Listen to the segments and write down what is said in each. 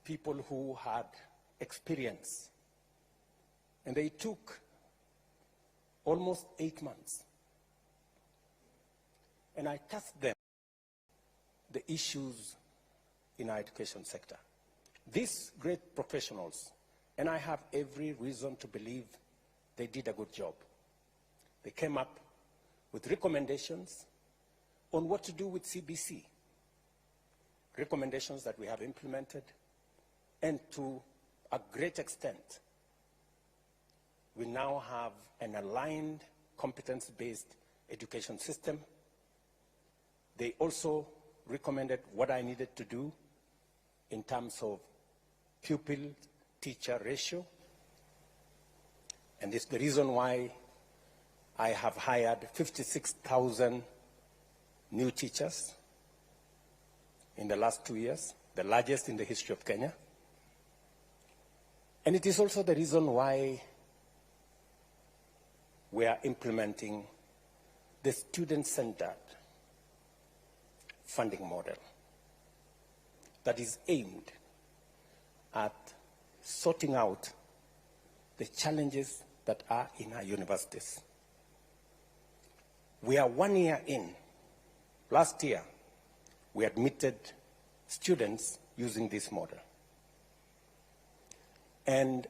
people who had experience. And they took almost 8 months. And I tasked them the issues in our education sector. These great professionals, and I have every reason to believe they did a good job. They came up with recommendations on what to do with CBC, recommendations that we have implemented, and to a great extent, we now have an aligned, competence-based education system. They also recommended what I needed to do in terms of pupil-teacher ratio. And it's the reason why I have hired 56,000 new teachers in the last 2 years, the largest in the history of Kenya. And it is also the reason why we are implementing the student-centered funding model that is aimed at sorting out the challenges that are in our universities. We are 1 year in. Last year, we admitted students using this model. And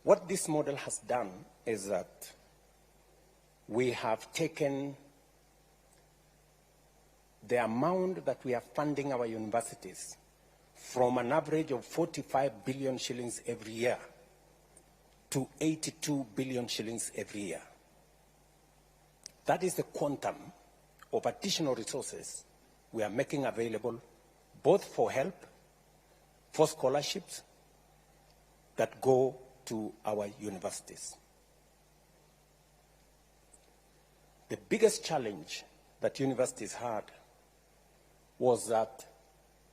what this model has done is that we have taken the amount that we are funding our universities from an average of 45 billion shillings every year to 82 billion shillings every year. That is the quantum of additional resources we are making available, both for help, for scholarships that go to our universities. The biggest challenge that universities had was that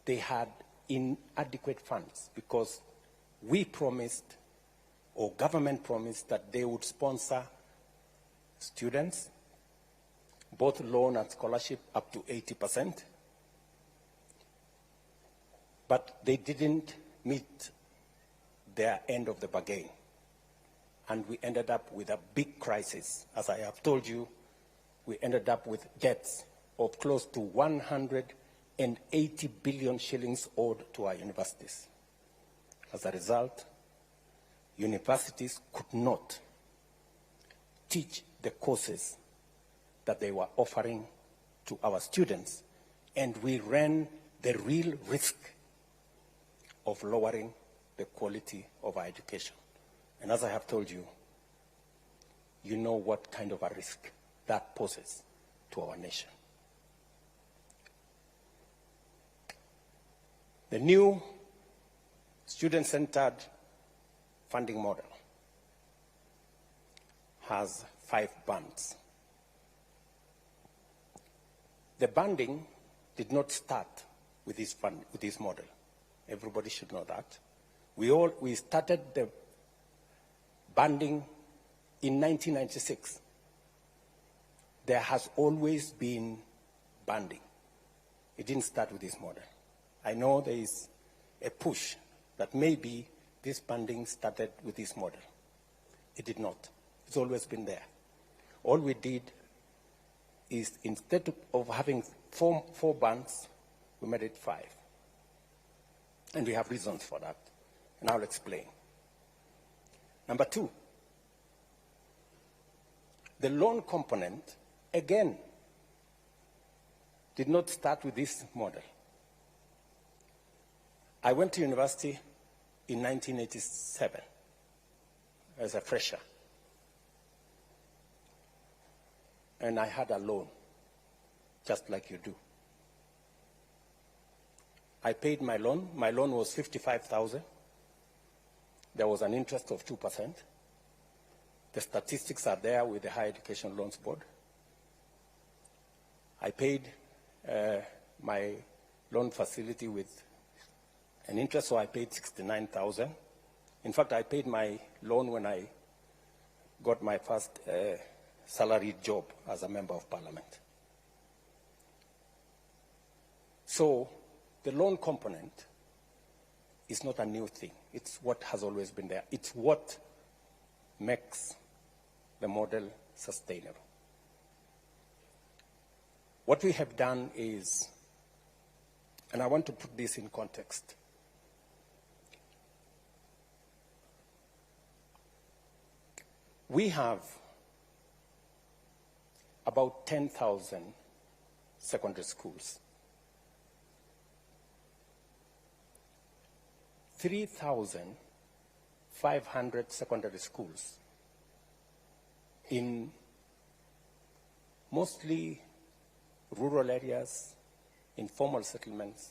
they had inadequate funds, because we promised, or government promised, that they would sponsor students, both loan and scholarship, up to 80%. But they didn't meet their end of the bargain. And we ended up with a big crisis. As I have told you, we ended up with debts of close to 180 billion shillings owed to our universities. As a result, universities could not teach the courses that they were offering to our students, and we ran the real risk of lowering the quality of our education. And as I have told you, you know what kind of a risk that poses to our nation. The new student-centered funding model has 5 bands. The banding did not start with this model. Everybody should know that. We started the banding in 1996. There has always been banding. It didn't start with this model. I know there is a push that maybe this banding started with this model. It did not. It's always been there. All we did is, instead of having four bands, we made it 5. And we have reasons for that, and I'll explain. Number 2, the loan component, again, did not start with this model. I went to university in 1987 as a fresher. And I had a loan, just like you do. I paid my loan. My loan was 55,000. There was an interest of 2%. The statistics are there with the Higher Education Loans Board. I paid my loan facility with an interest, so I paid 69,000. In fact, I paid my loan when I got my first salaried job as a member of parliament. So the loan component is not a new thing. It's what has always been there. It's what makes the model sustainable. What we have done is, and I want to put this in context, we have about 10,000 secondary schools. 3,500 secondary schools in mostly rural areas, informal settlements,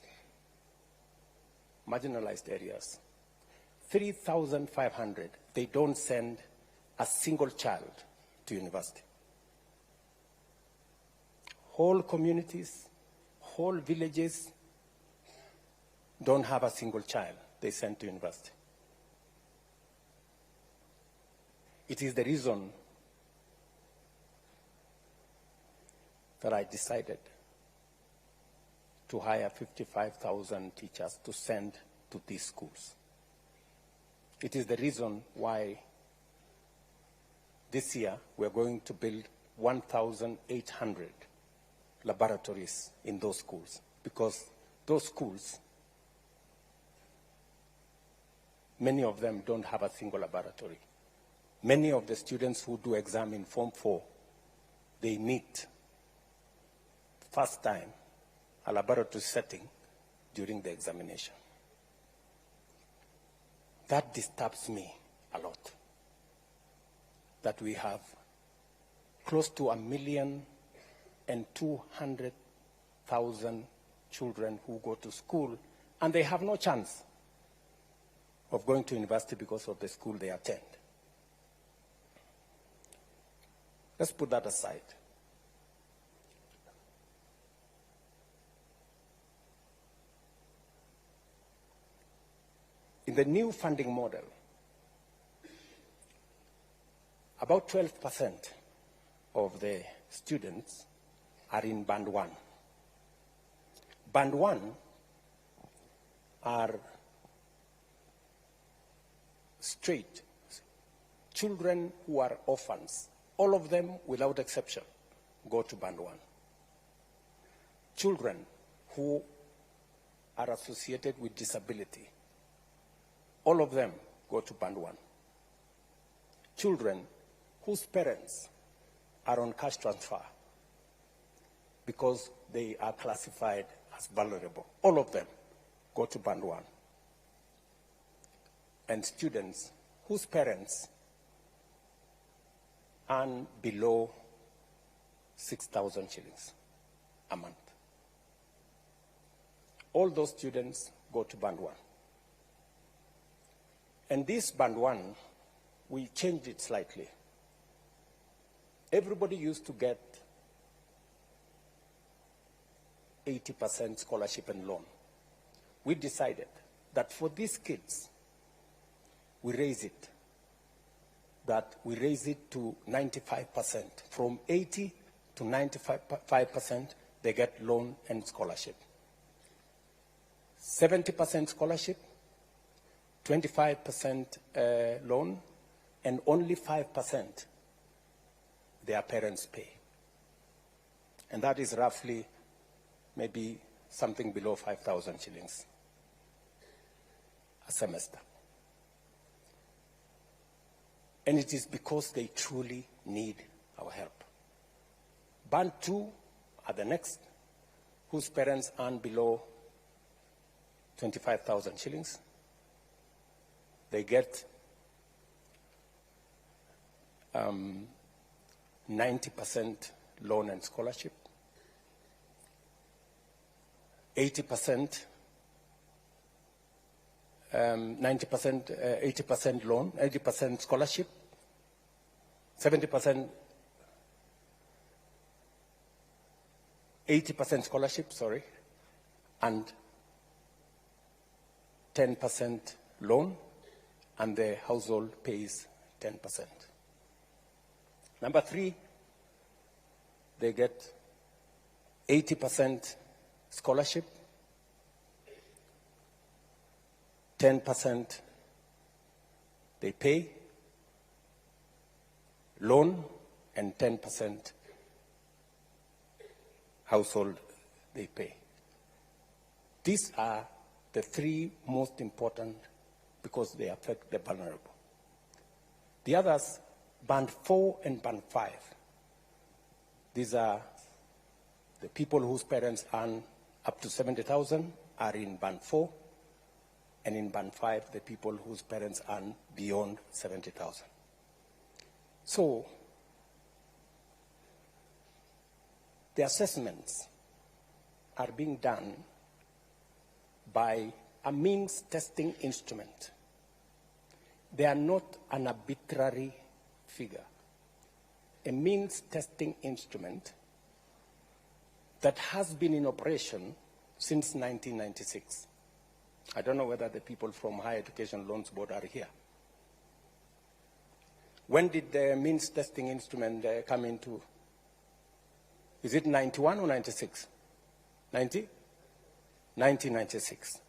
marginalized areas. 3,500, they don't send a single child to university. Whole communities, whole villages don't have a single child they send to university. It is the reason that I decided to hire 55,000 teachers to send to these schools. It is the reason why this year we're going to build 1,800 laboratories in those schools, because those schools, many of them don't have a single laboratory. Many of the students who do exam in Form 4, they meet first time a laboratory setting during the examination. That disturbs me a lot, that we have close to 1,200,000 children who go to school and they have no chance of going to university because of the school they attend. Let's put that aside. In the new funding model, about 12% of the students are in Band 1. Band 1 are straight children who are orphans. All of them, without exception, go to Band 1. Children who are associated with disability, all of them go to Band 1. Children whose parents are on cash transfer because they are classified as vulnerable, all of them go to Band 1. And students whose parents earn below 6,000 shillings a month. All those students go to Band 1. And this Band 1, we changed it slightly. Everybody used to get 80% scholarship and loan. We decided that for these kids, we raise it to 95%. From 80 to 95%, they get loan and scholarship. 70% scholarship, 25% loan, and only 5% their parents pay. And that is roughly maybe something below 5,000 shillings a semester. And it is because they truly need our help. Band 2 are the next, whose parents earn below 25,000 shillings. They get 90% loan and scholarship, 80%, 80% loan, 80% scholarship, 70%, 80% scholarship, sorry, and 10% loan, and the household pays 10%. Number 3, they get 80% scholarship, 10% they pay loan, and 10% household they pay. These are the three most important because they affect the vulnerable. The others, band 4 and band 5. These are the people whose parents earn up to 70,000 are in band 4, and in band 5, the people whose parents earn beyond 70,000. So, the assessments are being done by a means testing instrument. They are not an arbitrary figure. A means testing instrument that has been in operation since 1996. I don't know whether the people from Higher Education Loans Board are here. When did the means testing instrument come into? Is it 91 or 96? 90? 1996.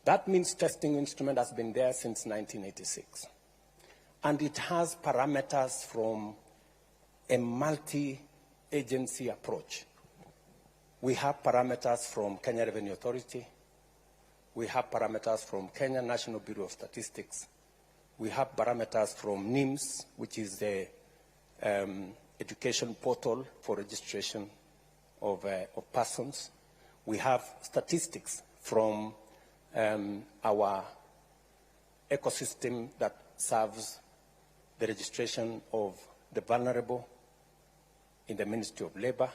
That means testing instrument has been there since 1986. And it has parameters from a multi-agency approach. We have parameters from Kenya Revenue Authority. We have parameters from Kenya National Bureau of Statistics. We have parameters from NIMS, which is the education portal for registration of persons. We have statistics from our ecosystem that serves the registration of the vulnerable in the Ministry of Labor,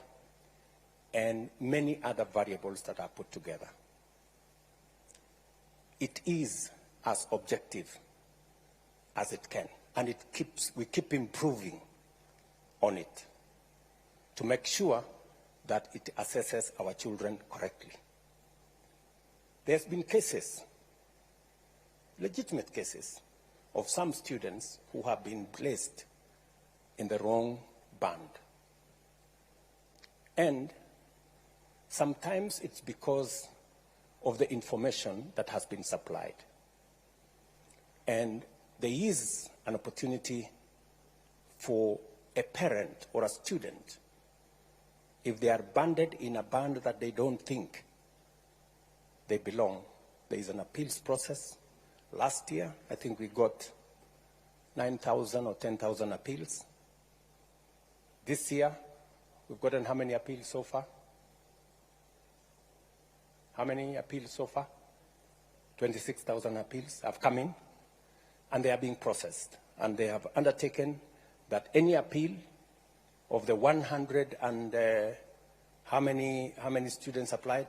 and many other variables that are put together. It is as objective as it can, and we keep improving on it to make sure that it assesses our children correctly. There's been cases, legitimate cases, of some students who have been placed in the wrong band. And sometimes it's because of the information that has been supplied. And there is an opportunity for a parent or a student, if they are banded in a band that they don't think they belong, there is an appeals process. Last year, I think we got 9,000 or 10,000 appeals. This year, we've gotten how many appeals so far? How many appeals so far? 26,000 appeals have come in, and they are being processed. And they have undertaken that any appeal of the 100 and how many students applied?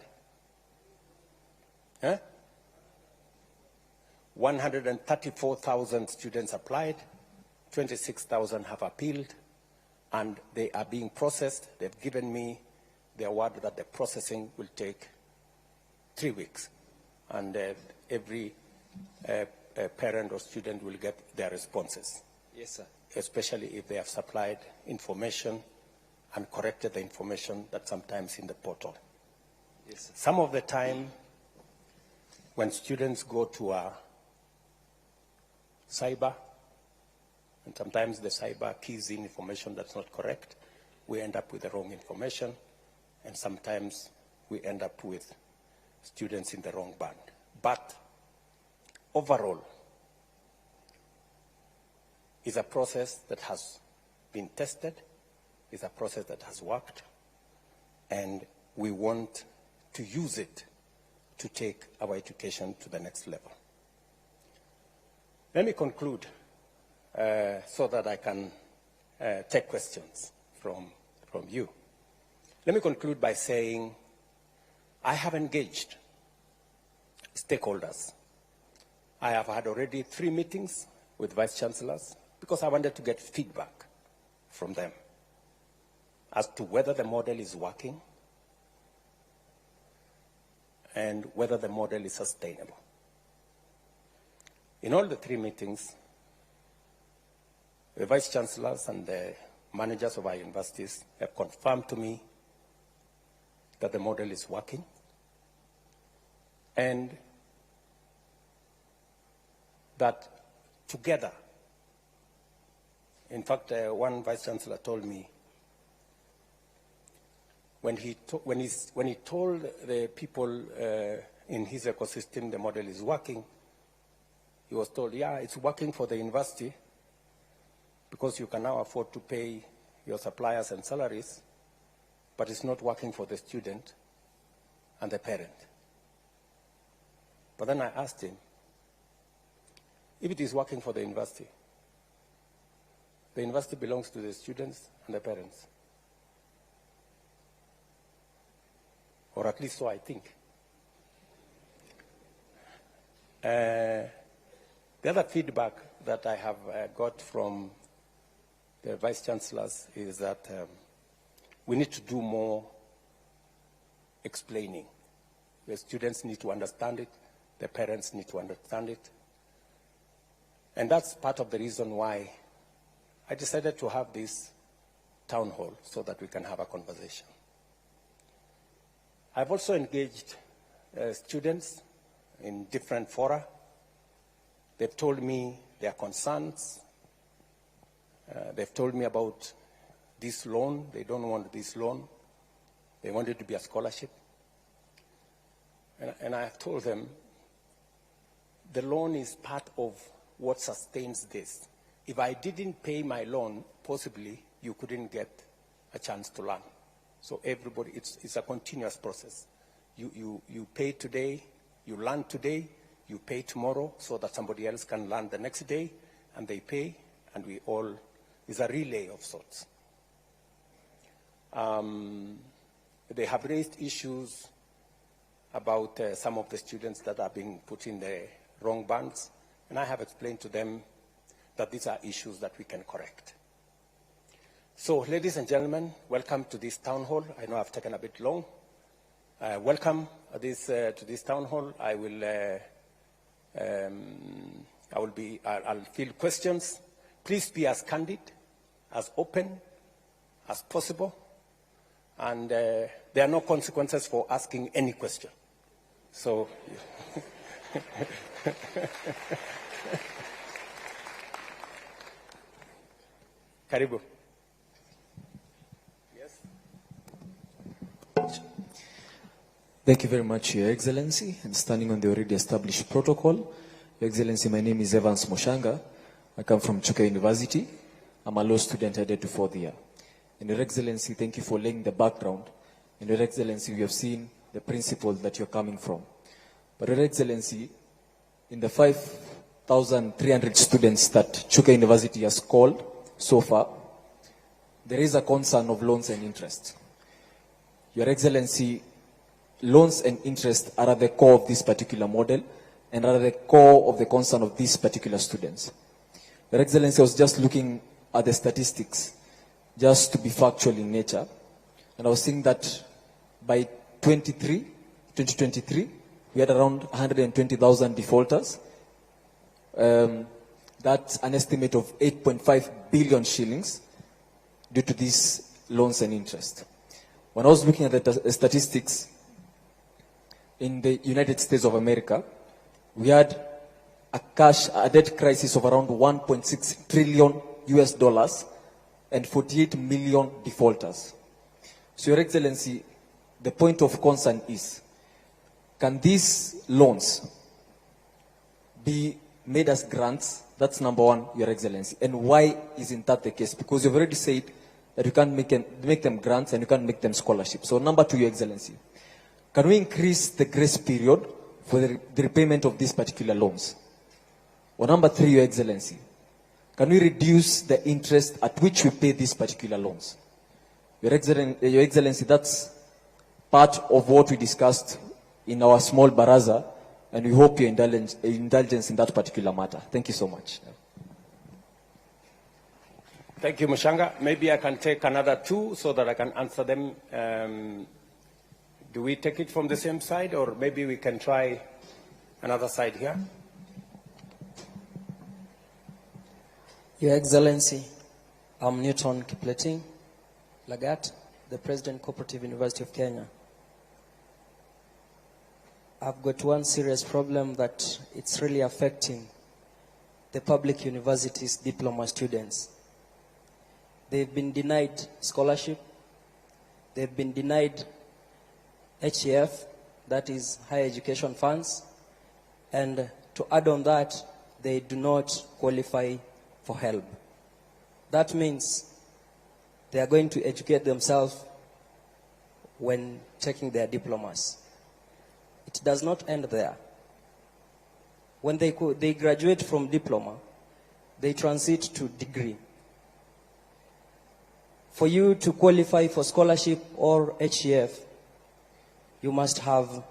134,000 students applied, 26,000 have appealed, and they are being processed. They've given me the word that the processing will take 3 weeks, and every parent or student will get their responses. Yes, sir. Especially if they have supplied information and corrected the information that's sometimes in the portal. Yes, sir. Some of the time, when students go to a cyber, and sometimes the cyber keys in information that's not correct, we end up with the wrong information, and sometimes we end up with students in the wrong band. But overall, it's a process that has been tested, it's a process that has worked, and we want to use it to take our education to the next level. Let me conclude so that I can take questions from you. Let me conclude by saying I have engaged stakeholders. I have had already 3 meetings with vice chancellors because I wanted to get feedback from them as to whether the model is working and whether the model is sustainable. In all the 3 meetings, the vice chancellors and the managers of our universities have confirmed to me that the model is working, and that together, in fact, one vice chancellor told me when he told the people in his ecosystem the model is working, he was told, yeah, it's working for the university because you can now afford to pay your suppliers and salaries, but it's not working for the student and the parent. But then I asked him, if it is working for the university belongs to the students and the parents. Or at least so I think. The other feedback that I have got from the vice chancellors is that we need to do more explaining. The students need to understand it, the parents need to understand it. And that's part of the reason why I decided to have this town hall so that we can have a conversation. I've also engaged students in different fora. They've told me their concerns. They've told me about this loan. They don't want this loan. They want it to be a scholarship. And I have told them the loan is part of what sustains this. If I didn't pay my loan, possibly you couldn't get a chance to learn. So everybody, it's a continuous process. You pay today, you learn today, you pay tomorrow so that somebody else can learn the next day, and they pay, and we all, it's a relay of sorts. They have raised issues about some of the students that are being put in the wrong bands, and I have explained to them that these are issues that we can correct. So, ladies and gentlemen, welcome to this town hall. I know I've taken a bit long. Welcome to this town hall. I'll field questions. Please be as candid, as open as possible. And there are no consequences for asking any question. So, Karibu. Yes. Thank you very much, Your Excellency. And standing on the already established protocol, Your Excellency, my name is Evans Moshanga. I come from Chuka University. I'm a law student headed to fourth year. And Your Excellency, thank you for laying the background. And Your Excellency, we have seen the principles that you're coming from. But Your Excellency, in the 5,300 students that Chuka University has called so far, there is a concern of loans and interest. Your Excellency, loans and interest are at the core of this particular model and are at the core of the concern of these particular students. Your Excellency, I was just looking at the statistics, just to be factual in nature, and I was seeing that by 2023, we had around 120,000 defaulters. That's an estimate of 8.5 billion shillings due to these loans and interest. When I was looking at the statistics, in the United States of America, we had a debt crisis of around 1.6 trillion US dollars and 48 million defaulters. So, Your Excellency, the point of concern is, can these loans be made as grants? That's number one, Your Excellency. And why isn't that the case? Because you've already said that you can't make them grants and you can't make them scholarships. So number two, Your Excellency, can we increase the grace period for the repayment of these particular loans? Or number three, Your Excellency, can we reduce the interest at which we pay these particular loans? Your Excellency, that's part of what we discussed in our small baraza, and we hope your indulgence in that particular matter. Thank you so much. Thank you, Mushanga. Maybe I can take another two so that I can answer them. Do we take it from the same side, or maybe we can try another side here? Your Excellency, I'm Newton Kipleting Lagat, the President Cooperative University of Kenya. I've got one serious problem that it's really affecting the public universities diploma students. They've been denied scholarship. They've been denied HEF, that is higher education funds. And to add on that, they do not qualify for help. That means they are going to educate themselves when taking their diplomas. It does not end there. When they graduate from diploma, they transit to degree. For you to qualify for scholarship or HEF, you must have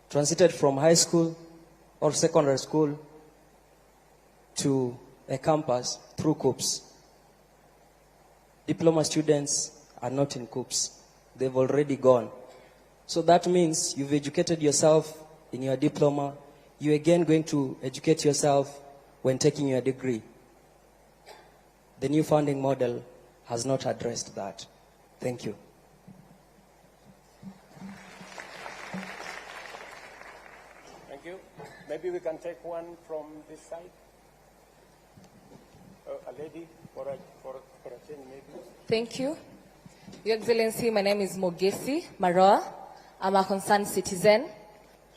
transited from high school or secondary school to a campus through COOPs. Diploma students are not in COOPs. They've already gone. So that means you've educated yourself in your diploma. You're again going to educate yourself when taking your degree. The new funding model has not addressed that. Thank you. Thank you. Maybe we can take one from this side. A lady for a change, maybe. Thank you. Your Excellency, my name is Mogesi Maroa. I'm a concerned citizen,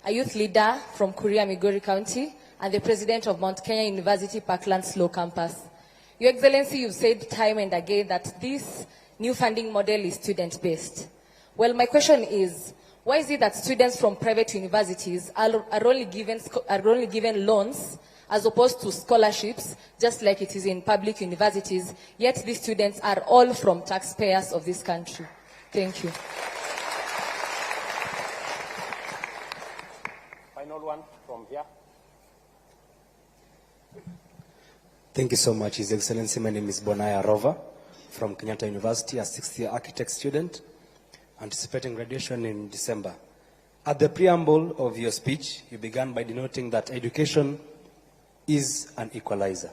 a youth leader from Kuria, Migori County, and the president of Mount Kenya University Parklands Law Campus. Your Excellency, you've said time and again that this new funding model is student-based. Well, my question is, why is it that students from private universities are only given loans as opposed to scholarships, just like it is in public universities, yet these students are all from taxpayers of this country? Thank you. Final one from here. Thank you so much, His Excellency. My name is Bonaya Rova from Kenyatta University, a sixth-year architect student, anticipating graduation in December. At the preamble of your speech, you began by denoting that education is an equalizer.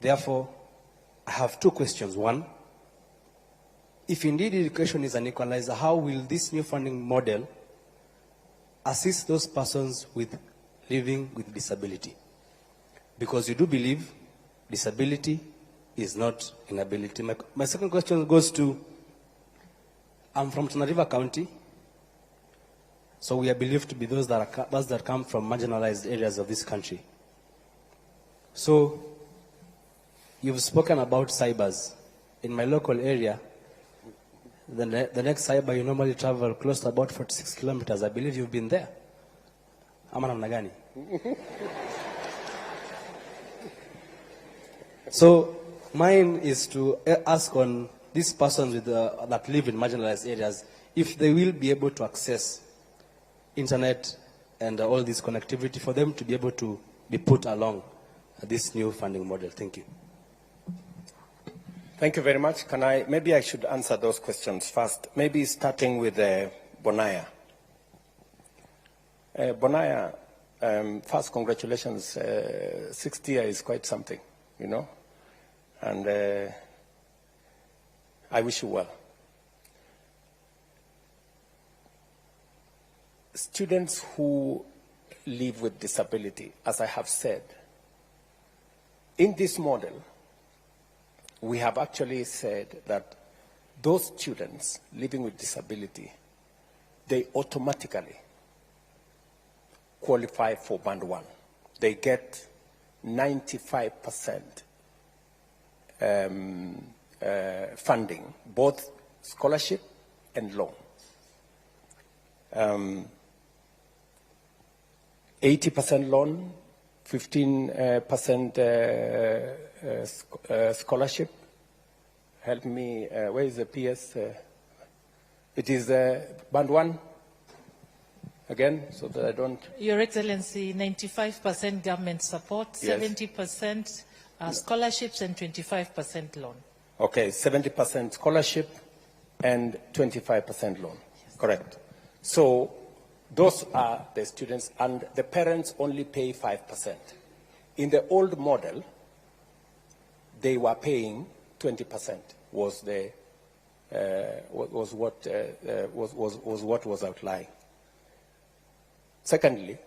Therefore, I have two questions. One, if indeed education is an equalizer, how will this new funding model assist those persons with living with disability? Because you do believe disability is not inability. My second question goes to, I'm from Tana River County, so we are believed to be those that come from marginalized areas of this country. So, you've spoken about cybers. In my local area, the next cyber you normally travel close to about 46 kilometers. I believe you've been there. Ama namna gani? So, mine is to ask on these persons that live in marginalized areas, if they will be able to access internet and all this connectivity for them to be able to be put along this new funding model. Thank you. Thank you very much. Maybe I should answer those questions first. Maybe starting with Bonaya. Bonaya, first, congratulations. 6th year is quite something, you know, and I wish you well. Students who live with disability, as I have said, in this model, we have actually said that those students living with disability, they automatically qualify for Band 1. They get 95% funding, both scholarship and loan. 80% loan, 15% scholarship. Help me, where is the PS? It is Band 1, again, so that I don't... Your Excellency, 95% government support, Yes. 70% scholarships and 25% loan. Okay, 70% scholarship and 25% loan, yes. Correct. So those are the students, and the parents only pay 5%. In the old model, they were paying 20%. Was what was outlined. Secondly,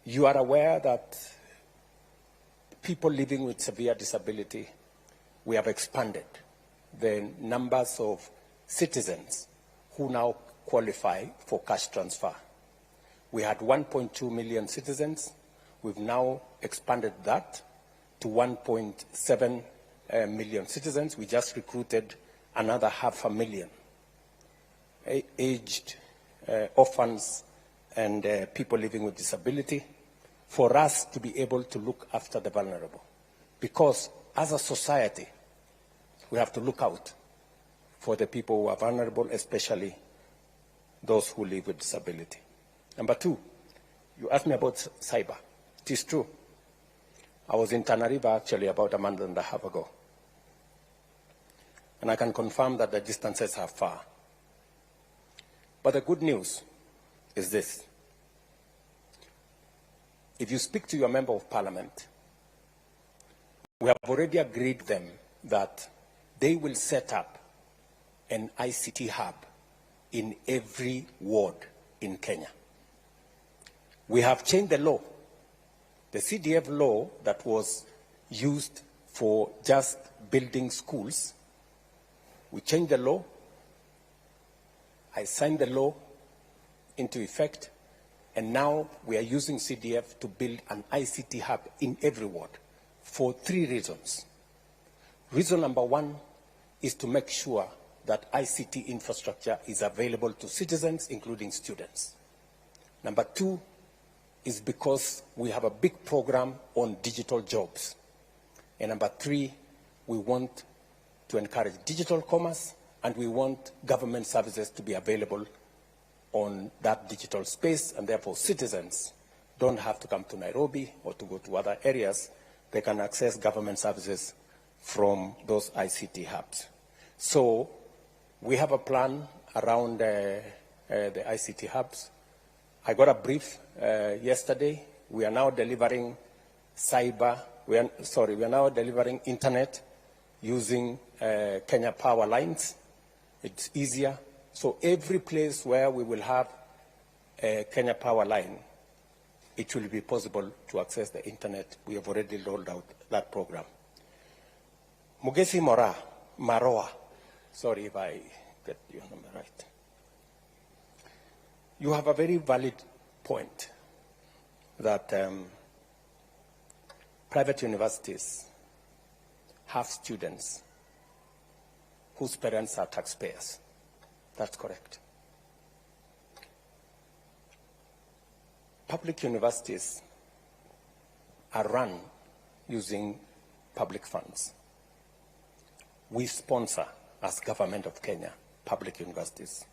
You are aware that people living with severe disability, we have expanded the numbers of citizens who now qualify for cash transfer. We had 1.2 million citizens. We've now expanded that to 1.7 million citizens. We just recruited another 500,000 aged orphans and people living with disability for us to be able to look after the vulnerable. Because as a society, we have to look out for the people who are vulnerable, especially those who live with disability. Number two, you asked me about cyber. It is true. I was in Tana River actually about a month and a half ago. And I can confirm that the distances are far. But the good news is this. If you speak to your member of parliament, we have already agreed them that they will set up an ICT hub in every ward in Kenya. We have changed the law. The CDF law that was used for just building schools, we changed the law. I signed the law into effect, and now we are using CDF to build an ICT hub in every ward for 3 reasons. Reason number 1 is to make sure that ICT infrastructure is available to citizens, including students. Number 2 is because we have a big program on digital jobs. And number 3, we want to encourage digital commerce, and we want government services to be available on that digital space, and therefore citizens don't have to come to Nairobi or to go to other areas. They can access government services from those ICT hubs. So we have a plan around the ICT hubs. I got a brief yesterday. We are now delivering we are now delivering internet using Kenya power lines. It's easier. So every place where we will have a Kenya power line, it will be possible to access the internet. We have already rolled out that program. Mugesi Maroa, sorry if I get your number right. You have a very valid point that private universities have students whose parents are taxpayers. That's correct. Public universities are run using public funds. We sponsor, as government of Kenya, public universities.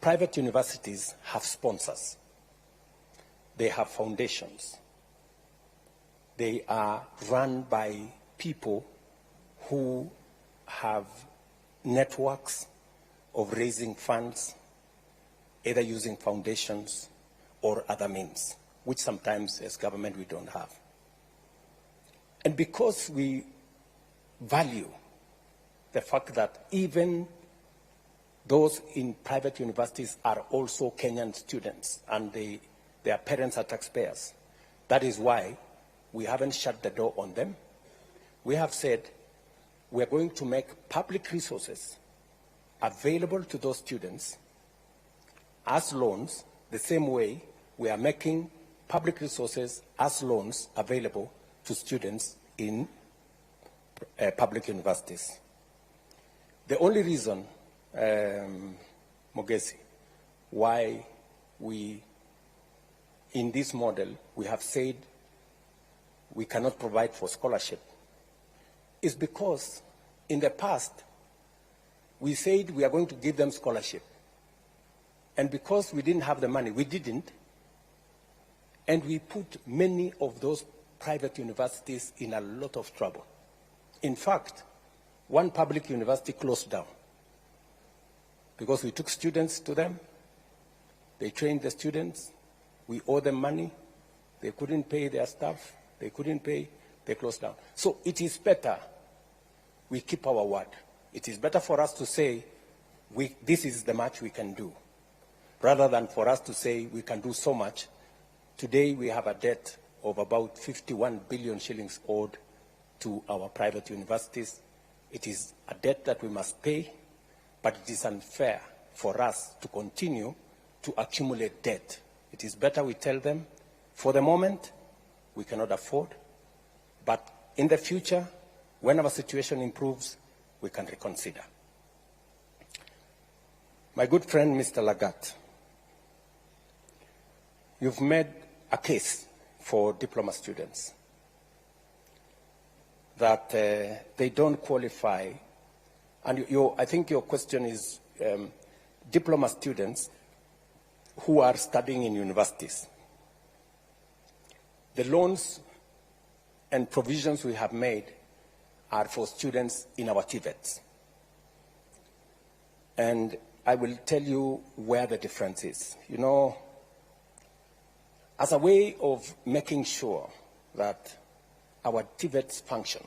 Private universities have sponsors. They have foundations. They are run by people who have networks of raising funds, either using foundations or other means, which sometimes as government we don't have. And because we value the fact that even those in private universities are also Kenyan students and their parents are taxpayers, that is why we haven't shut the door on them. We have said we are going to make public resources available to those students as loans, the same way we are making public resources as loans available to students in public universities. The only reason, Mogesi, why we, in this model, we have said we cannot provide for scholarship is because in the past, we said we are going to give them scholarship. And because we didn't have the money, we didn't. And we put many of those private universities in a lot of trouble. In fact, one public university closed down because we took students to them. They trained the students. We owe them money. They couldn't pay their staff. They couldn't pay. They closed down. So it is better we keep our word. It is better for us to say, this is the much we can do, rather than for us to say we can do so much Today we have a debt of about 51 billion shillings owed to our private universities. It is a debt that we must pay, but it is unfair for us to continue to accumulate debt. It is better we tell them, for the moment, we cannot afford, but in the future, when our situation improves, we can reconsider. My good friend, Mr. Lagat, you've made a case for diploma students that they don't qualify, and I think your question is diploma students who are studying in universities. The loans and provisions we have made are for students in our TVETs. And I will tell you where the difference is. You know, as a way of making sure that our TVETs function,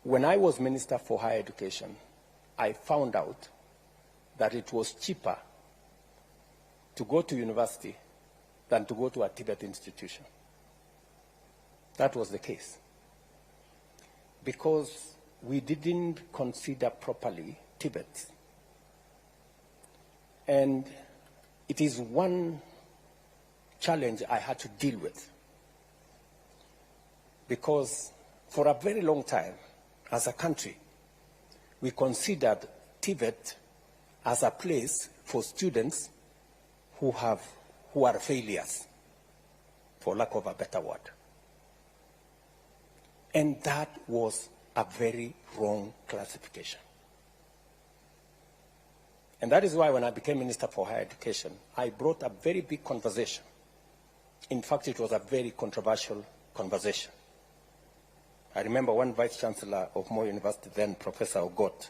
when I was Minister for Higher Education, I found out that it was cheaper to go to university than to go to a TVET institution. That was the case. Because we didn't consider properly TVET. And it is one challenge I had to deal with. Because for a very long time, as a country, we considered TVET as a place for students who are failures, for lack of a better word. And that was a very wrong classification. And that is why when I became Minister for Higher Education, I brought a very big conversation. In fact, it was a very controversial conversation. I remember one Vice Chancellor of Moi University then, Professor Ogot,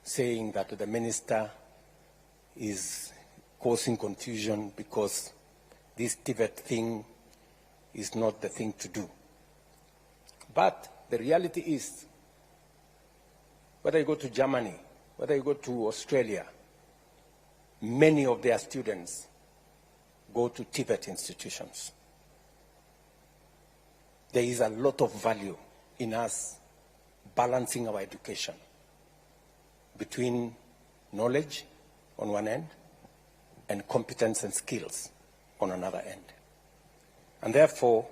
saying that the minister is causing confusion because this TVET thing is not the thing to do. But the reality is, whether you go to Germany, whether you go to Australia, many of their students go to TVET institutions. There is a lot of value in us balancing our education between knowledge on one end and competence and skills on another end. And therefore,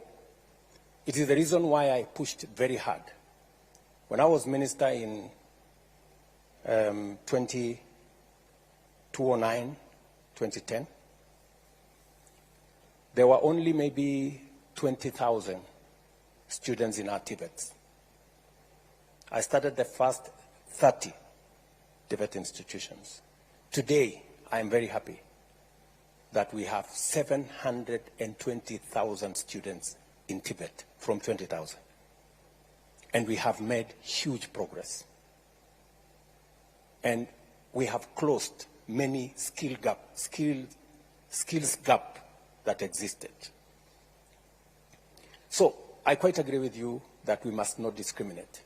it is the reason why I pushed very hard. When I was minister in 2009, 2010, there were only maybe 20,000 students in our TVETs. I started the first 30 TVET institutions. Today, I am very happy that we have 720,000 students in TVET from 20,000. And we have made huge progress. And we have closed many skills gap that existed. So I quite agree with you that we must not discriminate.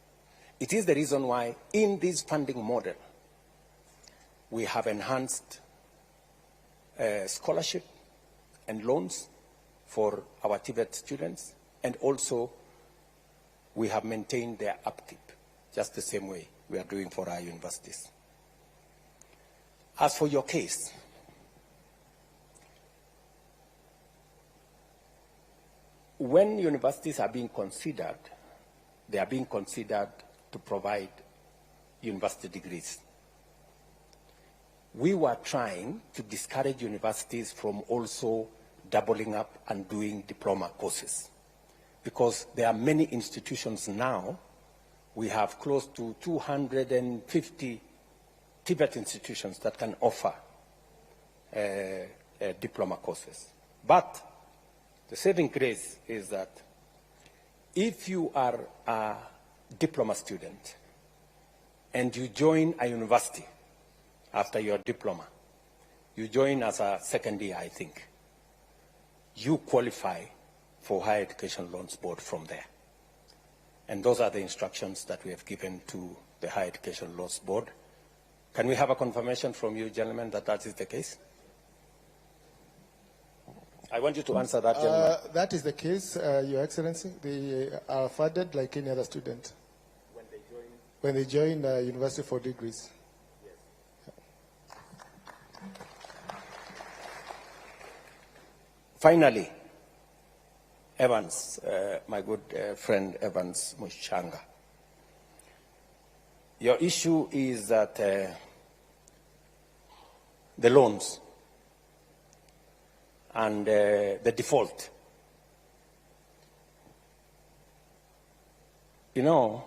It is the reason why in this funding model, we have enhanced scholarship and loans for our TVET students, and also we have maintained their upkeep, just the same way we are doing for our universities. As for your case, when universities are being considered, they are being considered to provide university degrees. We were trying to discourage universities from also doubling up and doing diploma courses, because there are many institutions now. We have close to 250 TVET institutions that can offer diploma courses. But the saving grace is that if you are a diploma student and you join a university after your diploma, you join as a second year, I think, you qualify for Higher Education Loans Board from there. And those are the instructions that we have given to the Higher Education Loans Board. Can we have a confirmation from you, gentlemen, that that is the case? I want you to answer that, gentleman. That is the case, Your Excellency. They are funded like any other student when they join university for degrees. Finally, Evans, my good friend Evans Mushanga. Your issue is that the loans and the default. You know,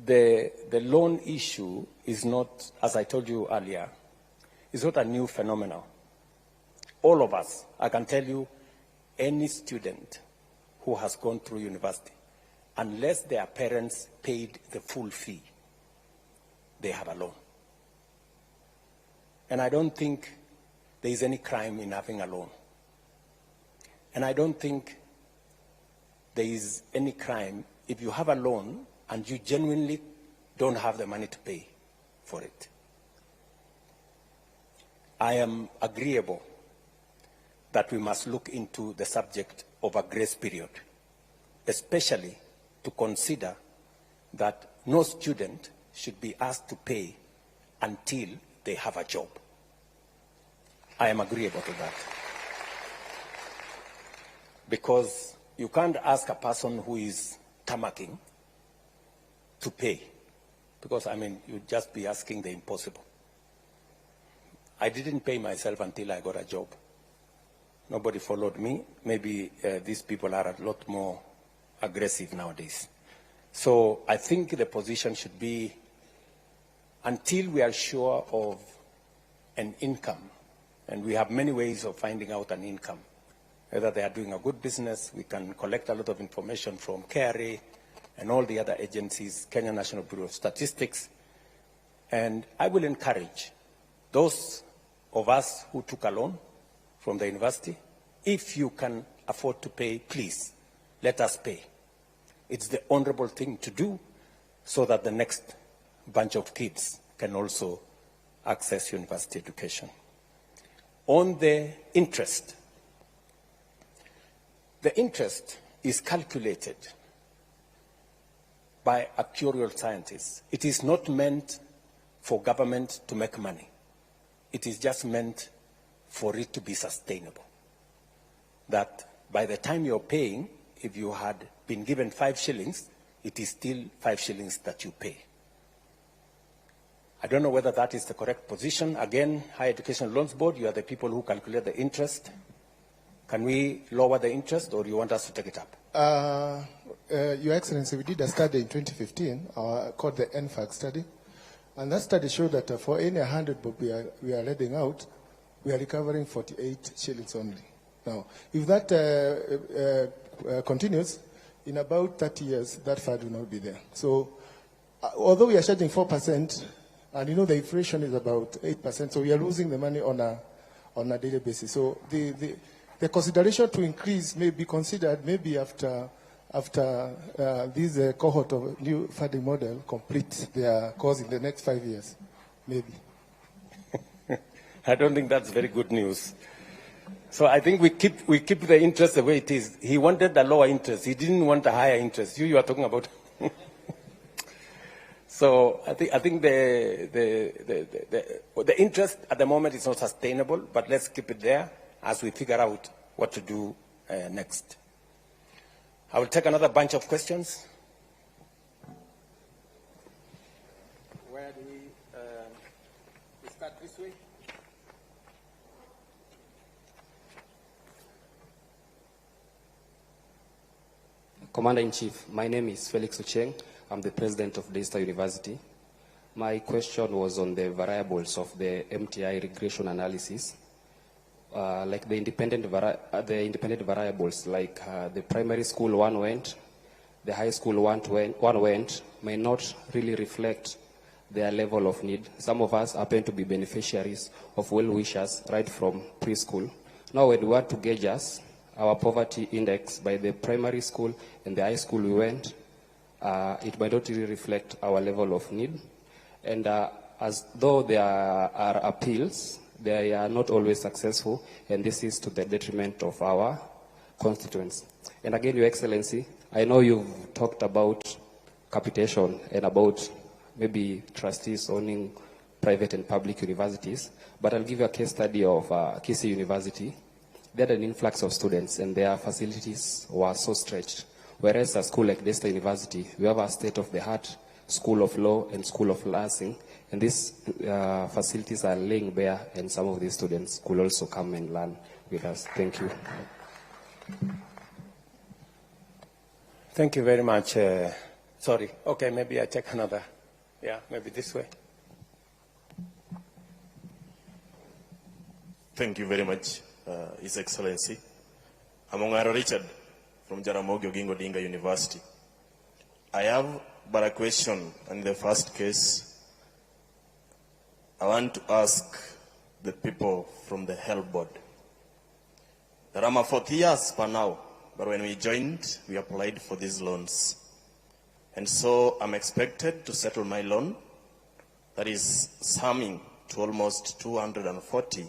the loan issue is not, as I told you earlier, it's not a new phenomenon. All of us, I can tell you, any student who has gone through university, unless their parents paid the full fee, they have a loan. And I don't think there is any crime in having a loan. And I don't think there is any crime if you have a loan and you genuinely don't have the money to pay for it. I am agreeable that we must look into the subject of a grace period, especially to consider that no student should be asked to pay until they have a job. I am agreeable to that. Because you can't ask a person who is tamarking to pay. Because, I mean, you'd just be asking the impossible. I didn't pay myself until I got a job. Nobody followed me. Maybe these people are a lot more aggressive nowadays. So I think the position should be, until we are sure of an income, and we have many ways of finding out an income, whether they are doing a good business, we can collect a lot of information from KRA and all the other agencies, Kenya National Bureau of Statistics. And I will encourage those of us who took a loan from the university, if you can afford to pay, please, let us pay. It's the honorable thing to do so that the next bunch of kids can also access university education. On the interest is calculated by actuarial scientists. It is not meant for government to make money. It is just meant for it to be sustainable. That by the time you're paying, if you had been given 5 shillings, it is still 5 shillings that you pay. I don't know whether that is the correct position. Again, Higher Education Loans Board, you are the people who calculate the interest. Can we lower the interest, or do you want us to take it up? Your Excellency, we did a study in 2015 called the NFAC study. And that study showed that for any 100 bob we are lending out, we are recovering 48 shillings only. Now, if that continues, in about 30 years, that fund will not be there. So, although we are charging 4%, and you know the inflation is about 8%, so we are losing the money on a daily basis. So, the consideration to increase may be considered maybe after this cohort of new funding model complete their course in the next 5 years, maybe. I don't think that's very good news. So I think we keep the interest the way it is. He wanted a lower interest. He didn't want a higher interest. You are talking about. So I think the interest at the moment is not sustainable, but let's keep it there as we figure out what to do next. I will take another bunch of questions. Where do we start this way? Commander-in-Chief, my name is Felix Ocheng. I'm the president of Daystar University. My question was on the variables of the MTI regression analysis. Like the independent variables, like the primary school one went, the high school one went, may not really reflect their level of need. Some of us happen to be beneficiaries of well-wishers right from preschool. Now when we want to gauge our poverty index by the primary school and the high school we went, it might not really reflect our level of need. And as though there are appeals, they are not always successful, and this is to the detriment of our constituents. And again, Your Excellency, I know you've talked about capitation and about maybe trustees owning private and public universities, but I'll give you a case study of Kisii University. They had an influx of students and their facilities were so stretched. Whereas a school like Daystar University, we have a state-of-the-art School of Law and School of Nursing, and these facilities are laying bare, and some of these students could also come and learn with us. Thank you. Thank you very much. Sorry. Okay, maybe I take another. Yeah, maybe this way. Thank you very much, His Excellency. I'm Ongaro Richard from Jaramogi Oginga Odinga University. I have but a question. In the first case, I want to ask the people from the Health Board. There are 4 years per now, but when we joined, we applied for these loans. And so I'm expected to settle my loan, that is summing to almost 240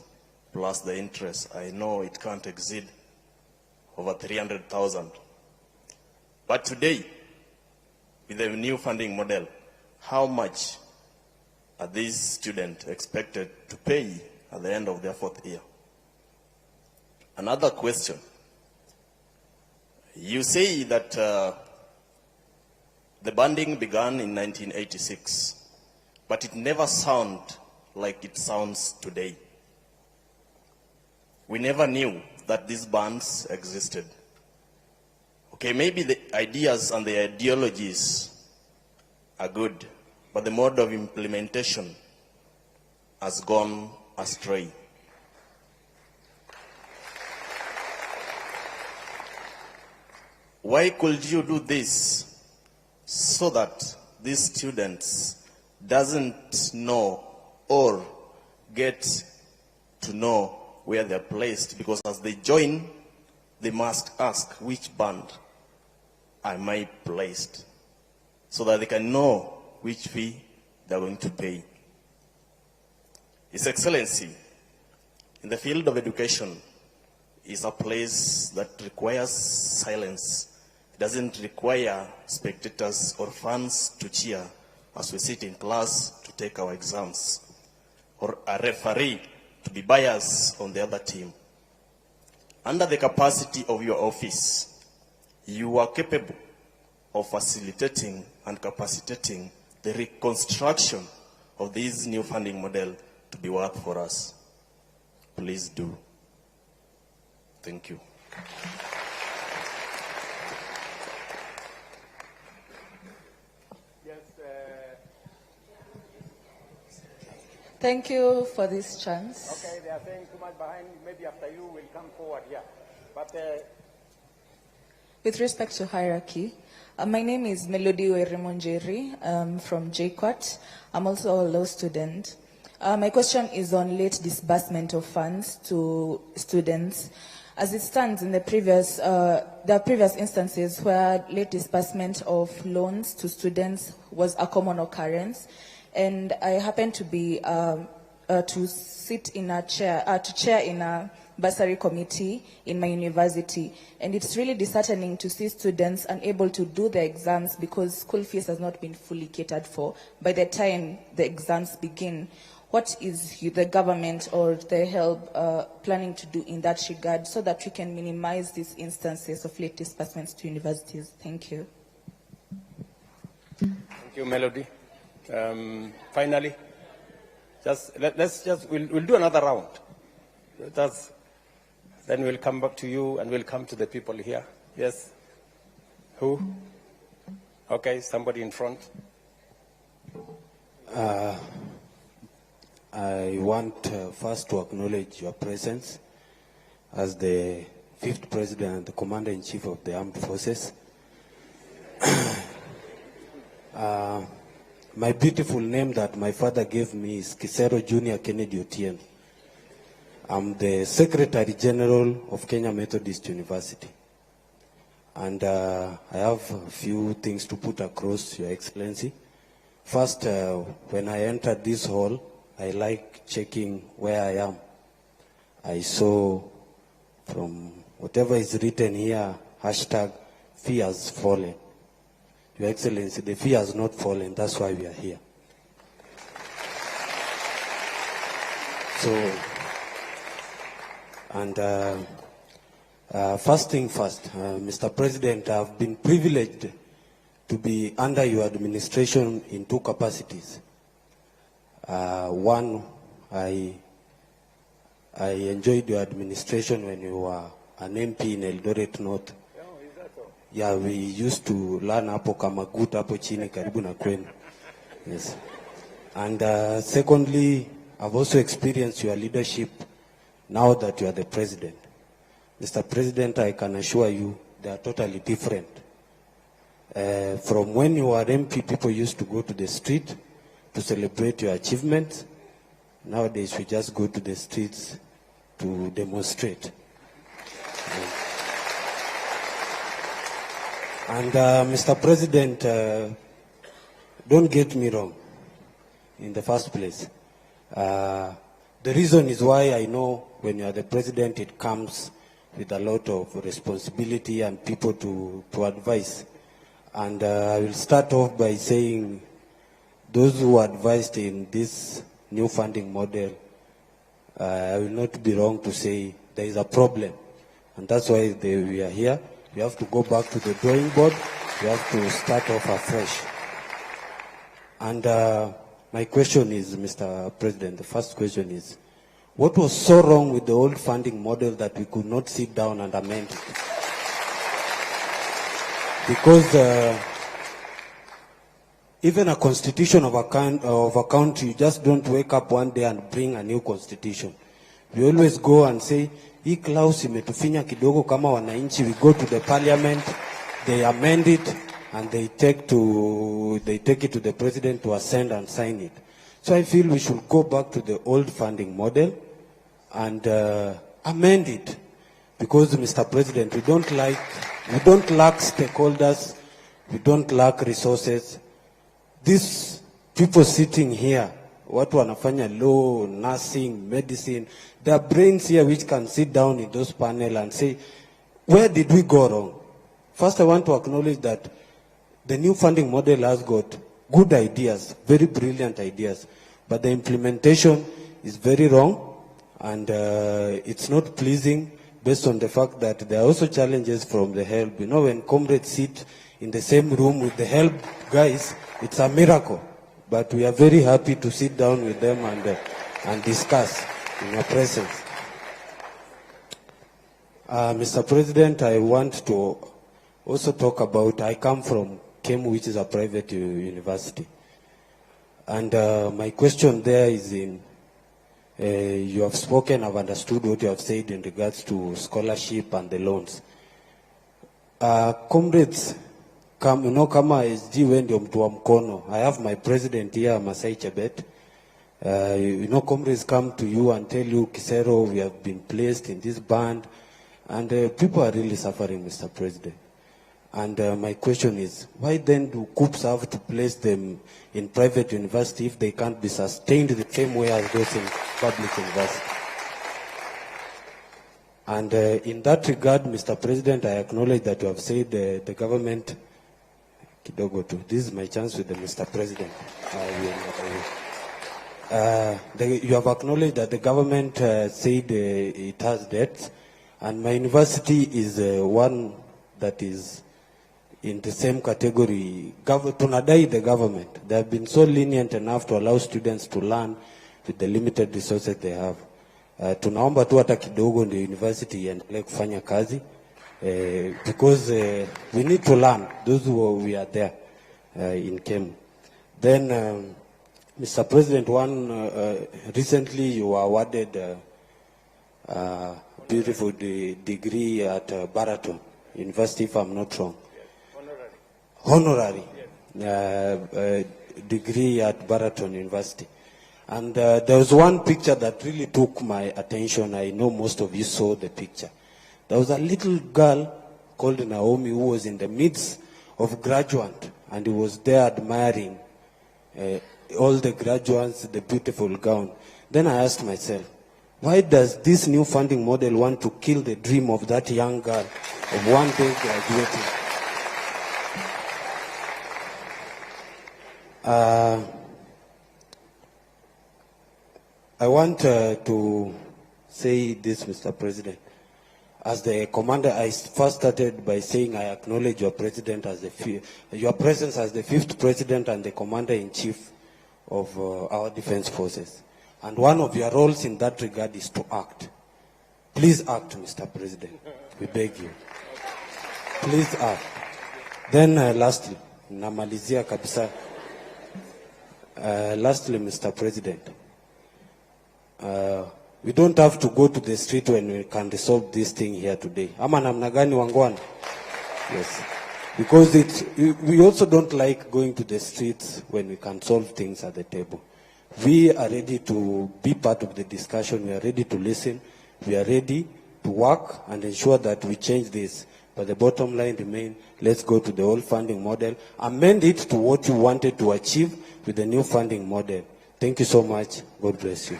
plus the interest. I know it can't exceed over 300,000. But today, with the new funding model, how much are these students expected to pay at the end of their 4th year? Another question. You say that the banding began in 1986, but it never sounded like it sounds today. We never knew that these bands existed. Okay, maybe the ideas and the ideologies are good, but the mode of implementation has gone astray. Why could you do this so that these students doesn't know or get to know where they're placed? Because as they join, they must ask, which band am I placed? So that they can know which fee they're going to pay. His Excellency, in the field of education, is a place that requires silence. It doesn't require spectators or fans to cheer as we sit in class to take our exams, or a referee to be biased on the other team. Under the capacity of your office, you are capable of facilitating and capacitating the reconstruction of this new funding model to be worth for us. Please do. Thank you. Thank you for this chance. Okay, they are saying too much behind. Maybe after you will come forward, yeah. But with respect to hierarchy, my name is Melody Weremonjeri from JQuat. I'm also a law student. My question is on late disbursement of funds to students. As it stands in the previous, there are previous instances where late disbursement of loans to students was a common occurrence. And I happen to be to sit in a chair, to chair in a bursary committee in my university, and it's really disheartening to see students unable to do the exams because school fees has not been fully catered for by the time the exams begin. What is the government or the help planning to do in that regard so that we can minimize these instances of late disbursements to universities? Thank you. Thank you, Melody. Finally, we'll do another round. Then we'll come back to you and we'll come to the people here. Yes? Who? Okay, somebody in front. I want first to acknowledge your presence as the 5th President and the Commander-in-Chief of the Armed Forces. My beautiful name that my father gave me is Kisero Junior Kennedy Otieno. I'm the Secretary General of Kenya Methodist University. And I have a few things to put across, Your Excellency. First, when I entered this hall, I like checking where I am. I saw from whatever is written here, hashtag fee has fallen. Your Excellency, the fee has not fallen. That's why we are here. So, and first thing first, Mr. President, I've been privileged to be under your administration in two capacities. One, I enjoyed your administration when you were an MP in Eldoret North. Yeah, we used to learn hapo Kamagut hapo chini karibu na kwenu. Yes. And secondly, I've also experienced your leadership now that you are the president. Mr. President, I can assure you they are totally different. From when you were MP, people used to go to the street to celebrate your achievements. Nowadays, we just go to the streets to demonstrate. And Mr. President, don't get me wrong in the first place. The reason is why I know when you are the president, it comes with a lot of responsibility and people to advise. And I will start off by saying those who advised in this new funding model, I will not be wrong to say there is a problem. And that's why we are here. We have to go back to the drawing board. We have to start off afresh. And my question is, Mr. President, the first question is, what was so wrong with the old funding model that we could not sit down and amend it? Because even a constitution of a country, you just don't wake up one day and bring a new constitution. We always go and say, hii clause imetufinya kidogo kama wananchi. We go to the parliament, they amend it, and they take it to the president to ascend and sign it. So I feel we should go back to the old funding model and amend it. Because, Mr. President, we don't lack stakeholders, we don't lack resources. These people sitting here, watu wanafanya law, nursing, medicine, there are brains here which can sit down in those panels and say, where did we go wrong? First, I want to acknowledge that the new funding model has got good ideas, very brilliant ideas, but the implementation is very wrong, and it's not pleasing based on the fact that there are also challenges from the help. You know, when comrades sit in the same room with the help guys, it's a miracle. But we are very happy to sit down with them and discuss in your presence. Mr. President, I want to also talk about, I come from KEMU, which is a private university. And my question there is in, you have spoken, I've understood what you have said in regards to scholarship and the loans. Comrades, you know, kama SG wendio mtu wa mkono. I have my president here, Masai Chebet. You know, comrades come to you and tell you, Kisero, we have been placed in this band. And people are really suffering, Mr. President. And my question is, why then do COOPs have to place them in private university if they can't be sustained the same way as those in public university? And in that regard, Mr. President, I acknowledge that you have said the government, this is my chance with the Mr. President. You have acknowledged that the government said it has debts, and my university is one that is in the same category. Tunadai the government. They have been so lenient enough to allow students to learn with the limited resources they have. Tunaomba tu hata kidogo ndio university iendelee kufanya kazi. Because we need to learn, those who we are there in KEMU. Then, Mr. President, recently you were awarded a beautiful degree at Baraton University, if I'm not wrong. Honorary. Degree at Baraton University. And there was one picture that really took my attention. I know most of you saw the picture. There was a little girl called Naomi who was in the midst of graduate, and he was there admiring all the graduates, the beautiful gown. Then I asked myself, why does this new funding model want to kill the dream of that young girl of one day graduating? I want to say this, Mr. President. As the commander, I first started by saying I acknowledge your president as your presence as the 5th president and the commander-in-chief of our defense forces. And one of your roles in that regard is to act. Please act, Mr. President. We beg you. Please act. Then lastly, namalizia kabisa. Lastly, Mr. President, we don't have to go to the street when we can resolve this thing here today. Ama namna gani wangwana? Yes. Because we also don't like going to the streets when we can solve things at the table. We are ready to be part of the discussion. We are ready to listen. We are ready to work and ensure that we change this. But the bottom line remains, let's go to the old funding model, amend it to what you wanted to achieve with the new funding model. Thank you so much. God bless you.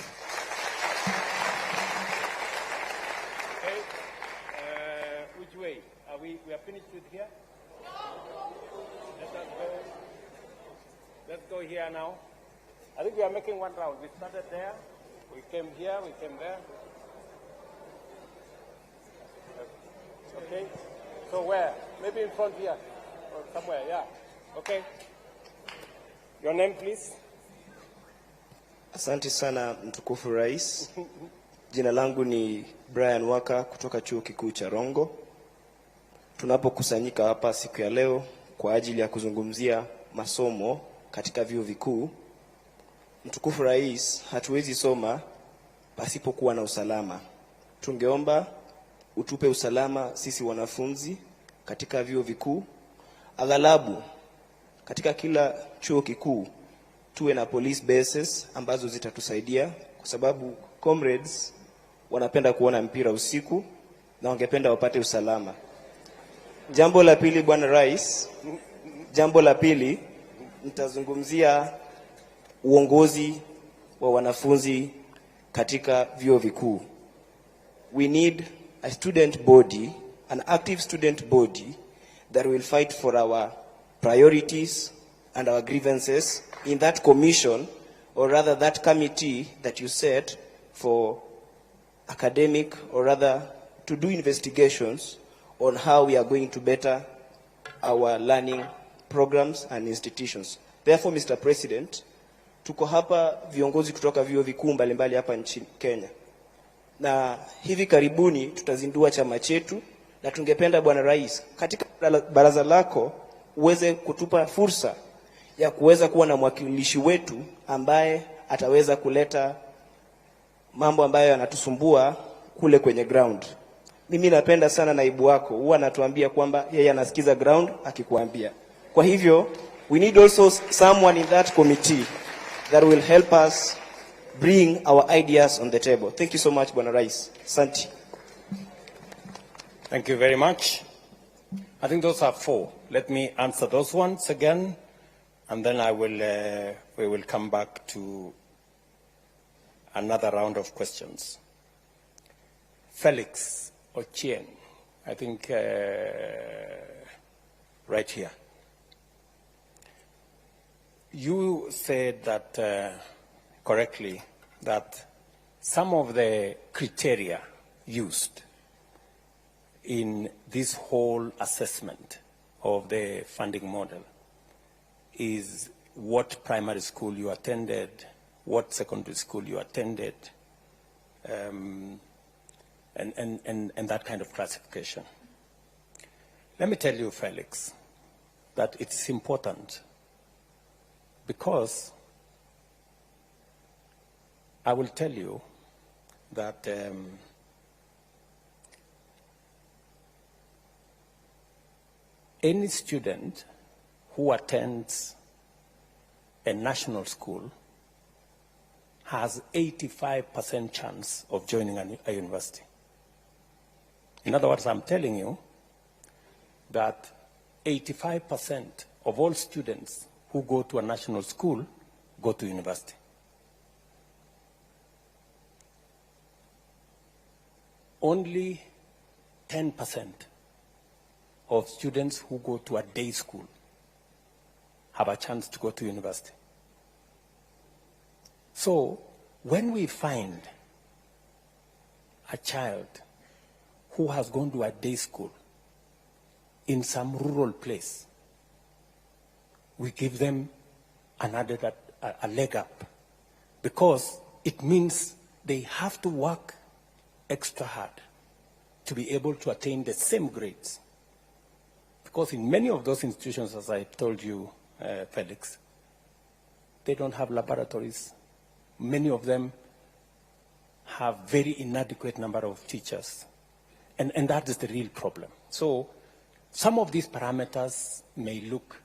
Which way? We are finished with here? Let's go here now. I think we are making one round. We started there, we came here, we came there. Okay, so where? Maybe in front here, or somewhere, yeah. Okay. Your name, please. Asante sana mtukufu rais. Jina langu ni Brian Waka kutoka chuo kikuu cha Rongo. Tunapokusanyika hapa siku ya leo kwa ajili ya kuzungumzia masomo katika vyuo vikuu. Mtukufu rais, hatuwezi soma pasipokuwa na usalama. Tungeomba utupe usalama sisi wanafunzi katika vyuo vikuu. Aghalabu katika kila chuo kikuu tuwe na police bases ambazo zitatusaidia, kwa sababu comrades wanapenda kuona mpira usiku na wangependa wapate usalama. Jambo la pili, bwana rais, jambo la pili nitazungumzia uongozi wa wanafunzi katika vyuo vikuu. We need a student body, an active student body that will fight for our priorities and our grievances in that commission, or rather that committee that you set for academic, or rather to do investigations on how we are going to better our learning programs and institutions. Therefore, Mr. President, tuko hapa viongozi kutoka vyuo vikuu mbalimbali hapa nchini Kenya. Na hivi karibuni tutazindua chama chetu, na tungependa bwana rais katika baraza lako uweze kutupa fursa ya kuweza kuwa na mwakilishi wetu ambaye ataweza kuleta mambo ambayo yanatusumbua kule kwenye ground. Mimi napenda sana naibu wako, huwa anatuambia kwamba yeye anasikiza ground akikuambia. Kwa hivyo we need also someone in that committee that will help us bring our ideas on the table. Thank you so much, Bwana Rais. Asante. Thank you very much. I think those are 4. Let me answer those ones again, and then we will come back to another round of questions. Felix Ochieng, I think right here. You said that correctly that some of the criteria used in this whole assessment of the funding model is what primary school you attended, what secondary school you attended, and that kind of classification. Let me tell you, Felix, that it's important because I will tell you that any student who attends a national school has 85% chance of joining a university. In other words, I'm telling you that 85% of all students who go to a national school go to university. Only 10% of students who go to a day school have a chance to go to university. So when we find a child who has gone to a day school in some rural place, we give them a leg up, because it means they have to work extra hard to be able to attain the same grades. Because in many of those institutions, as I told you, Felix, they don't have laboratories. Many of them have very inadequate number of teachers. And that is the real problem. So some of these parameters may look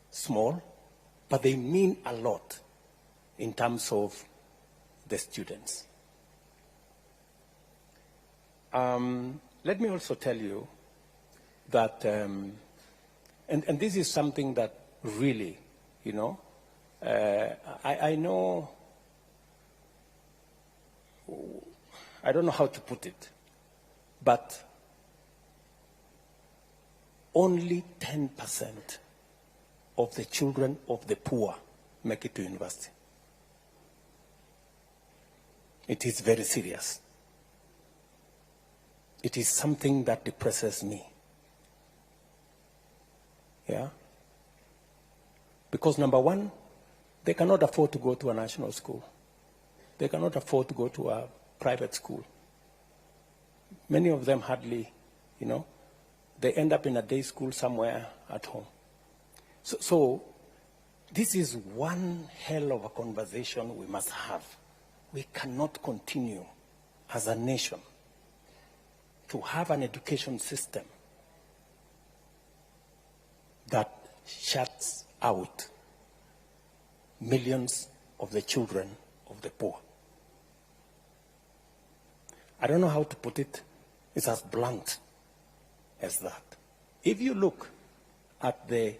small, but they mean a lot in terms of the students. Let me also tell you that, and this is something that really, you know, I know, I don't know how to put it, but only 10% of the children of the poor make it to university. It is very serious. It is something that depresses me. Yeah? Because number one, they cannot afford to go to a national school. They cannot afford to go to a private school. Many of them hardly, you know, they end up in a day school somewhere at home. So this is one hell of a conversation we must have. We cannot continue as a nation to have an education system that shuts out millions of the children of the poor. I don't know how to put it. It's as blunt as that. If you look at the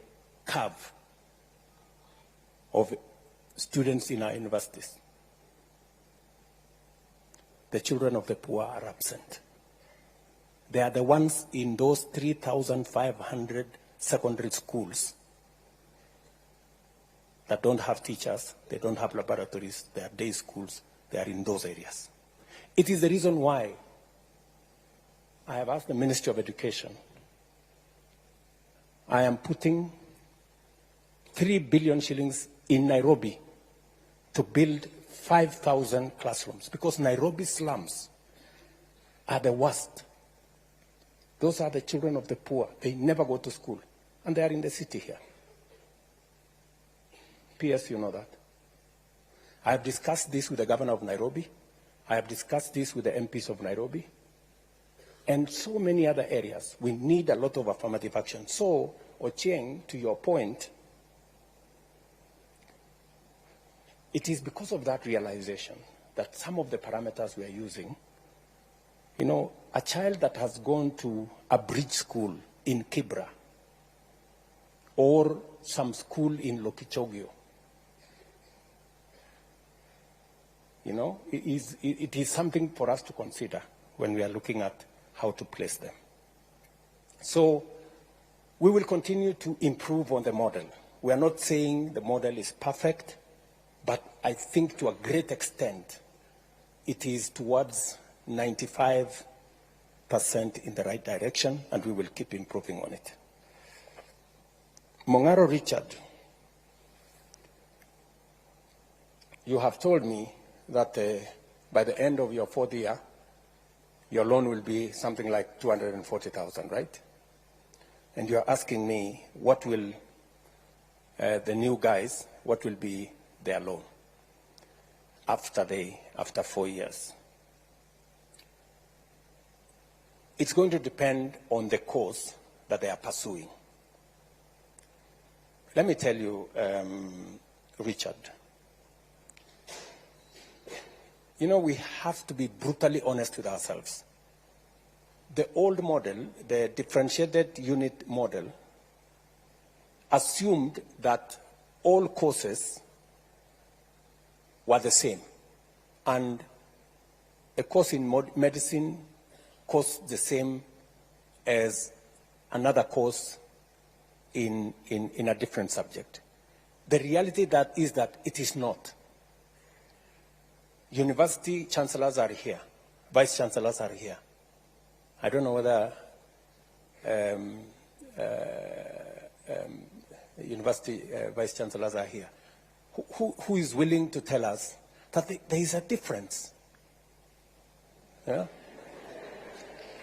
curve of students in our universities, the children of the poor are absent. They are the ones in those 3,500 secondary schools that don't have teachers, they don't have laboratories, they are day schools, they are in those areas. It is the reason why I have asked the Ministry of Education. I am putting 3 billion shillings in Nairobi to build 5,000 classrooms, because Nairobi slums are the worst. Those are the children of the poor. They never go to school, and they are in the city here. P.S., you know that. I have discussed this with the governor of Nairobi. I have discussed this with the MPs of Nairobi. And so many other areas. We need a lot of affirmative action. So, Ochieng, to your point, it is because of that realization that some of the parameters we are using, you know, a child that has gone to a bridge school in Kibra or some school in Lokichogio, you know, it is something for us to consider when we are looking at how to place them. So we will continue to improve on the model. We are not saying the model is perfect, but I think to a great extent it is towards 95% in the right direction, and we will keep improving on it. Mongaro Richard, you have told me that by the end of your 4th year, your loan will be something like 240,000, right? And you're asking me, what will the new guys, what will be their loan after 4 years? It's going to depend on the course that they are pursuing. Let me tell you, Richard, you know, we have to be brutally honest with ourselves. The old model, the differentiated unit model, assumed that all courses were the same. And a course in medicine costs the same as another course in a different subject. The reality that is that it is not. University chancellors are here. Vice chancellors are here. I don't know whether university vice chancellors are here. Who is willing to tell us that there is a difference? Yeah?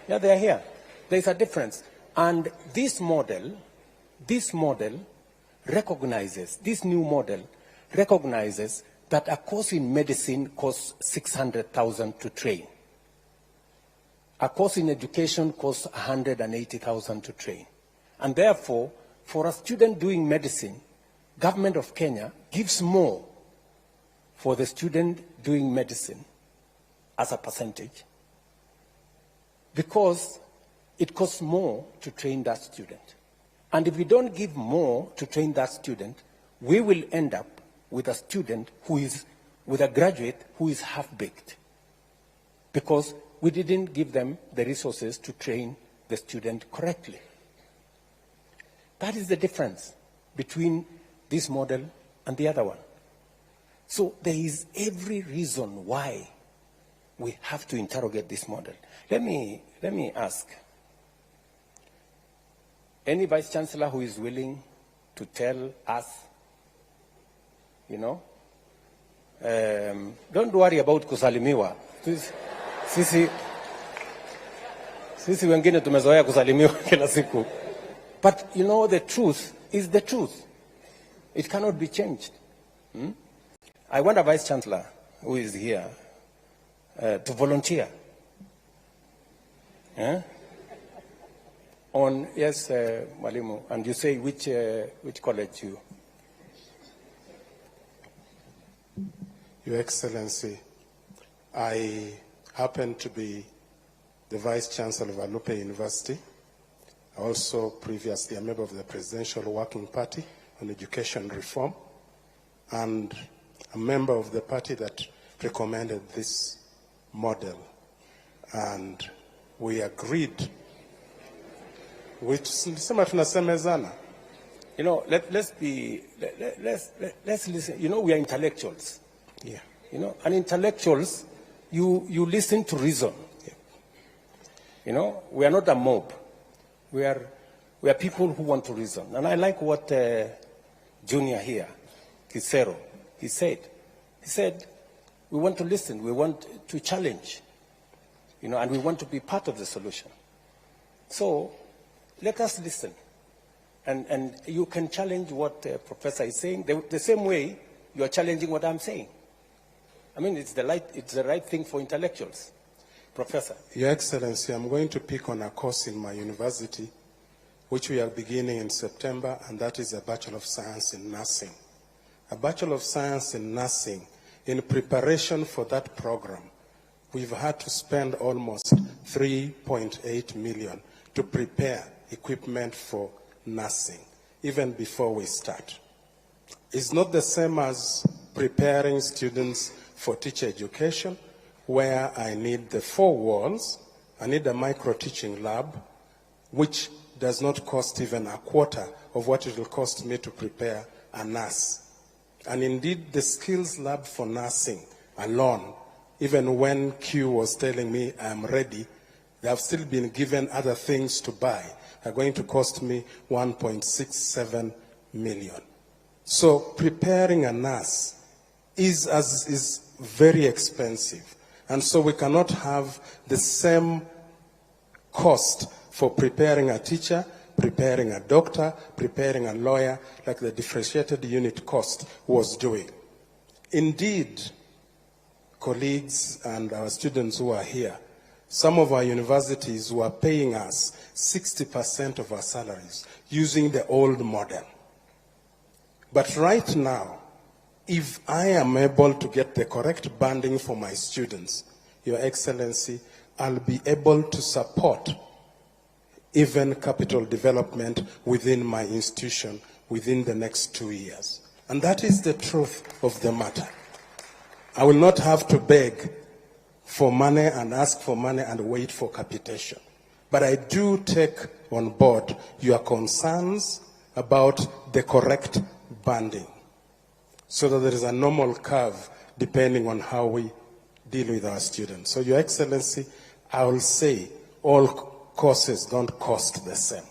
Yeah, they are here. There is a difference. And this model recognizes, this new model recognizes that a course in medicine costs 600,000 to train. A course in education costs 180,000 to train. And therefore, for a student doing medicine, government of Kenya gives more for the student doing medicine as a percentage because it costs more to train that student. And if we don't give more to train that student, we will end up with a student who is, with a graduate who is half-baked because we didn't give them the resources to train the student correctly. That is the difference between this model and the other one. So there is every reason why we have to interrogate this model. Let me ask, any vice chancellor who is willing to tell us, you know, don't worry about kusalimiwa. Sisi wengine tumezoea kusalimiwa kila siku. But you know, the truth is the truth. It cannot be changed. I want a vice chancellor who is here to volunteer. On, yes, Mwalimu, and you say which college you? Your Excellency, I happen to be the Vice Chancellor of Alupe University. Also previously a member of the Presidential Working Party on Education Reform, and a member of the party that recommended this model. And we agreed, which you know, let's listen. You know, we are intellectuals. Yeah. You know, and intellectuals, you listen to reason. Yeah. You know, we are not a mob. We are people who want to reason. And I like what Junior here, Kisero, he said. He said, we want to listen, we want to challenge, you know, and we want to be part of the solution. So let us listen. And you can challenge what the professor is saying the same way you are challenging what I'm saying. I mean, it's the right thing for intellectuals. Professor. Your Excellency, I'm going to pick on a course in my university, which we are beginning in September, and that is a Bachelor of Science in Nursing. A Bachelor of Science in Nursing, in preparation for that program, we've had to spend almost 3.8 million to prepare equipment for nursing, even before we start. It's not the same as preparing students for teacher education, where I need the 4 walls, I need a micro-teaching lab, which does not cost even a quarter of what it will cost me to prepare a nurse. And indeed, the skills lab for nursing alone, even when Q was telling me I'm ready, they have still been given other things to buy, are going to cost me 1.67 million. So preparing a nurse is very expensive. And so we cannot have the same cost for preparing a teacher, preparing a doctor, preparing a lawyer, like the differentiated unit cost was doing. Indeed, colleagues and our students who are here, some of our universities were paying us 60% of our salaries using the old model. But right now, if I am able to get the correct banding for my students, Your Excellency, I'll be able to support even capital development within my institution within the next 2 years. And that is the truth of the matter. I will not have to beg for money and ask for money and wait for capitation. But I do take on board your concerns about the correct banding, so that there is a normal curve depending on how we deal with our students. So, Your Excellency, I will say all courses don't cost the same.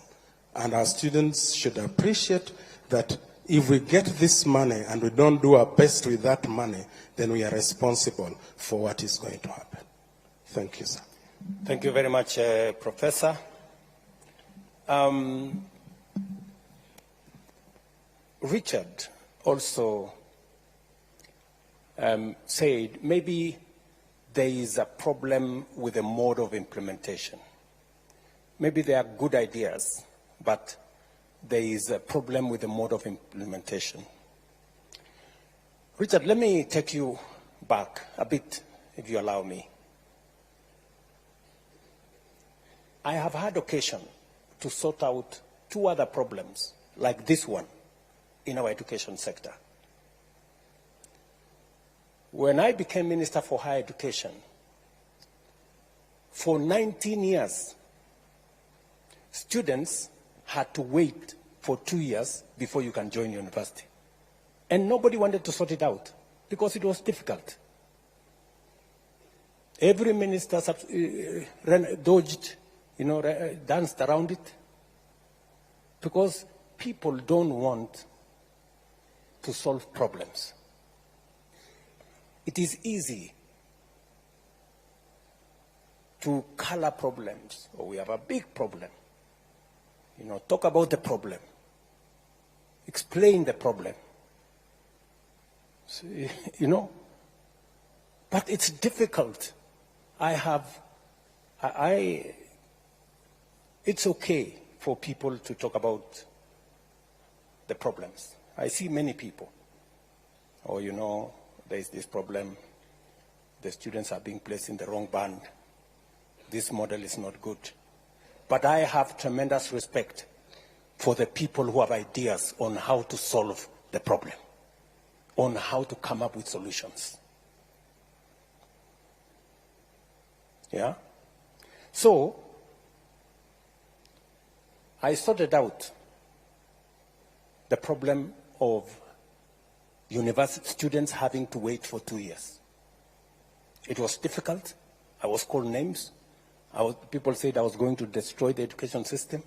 And our students should appreciate that if we get this money and we don't do our best with that money, then we are responsible for what is going to happen. Thank you, sir. Thank you very much, Professor. Richard also said maybe there is a problem with the mode of implementation. Maybe there are good ideas, but there is a problem with the mode of implementation. Richard, let me take you back a bit, if you allow me. I have had occasion to sort out two other problems like this one in our education sector. When I became Minister for Higher Education, for 19 years, students had to wait for 2 years before you can join university. And nobody wanted to sort it out because it was difficult. Every minister dodged, danced around it, because people don't want to solve problems. It is easy to color problems, or we have a big problem. Talk about the problem. Explain the problem. So, but it's difficult. It's okay for people to talk about the problems. I see many people. There's this problem. The students are being placed in the wrong band. This model is not good. But I have tremendous respect for the people who have ideas on how to solve the problem, on how to come up with solutions. Yeah? So, I sorted out the problem of university students having to wait for 2 years. It was difficult. I was called names. People said I was going to destroy the education system.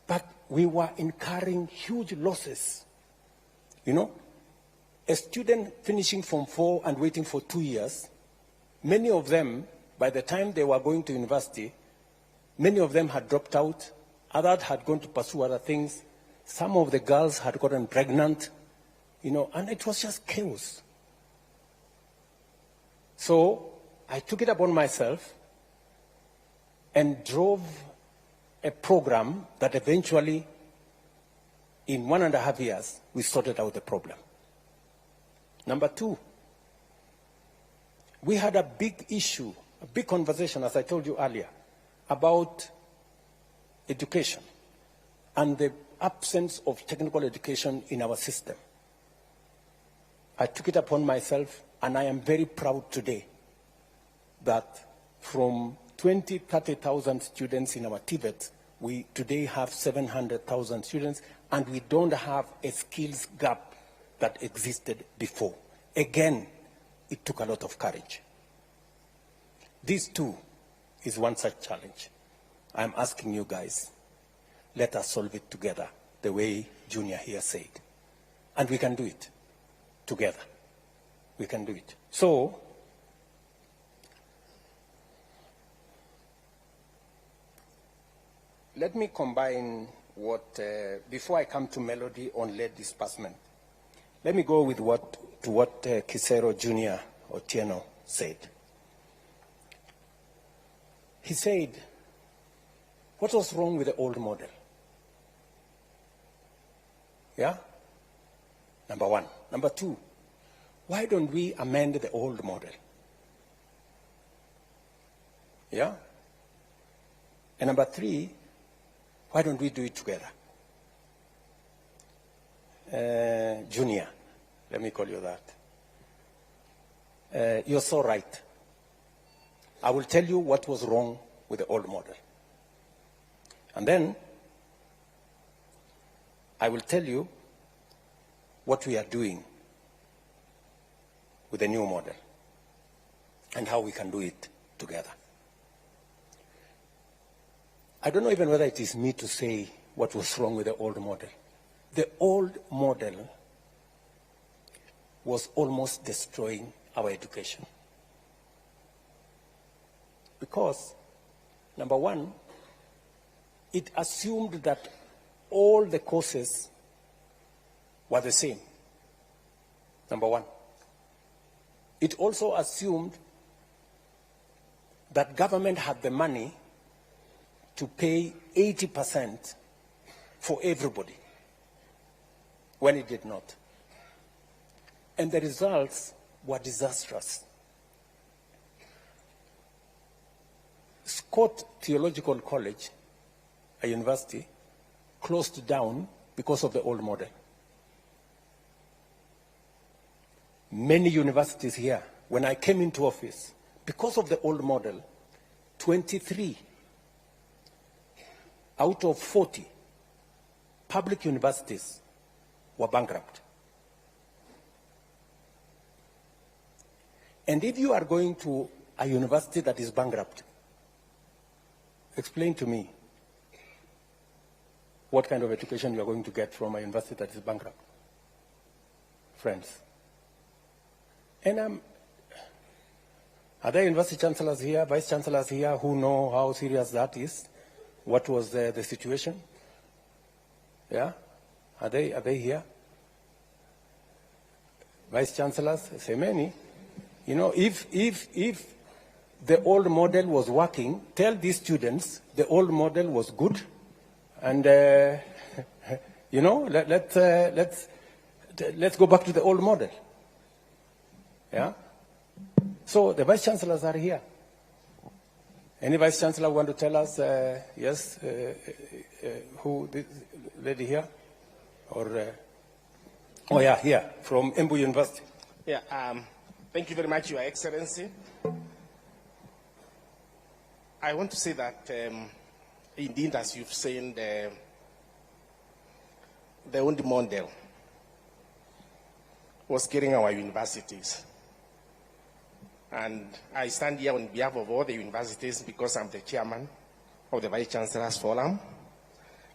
But we were incurring huge losses. A student finishing Form 4 and waiting for 2 years, many of them, by the time they were going to university, many of them had dropped out. Others had gone to pursue other things. Some of the girls had gotten pregnant, and it was just chaos. So I took it upon myself and drove a program that eventually, in 1.5 years, we sorted out the problem. Number two, we had a big issue, a big conversation, as I told you earlier, about education and the absence of technical education in our system. I took it upon myself, and I am very proud today that from 30,000 students in our TVET, we today have 700,000 students, and we don't have a skills gap that existed before. Again, it took a lot of courage. This too is one such challenge. I'm asking you guys, let us solve it together, the way Junior here said. And we can do it together. We can do it. So, let me combine what, before I come to Melody on lead disbursement, let me go with what Kisero Junior Otieno said. He said, what was wrong with the old model? Yeah? Number one. Number two, why don't we amend the old model? Yeah? And number three, why don't we do it together? Junior, let me call you that. you're so right. I will tell you what was wrong with the old model. And then I will tell you what we are doing with the new model and how we can do it together. I don't know even whether it is me to say what was wrong with the old model. The old model was almost destroying our education. Because, number one, it assumed that all the courses were the same, number one. It also assumed that government had the money to pay 80% for everybody, when it did not. And the results were disastrous. Scott Theological College, a university, closed down because of the old model. Many universities here, when I came into office, because of the old model, 23 out of 40 public universities were bankrupt. And if you are going to a university that is bankrupt, explain to me what kind of education you are going to get from a university that is bankrupt. Friends. And are there university chancellors here, vice chancellors here who know how serious that is? What was the situation? Yeah? Are they here? Vice chancellors, say many. You know, if the old model was working, tell these students the old model was good, and you know, let's go back to the old model. Yeah. So the vice chancellors are here. Any vice chancellor want to tell us? Yes. Who? This lady here, or? Oh yeah, here from Embu University. Yeah. Thank you very much, Your Excellency. I want to say that, indeed, as you've said, the old model was killing our universities. And I stand here on behalf of all the universities because I'm the chairman of the Vice Chancellor's Forum,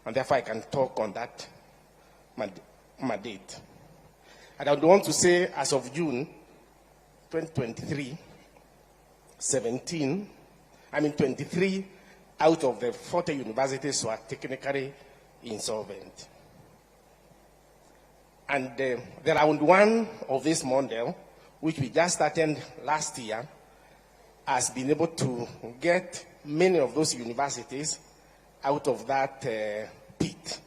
and therefore I can talk on that mandate. And I would want to say, as of June 2023, 23 out of the 40 universities were technically insolvent. And the round one of this model, which we just started last year, has been able to get many of those universities out of that pit.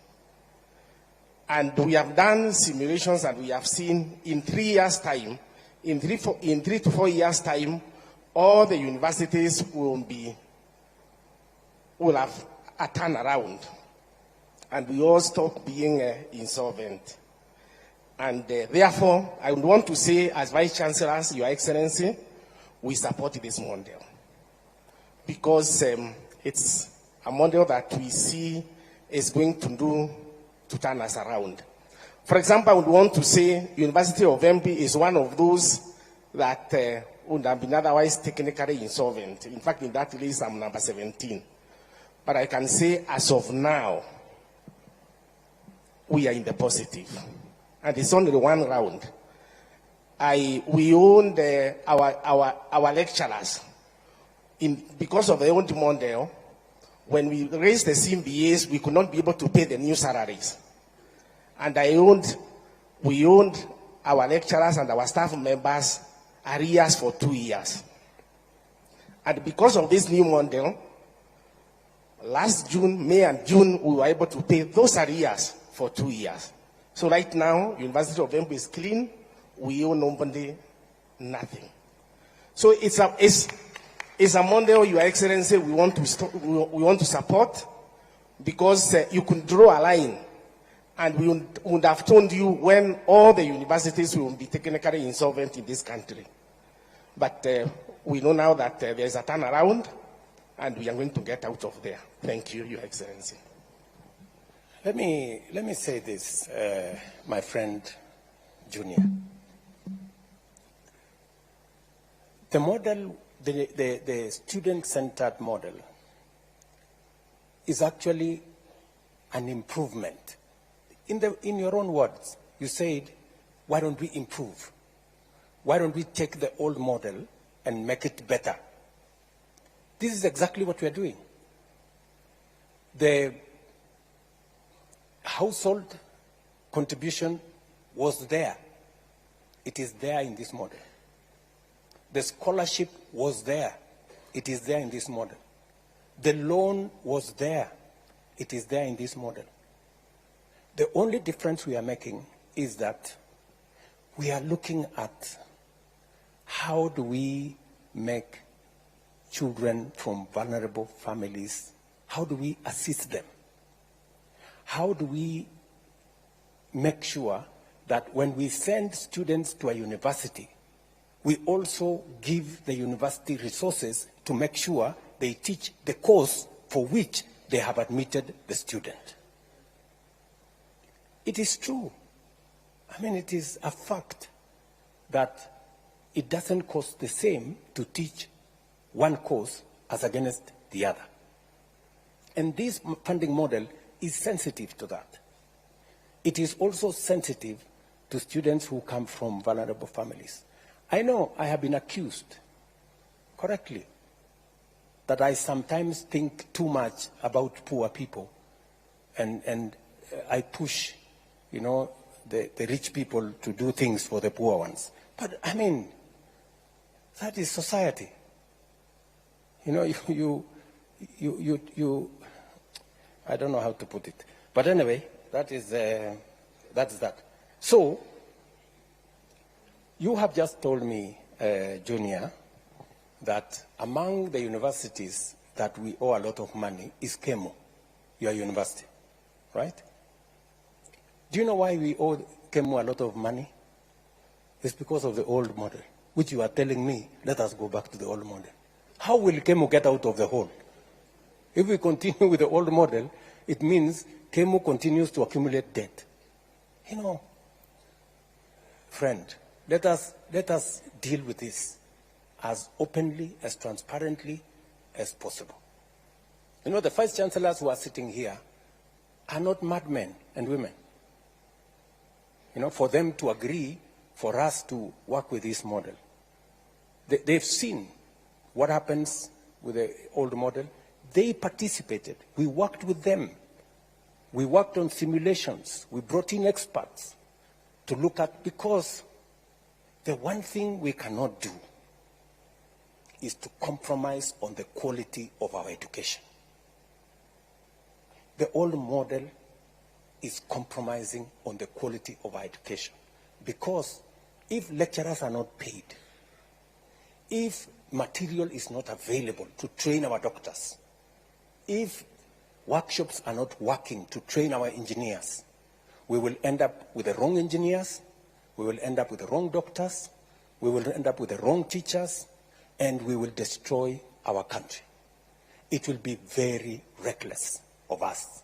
And we have done simulations, and we have seen in 3 years' time, in 3 to 4 years' time, all the universities will have a turnaround, and we all stop being insolvent. And therefore, I would want to say, as Vice Chancellors, Your Excellency, we support this model because it's a model that we see is going to turn us around. For example, I would want to say University of Embu is one of those that would have been otherwise technically insolvent. In fact, in that list, I'm number 17. But I can say, as of now, we are in the positive. And it's only one round. We owned our lecturers. Because of the old model, when we raised the CMBAs, we could not be able to pay the new salaries. And we owned our lecturers and our staff members arrears for 2 years. And because of this new model, last June, May and June, we were able to pay those arrears for 2 years. So right now, University of Embu is clean. We owe nobody nothing. So it's a model, Your Excellency, we want to support, because you can draw a line, and we would have told you when all the universities will be technically insolvent in this country. But we know now that there is a turnaround, and we are going to get out of there. Thank you, Your Excellency. Let me say this, my friend Junior. The model, the student-centered model, is actually an improvement. In your own words, you said, why don't we improve? Why don't we take the old model and make it better? This is exactly what we are doing. The household contribution was there. It is there in this model. The scholarship was there. It is there in this model. The loan was there. It is there in this model. The only difference we are making is that we are looking at how do we make children from vulnerable families, how do we assist them? How do we make sure that when we send students to a university, we also give the university resources to make sure they teach the course for which they have admitted the student? It is true. I mean, it is a fact that it doesn't cost the same to teach one course as against the other. And this funding model is sensitive to that. It is also sensitive to students who come from vulnerable families. I know I have been accused, correctly, that I sometimes think too much about poor people and I push, you know, the rich people to do things for the poor ones. But I mean, that is society. You know, you I don't know how to put it. But anyway, that's that. So, you have just told me, Junior, that among the universities that we owe a lot of money is KEMU, your university, right? Do you know why we owe KEMU a lot of money? It's because of the old model, which you are telling me, let us go back to the old model. How will KEMU get out of the hole? If we continue with the old model, it means KEMU continues to accumulate debt. You know, friend, let us deal with this as openly, as transparently as possible. You know, the vice chancellors who are sitting here are not madmen and women. You know, for them to agree for us to work with this model. They've seen what happens with the old model. They participated. We worked with them. We worked on simulations. We brought in experts to look at, because the one thing we cannot do is to compromise on the quality of our education. The old model is compromising on the quality of our education, because if lecturers are not paid, if material is not available to train our doctors, if workshops are not working to train our engineers, we will end up with the wrong engineers, we will end up with the wrong doctors, we will end up with the wrong teachers, and we will destroy our country. It will be very reckless of us.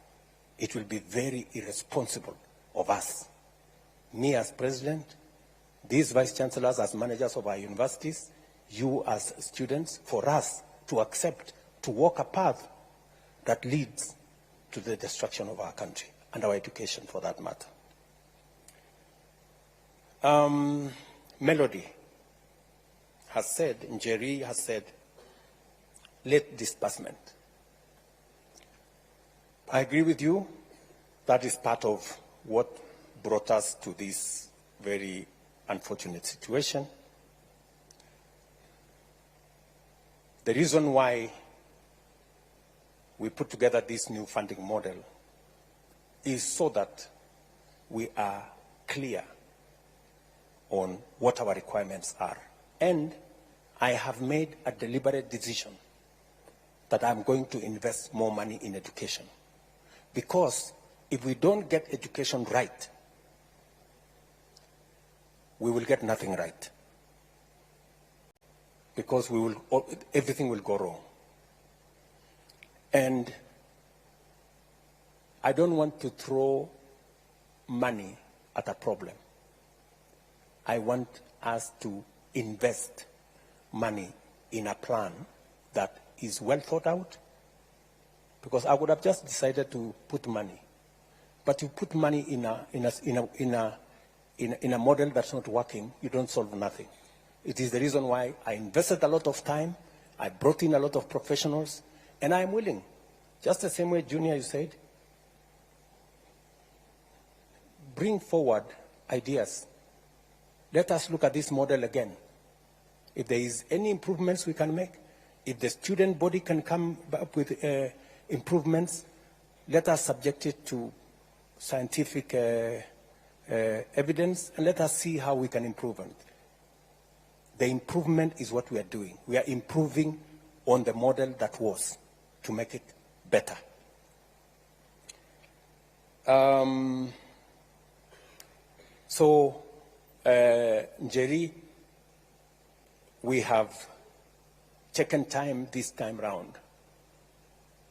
It will be very irresponsible of us. Me as president, these vice chancellors as managers of our universities, you as students, for us to accept, to walk a path that leads to the destruction of our country and our education, for that matter. Melody has said, Njeri has said, late disbursement. I agree with you. That is part of what brought us to this very unfortunate situation. The reason why we put together this new funding model is so that we are clear on what our requirements are. And I have made a deliberate decision that I'm going to invest more money in education. Because if we don't get education right, we will get nothing right. because everything will go wrong. And I don't want to throw money at a problem. I want us to invest money in a plan that is well thought out, because I would have just decided to put money. But you put money in a model that's not working, you don't solve nothing. It is the reason why I invested a lot of time, I brought in a lot of professionals, and I'm willing, just the same way, Junior, you said, bring forward ideas. Let us look at this model again. If there is any improvements we can make, if the student body can come up with improvements, let us subject it to scientific evidence, and let us see how we can improve it. The improvement is what we are doing. We are improving on the model that was to make it better. Njeri, we have taken time this time round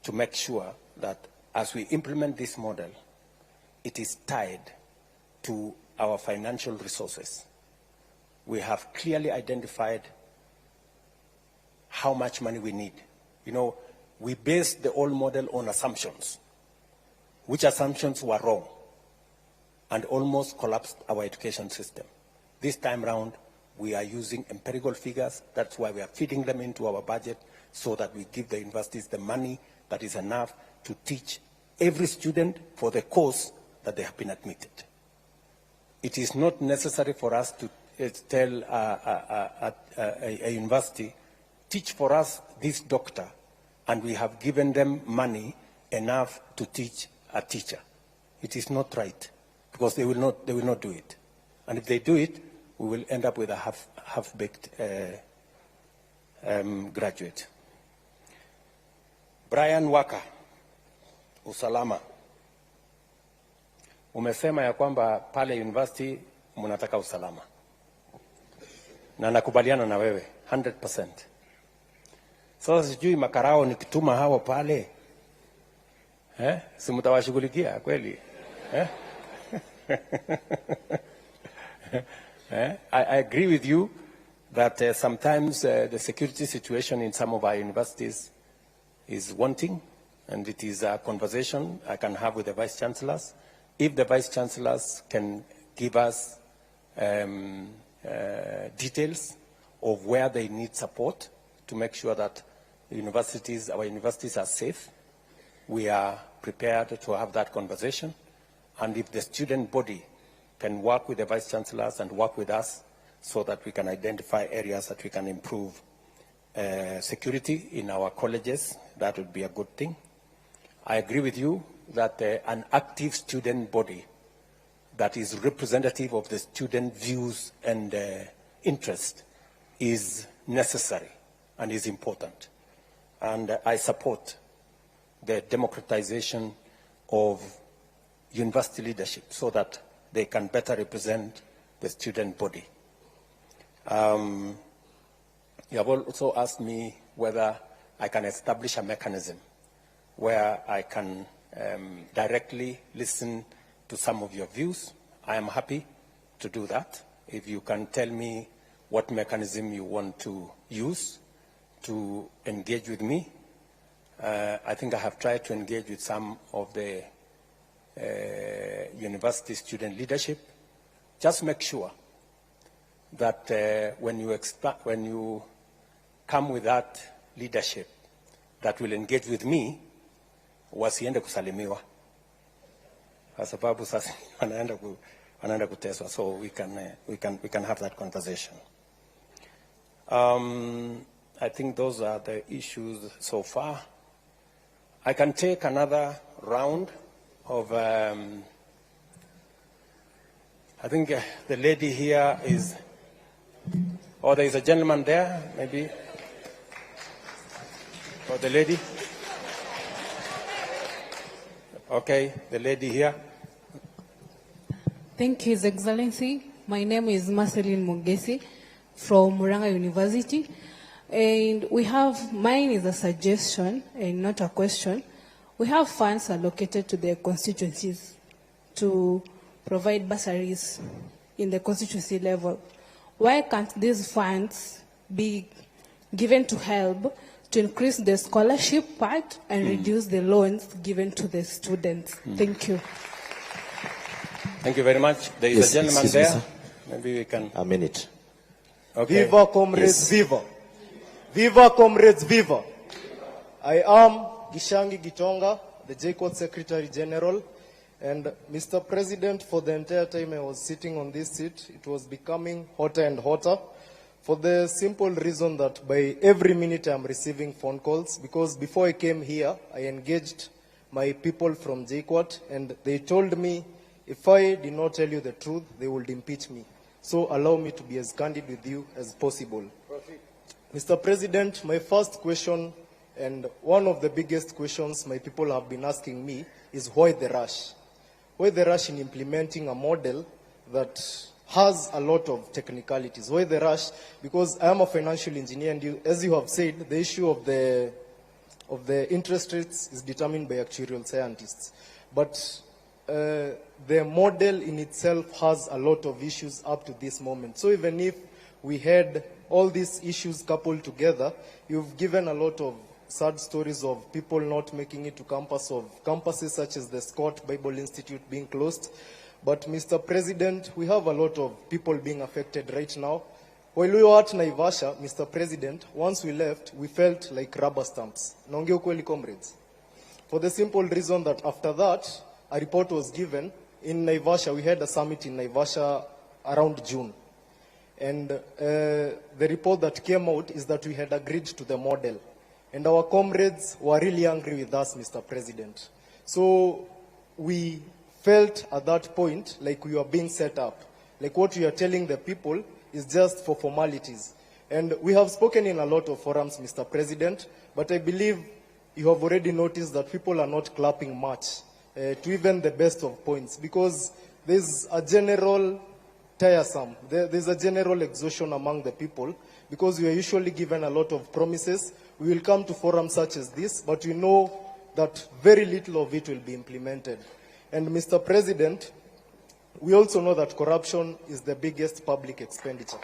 to make sure that as we implement this model, it is tied to our financial resources. We have clearly identified how much money we need. You know, we based the old model on assumptions, which assumptions were wrong and almost collapsed our education system. This time round, we are using empirical figures. That's why we are feeding them into our budget, so that we give the universities the money that is enough to teach every student for the course that they have been admitted. It is not necessary for us to tell a university, teach for us this doctor, and we have given them money enough to teach a teacher. It is not right, because they will not do it. And if they do it, we will end up with a half-baked graduate. Brian Waka, usalama. Umesema ya kwamba pale university mnataka usalama. Na nakubaliana na wewe 100%. Sasa sijui makarao nikituma hao pale, si mtawashughulikia kweli? I agree with you that sometimes the security situation in some of our universities is wanting, and it is a conversation I can have with the vice chancellors. If the vice chancellors can give us details of where they need support to make sure that our universities are safe, we are prepared to have that conversation. And if the student body can work with the vice chancellors and work with us so that we can identify areas that we can improve security in our colleges, that would be a good thing. I agree with you that an active student body that is representative of the student views and interest is necessary and is important. And I support the democratization of university leadership so that they can better represent the student body. You have also asked me whether I can establish a mechanism where I can directly listen to some of your views. I am happy to do that. If you can tell me what mechanism you want to use to engage with me. I think I have tried to engage with some of the university student leadership. Just make sure that when you come with that leadership that will engage with me, wasiende kusalimiwa, kwa sababu sasa wanaenda kuteswa. So we can have that conversation. I think those are the issues so far. I can take another round of, I think the lady here is, or there is a gentleman there, maybe, or the lady. Okay, the lady here. Thank you, His Excellency. My name is Marceline Mugesi from Muranga University. And we have, mine is a suggestion and not a question. We have funds allocated to the constituencies to provide bursaries in the constituency level. Why can't these funds be given to help to increase the scholarship part and reduce the loans given to the students? Thank you. Thank you very much. There is Yes, a gentleman excuse me, there. sir. Maybe we can. A minute. Okay. Viva comrades, Yes. viva. Viva comrades, viva. I am Gishangi Gitonga, the JCOT Secretary General. And Mr. President, for the entire time I was sitting on this seat, it was becoming hotter and hotter for the simple reason that by every minute I'm receiving phone calls, because before I came here, I engaged my people from JCOT and they told me if I did not tell you the truth, they would impeach me. So allow me to be as candid with you as possible. Mr. President, my first question, and one of the biggest questions my people have been asking me, is why the rush? Why the rush in implementing a model that has a lot of technicalities? Why the rush? Because I am a financial engineer, and as you have said, the issue of the interest rates is determined by actuarial scientists. But the model in itself has a lot of issues up to this moment. So even if we had all these issues coupled together, you've given a lot of sad stories of people not making it to campus, of campuses such as the Scott Bible Institute being closed. But Mr. President, we have a lot of people being affected right now. While we were at Naivasha, Mr. President, once we left, we felt like rubber stamps. Naongea ukweli, comrades. For the simple reason that after that, a report was given in Naivasha. We had a summit in Naivasha around June. And the report that came out is that we had agreed to the model. And our comrades were really angry with us, Mr. President. So we felt at that point like we were being set up. Like what we are telling the people is just for formalities. And we have spoken in a lot of forums, Mr. President, but I believe you have already noticed that people are not clapping much to even the best of points, because there's a general tiresome. There's a general exhaustion among the people, because we are usually given a lot of promises. We will come to forums such as this, but we know that very little of it will be implemented. And Mr. President, we also know that corruption is the biggest public expenditure.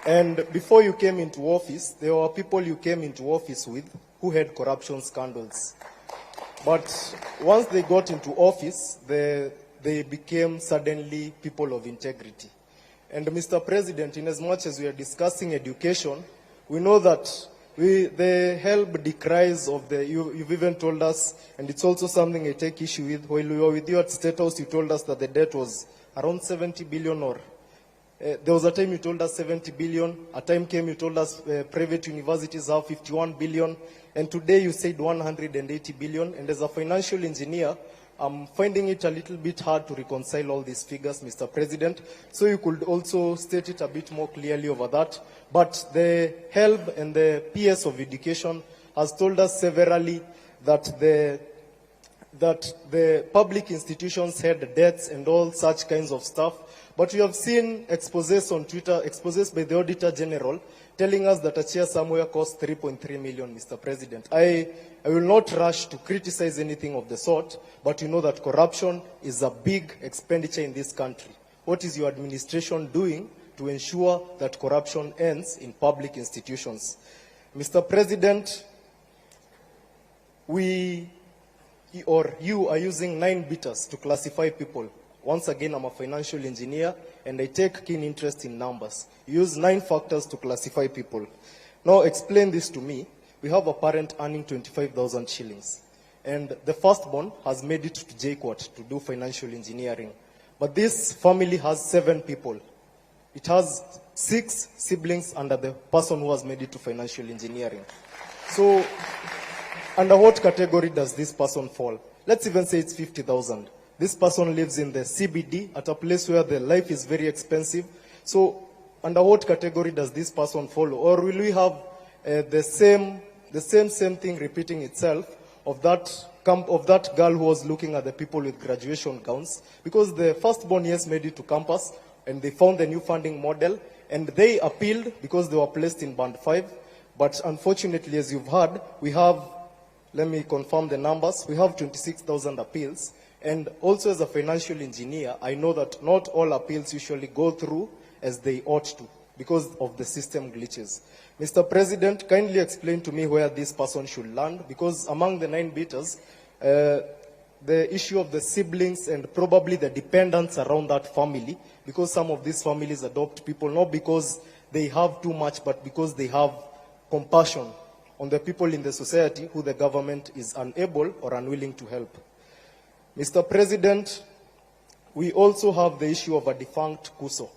And before you came into office, there were people you came into office with who had corruption scandals. But once they got into office, they became suddenly people of integrity. And Mr. President, in as much as we are discussing education, we know that the HELB decries of you've even told us, and it's also something I take issue with. While we were with you at State House, you told us that the debt was around 70 billion, or there was a time you told us 70 billion. A time came you told us private universities have 51 billion. And today you said 180 billion. And as a financial engineer, I'm finding it a little bit hard to reconcile all these figures, Mr. President. So you could also state it a bit more clearly over that. But the HELB and the PS of Education has told us severally that the public institutions had debts and all such kinds of stuff. But we have seen exposés on Twitter, exposés by the Auditor General, telling us that a chair somewhere cost 3.3 million, Mr. President. I will not rush to criticize anything of the sort, but you know that corruption is a big expenditure in this country. What is your administration doing to ensure that corruption ends in public institutions? Mr. President, you are using 9 beaters to classify people. Once again, I'm a financial engineer, and I take keen interest in numbers. You use 9 factors to classify people. Now, explain this to me. We have a parent earning 25,000 shillings, and the firstborn has made it to JCOT to do financial engineering. But this family has 7 people. It has 6 siblings under the person who has made it to financial engineering. So, under what category does this person fall? Let's even say it's 50,000. This person lives in the CBD at a place where the life is very expensive. So under what category does this person fall? Or will we have the same thing repeating itself of that girl who was looking at the people with graduation gowns? Because the firstborn, yes, made it to campus, and they found the new funding model, and they appealed because they were placed in band 5. But unfortunately, as you've heard, we have, let me confirm the numbers, we have 26,000 appeals. And also as a financial engineer, I know that not all appeals usually go through as they ought to because of the system glitches. Mr. President, kindly explain to me where this person should land, because among the 9 beaters, the issue of the siblings and probably the dependents around that family, because some of these families adopt people not because they have too much, but because they have compassion on the people in the society who the government is unable or unwilling to help. Mr. President, we also have the issue of a defunct KUSO.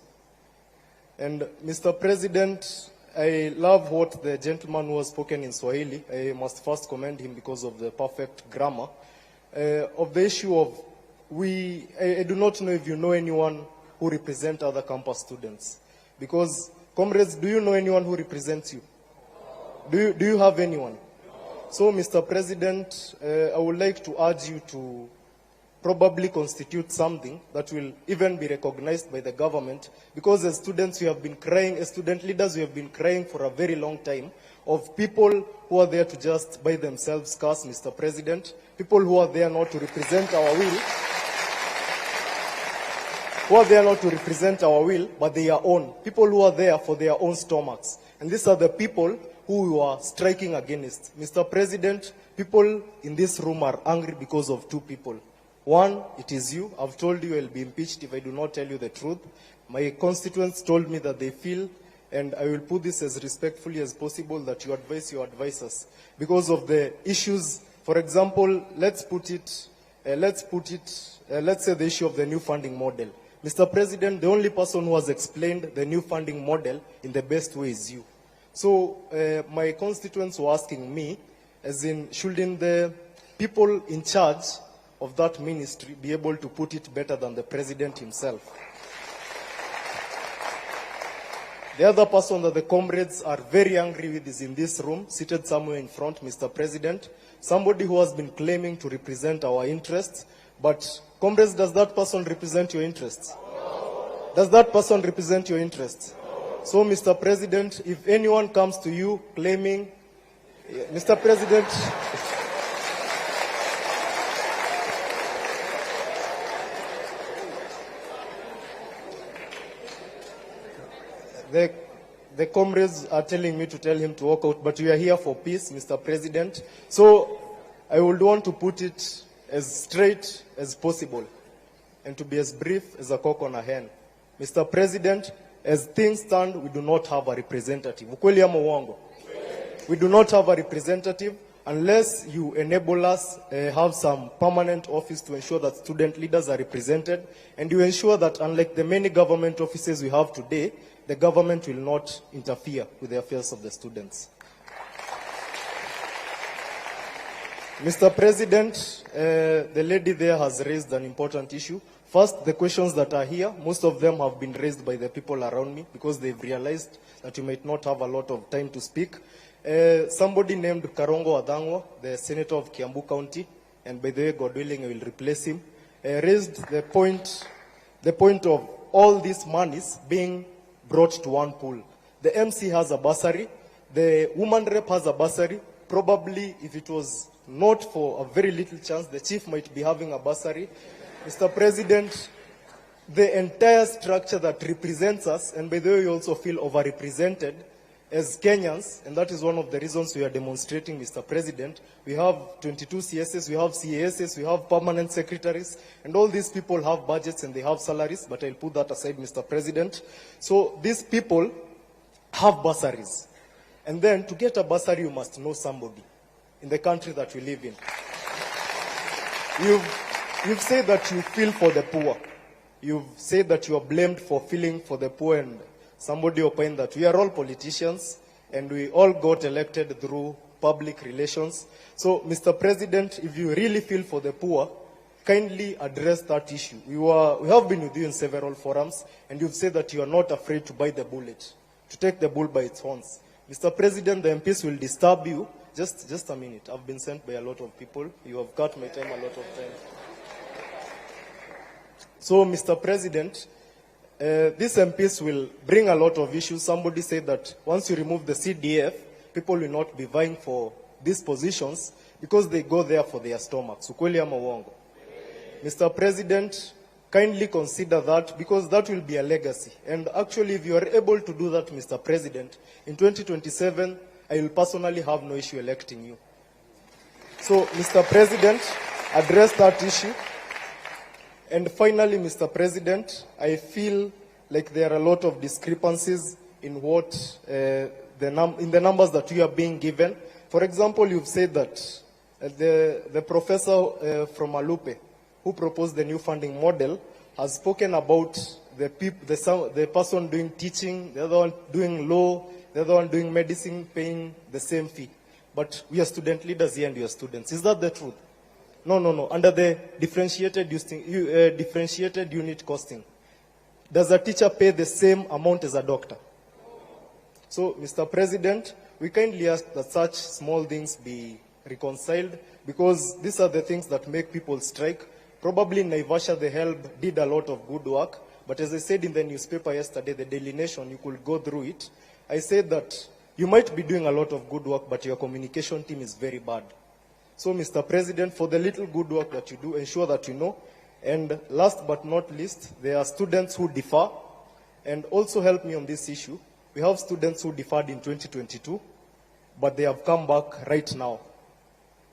And Mr. President, I love what the gentleman who has spoken in Swahili. I must first commend him because of the perfect grammar. Of the issue of, I do not know if you know anyone who represents other campus students. Because, comrades, do you know anyone who represents you? Do you have anyone? So, Mr. President, I would like to urge you to probably constitute something that will even be recognized by the government, because as students we have been crying, as student leaders we have been crying for a very long time of people who are there to just by themselves cast, Mr. President, people who are there not to represent our will, who are there not to represent our will, but they are own. People who are there for their own stomachs. And these are the people who you are striking against. Mr. President, people in this room are angry because of 2 people. One, it is you. I've told you I'll be impeached if I do not tell you the truth. My constituents told me that they feel, and I will put this as respectfully as possible, that you advise your advisors. Because of the issues, for example, let's say the issue of the new funding model. Mr. President, the only person who has explained the new funding model in the best way is you. So my constituents were asking me, as in, shouldn't the people in charge of that ministry be able to put it better than the president himself? The other person that the comrades are very angry with is in this room, seated somewhere in front, Mr. President, somebody who has been claiming to represent our interests. But, comrades, does that person represent your interests? No. Does that person represent your interests? No. So, Mr. President, if anyone comes to you claiming, Mr. President, the comrades are telling me to tell him to walk out, but we are here for peace, Mr. President. So I would want to put it as straight as possible and to be as brief as a cock on a hen. Mr. President, as things stand, we do not have a representative. Ukweli ama uongo? We do not have a representative unless you enable us have some permanent office to ensure that student leaders are represented, and you ensure that, unlike the many government offices we have today, the government will not interfere with the affairs of the students. Mr. President, the lady there has raised an important issue. First, the questions that are here, most of them have been raised by the people around me because they've realized that you might not have a lot of time to speak. Somebody named Karongo Adangwa, the senator of Kiambu County, and by the way, God willing, I will replace him, raised the point of all these monies being brought to one pool. The MC has a bursary, the woman rep has a bursary. Probably, if it was not for a very little chance, the chief might be having a bursary. Mr. President, the entire structure that represents us, and by the way, we also feel overrepresented as Kenyans, and that is one of the reasons we are demonstrating, Mr. President. We have 22 CSS, we have CASs, we have permanent secretaries, and all these people have budgets and they have salaries, but I'll put that aside, Mr. President. So these people have bursaries. And then to get a bursary, you must know somebody in the country that we live in. You've said that you feel for the poor. You've said that you are blamed for feeling for the poor, and somebody opined that we are all politicians and we all got elected through public relations. So, Mr. President, if you really feel for the poor, kindly address that issue. We have been with you in several forums, and you've said that you are not afraid to bite the bullet, to take the bull by its horns. Mr. President, the MPs will disturb you. Just a minute. I've been sent by a lot of people. You have cut my time a lot of time. So, Mr. President, these MPs will bring a lot of issues. Somebody said that once you remove the CDF, people will not be vying for these positions because they go there for their stomachs. Ukweli ama uongo? Mr. President, kindly consider that because that will be a legacy. And actually, if you are able to do that, Mr. President, in 2027, I will personally have no issue electing you. So, Mr. President, address that issue. And finally, Mr. President, I feel like there are a lot of discrepancies in what in the numbers that you are being given. For example, you've said that the professor from Alupe, who proposed the new funding model, has spoken about the person doing teaching, the other one doing law, the other one doing medicine, paying the same fee. But we are student leaders here and you are students. Is that the truth? No. Under the differentiated unit costing, does a teacher pay the same amount as a doctor? So, Mr. President, we kindly ask that such small things be reconciled because these are the things that make people strike. Probably Naivasha, the HELB, did a lot of good work. But as I said in the newspaper yesterday, the Daily Nation, you could go through it. I said that you might be doing a lot of good work, but your communication team is very bad. So, Mr. President, for the little good work that you do, ensure that you know. And last but not least, there are students who defer. And also help me on this issue. We have students who deferred in 2022, but they have come back right now.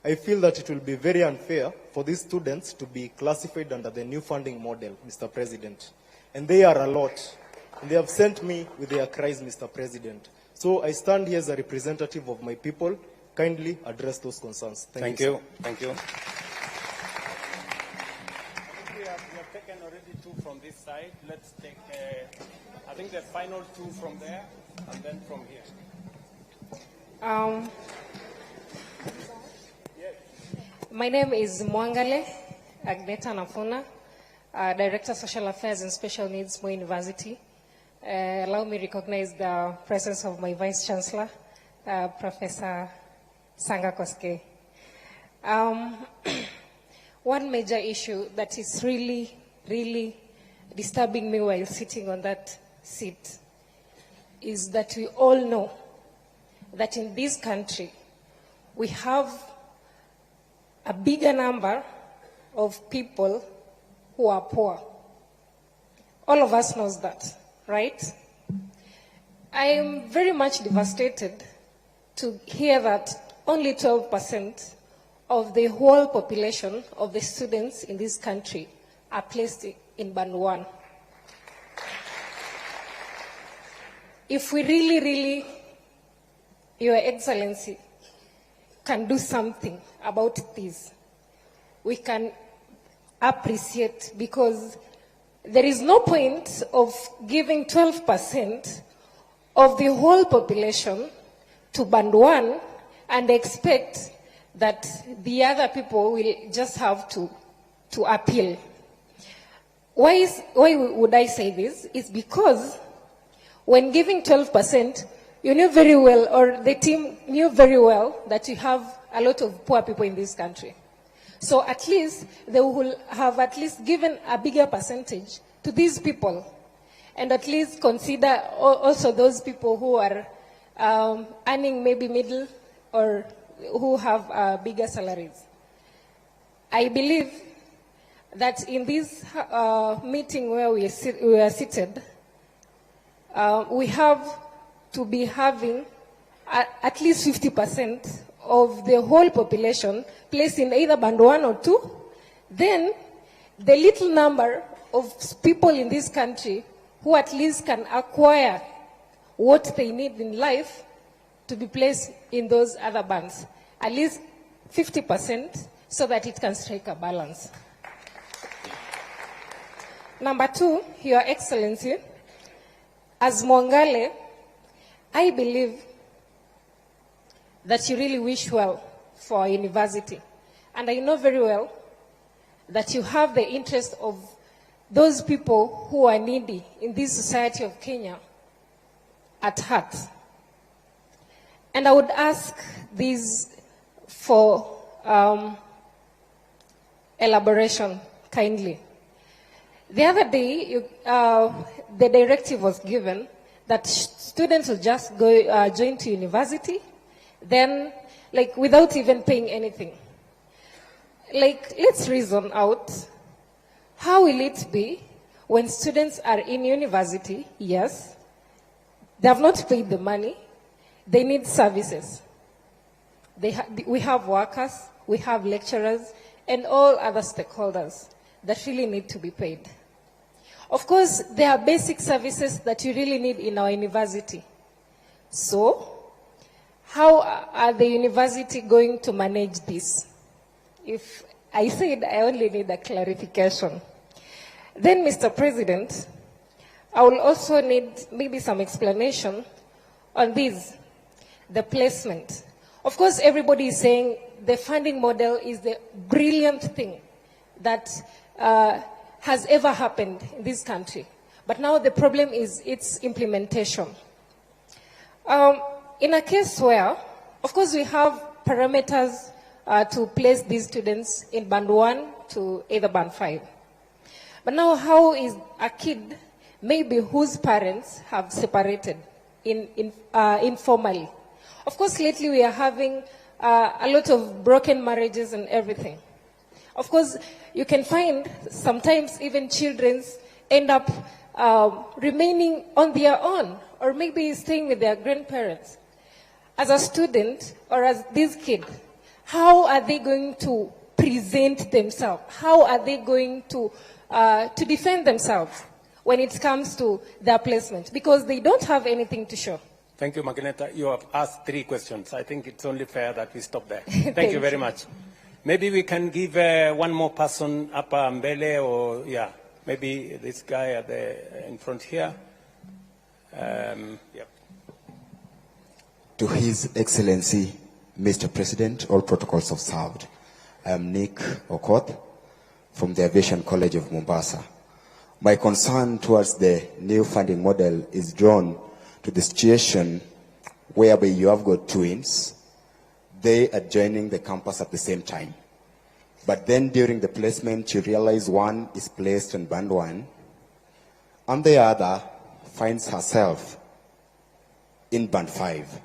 I feel that it will be very unfair for these students to be classified under the new funding model, Mr. President. And they are a lot. And they have sent me with their cries, Mr. President. So I stand here as a representative of my people. Kindly address those concerns. Thank you. Thank you. We have taken already two from this side. Let's take, I think the final two from there, and then from here. My name is Mwangale Agneta Nafuna, Director of Social Affairs and Special Needs, Moi University. Allow me to recognize the presence of my Vice Chancellor, Professor Sanga Koske. One major issue that is really disturbing me while sitting on that seat is that we all know that in this country we have a bigger number of people who are poor. All of us knows that, right? I am very much devastated to hear that only 12% of the whole population of the students in this country are placed in Band 1. If we really, Your Excellency, can do something about this, we can appreciate, because there is no point of giving 12% of the whole population to Band 1 and expect that the other people will just have to appeal. Why would I say this? It's because when giving 12%, you knew very well, or the team knew very well, that you have a lot of poor people in this country. So at least they will have at least given a bigger percentage to these people, and at least consider also those people who are earning maybe middle or who have bigger salaries. I believe that in this meeting where we are seated, we have to be having at least 50% of the whole population placed in either Band 1 or 2. Then the little number of people in this country who at least can acquire what they need in life to be placed in those other bands. At least 50%, so that it can strike a balance. Number 2, Your Excellency, as Mwangale, I believe that you really wish well for our university. And I know very well that you have the interest of those people who are needy in this society of Kenya at heart. And I would ask this for elaboration kindly. The other day, the directive was given that students will just go join to university, then like without even paying anything. Like, let's reason out, how will it be when students are in university? Yes, they have not paid the money, they need services. We have workers, we have lecturers, and all other stakeholders that really need to be paid. Of course, there are basic services that you really need in our university. So, how are the university going to manage this? If I said I only need a clarification. Then, Mr. President, I will also need maybe some explanation on this, the placement. Of course, everybody is saying the funding model is the brilliant thing that has ever happened in this country. But now the problem is its implementation. In a case where, of course, we have parameters to place these students in band 1 to either band 5. But now how is a kid, maybe whose parents have separated informally? Of course, lately we are having a lot of broken marriages and everything. Of course, you can find sometimes even children end up remaining on their own or maybe staying with their grandparents. As a student or as this kid, how are they going to present themselves? How are they going to defend themselves when it comes to their placement? Because they don't have anything to show. Thank you, Magineta. You have asked 3 questions. I think it's only fair that we stop there. Thank you very much. Maybe we can give one more person up Mbele, or yeah, maybe this guy at in front here. Yep. To His Excellency, Mr. President, all protocols observed. I am Nick Okoth from the Aviation College of Mombasa. My concern towards the new funding model is drawn to the situation whereby you have got twins. They are joining the campus at the same time. But then during the placement, you realize one is placed in band 1, and the other finds herself in band 5.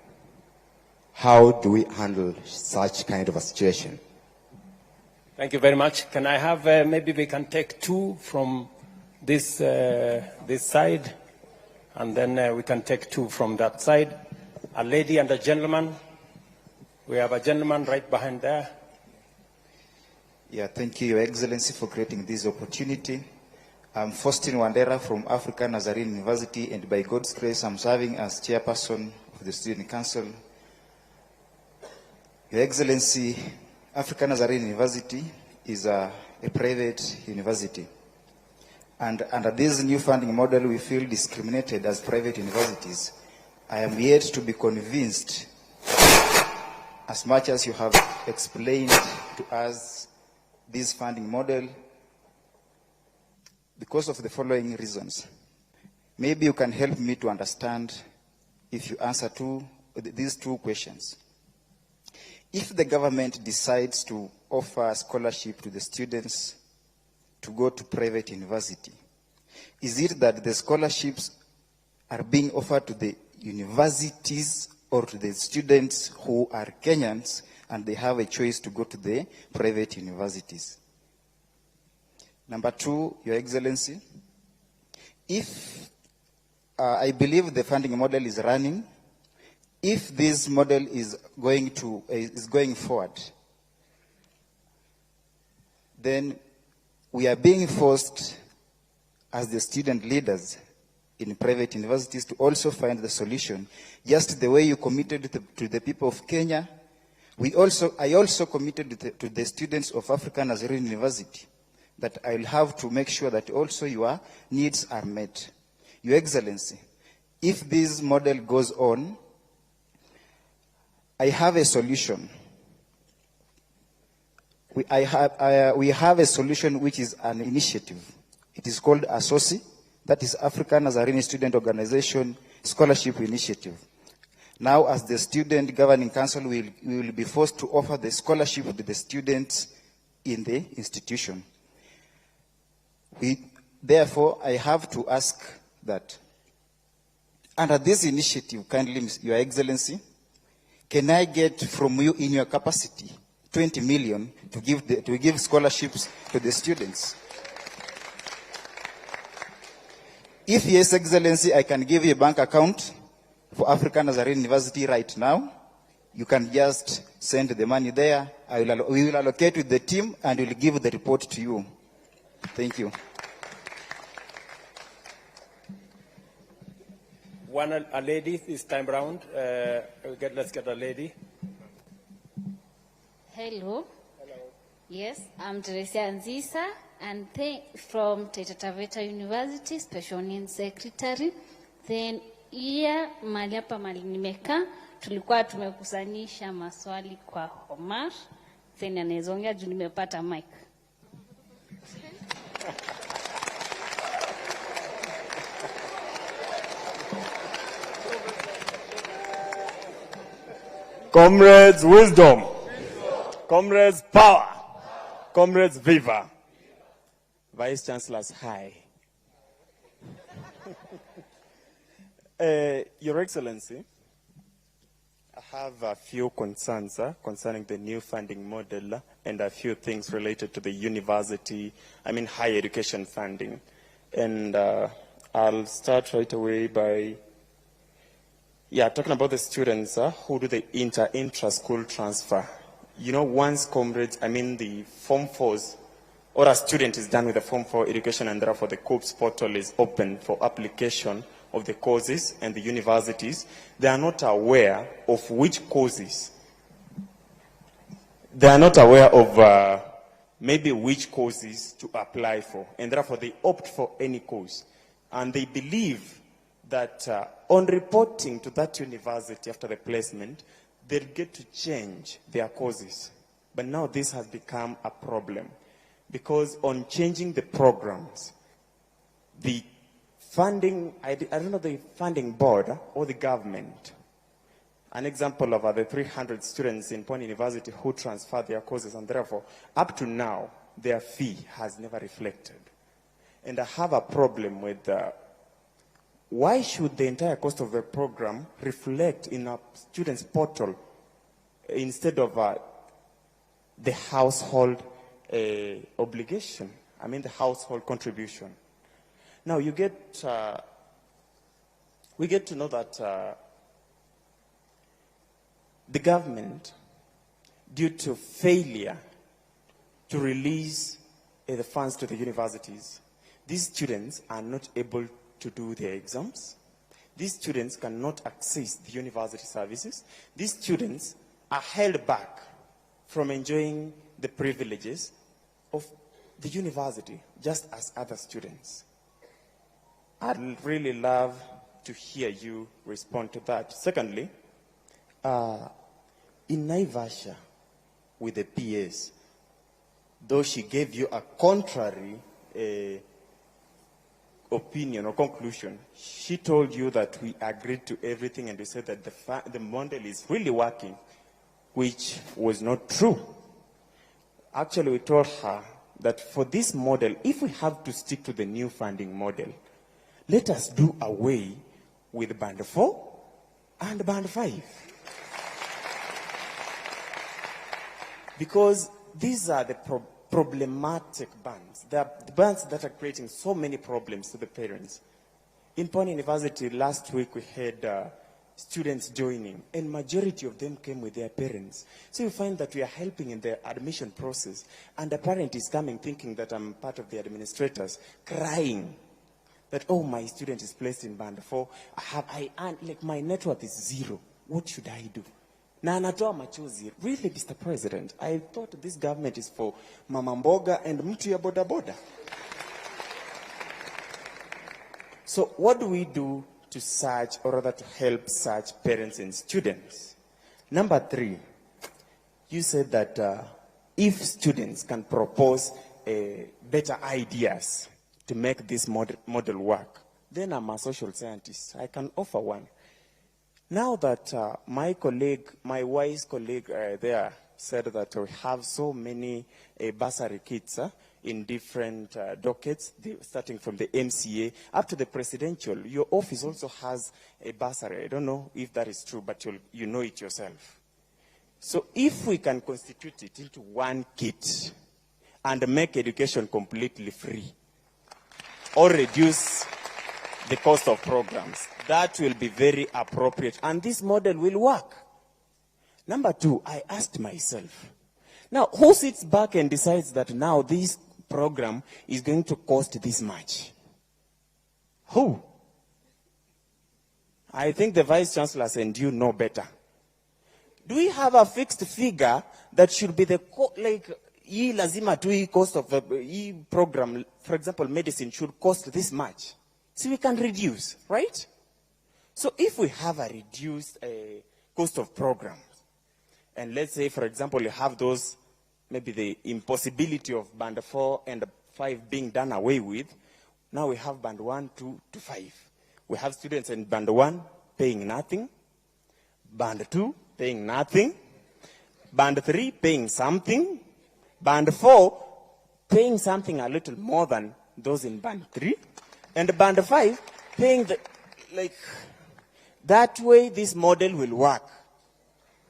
How do we handle such kind of a situation? Thank you very much. Can I have, maybe we can take 2 from this side, and then we can take 2 from that side. A lady and a gentleman. We have a gentleman right behind there. Yeah, thank you, Your Excellency, for creating this opportunity. I'm Faustin Wandera from African Nazarene University, and by God's grace, I'm serving as chairperson of the Student Council. Your Excellency, African Nazarene University is a private university. And under this new funding model, we feel discriminated as private universities. I am yet to be convinced, as much as you have explained to us this funding model, because of the following reasons. Maybe you can help me to understand if you answer these 2 questions. If the government decides to offer scholarship to the students to go to private university, is it that the scholarships are being offered to the universities or to the students who are Kenyans and they have a choice to go to the private universities? Number 2, Your Excellency, if I believe the funding model is running, if this model is going forward, then we are being forced as the student leaders in private universities to also find the solution. Just the way you committed to the people of Kenya, I also committed to the students of African Nazarene University that I'll have to make sure that also your needs are met. Your Excellency, if this model goes on, I have a solution. We have a solution which is an initiative. It is called ASOSI, that is African Nazarene Student Organization Scholarship Initiative. Now, as the Student Governing Council, we will be forced to offer the scholarship to the students in the institution. Therefore, I have to ask that under this initiative, kindly, Your Excellency, can I get from you in your capacity 20 million to give scholarships to the students? If yes, Excellency, I can give you a bank account for African Nazarene University right now. You can just send the money there. We will allocate with the team and we will give the report to you. Thank you. A lady this time round. Let's get a lady. Hello. Yes, I'm Teresia Nzisa, and from Taita Taveta University, Special Needs Secretary. Then iya mahali hapa mahali nimekaa tulikuwa tumekusanisha maswali kwa Omar. Then anaezongea juu nimepata mic. Comrades, wisdom. Comrades, power. Comrades, viva. Vice Chancellors, hi. Your Excellency, I have a few concerns concerning the new funding model and a few things related to the university, higher education funding. And I'll start right away by talking about the students who do the intra-school transfer. You know, once comrades, the Form 4s, or a student is done with the Form 4 education and therefore the COPS portal is open for application of the courses and the universities, they are not aware of which courses. They are not aware of maybe which courses to apply for, and therefore they opt for any course. And they believe that on reporting to that university after the placement, they'll get to change their courses. But now this has become a problem because on changing the programs, the funding, I don't know, the funding board or the government, an example of the 300 students in Pony University who transferred their courses, and therefore, up to now, their fee has never reflected. And I have a problem with why should the entire cost of the program reflect in a student's portal instead of the household obligation? The household contribution. Now we get to know that the government, due to failure to release the funds to the universities, these students are not able to do their exams. These students cannot access the university services. These students are held back from enjoying the privileges of the university, just as other students. I'd really love to hear you respond to that. Secondly, in Naivasha, with the PS, though she gave you a contrary opinion or conclusion, she told you that we agreed to everything and we said that the model is really working, which was not true. Actually, we told her that for this model, if we have to stick to the new funding model, let us do away with Band 4 and Band 5. Because these are the problematic bands. They are the bands that are creating so many problems to the parents. In Pony University, last week we had students joining, and majority of them came with their parents. So you find that we are helping in the admission process, and a parent is coming thinking that I'm part of the administrators, crying that, oh, my student is placed in Band 4. My net worth is 0. What should I do? Na anatoa machozi. Really, Mr. President, I thought this government is for Mama Mboga and mtu ya boda boda. So what do we do to search, or rather to help such parents and students? Number 3, you said that if students can propose better ideas to make this model work, then I'm a social scientist. I can offer one. Now that my wise colleague there said that we have so many bursary kits in different dockets, starting from the MCA up to the presidential. Your office also has a bursary. I don't know if that is true, but you know it yourself. So if we can constitute it into one kit and make education completely free or reduce the cost of programs, that will be very appropriate, and this model will work. Number two, I asked myself, now who sits back and decides that now this program is going to cost this much? Who? I think the Vice Chancellors and you know better. Do we have a fixed figure that should be the, lazima tu cost of the program, for example, medicine should cost this much? So we can reduce, right? So if we have a reduced cost of programs, and let's say, for example, you have those, maybe the impossibility of band 4 and 5 being done away with, now we have band 1, 2 to 5. We have students in band 1 paying nothing, band 2 paying nothing, band 3 paying something, band 4 paying something a little more than those in band 3, and band 5 paying that way this model will work.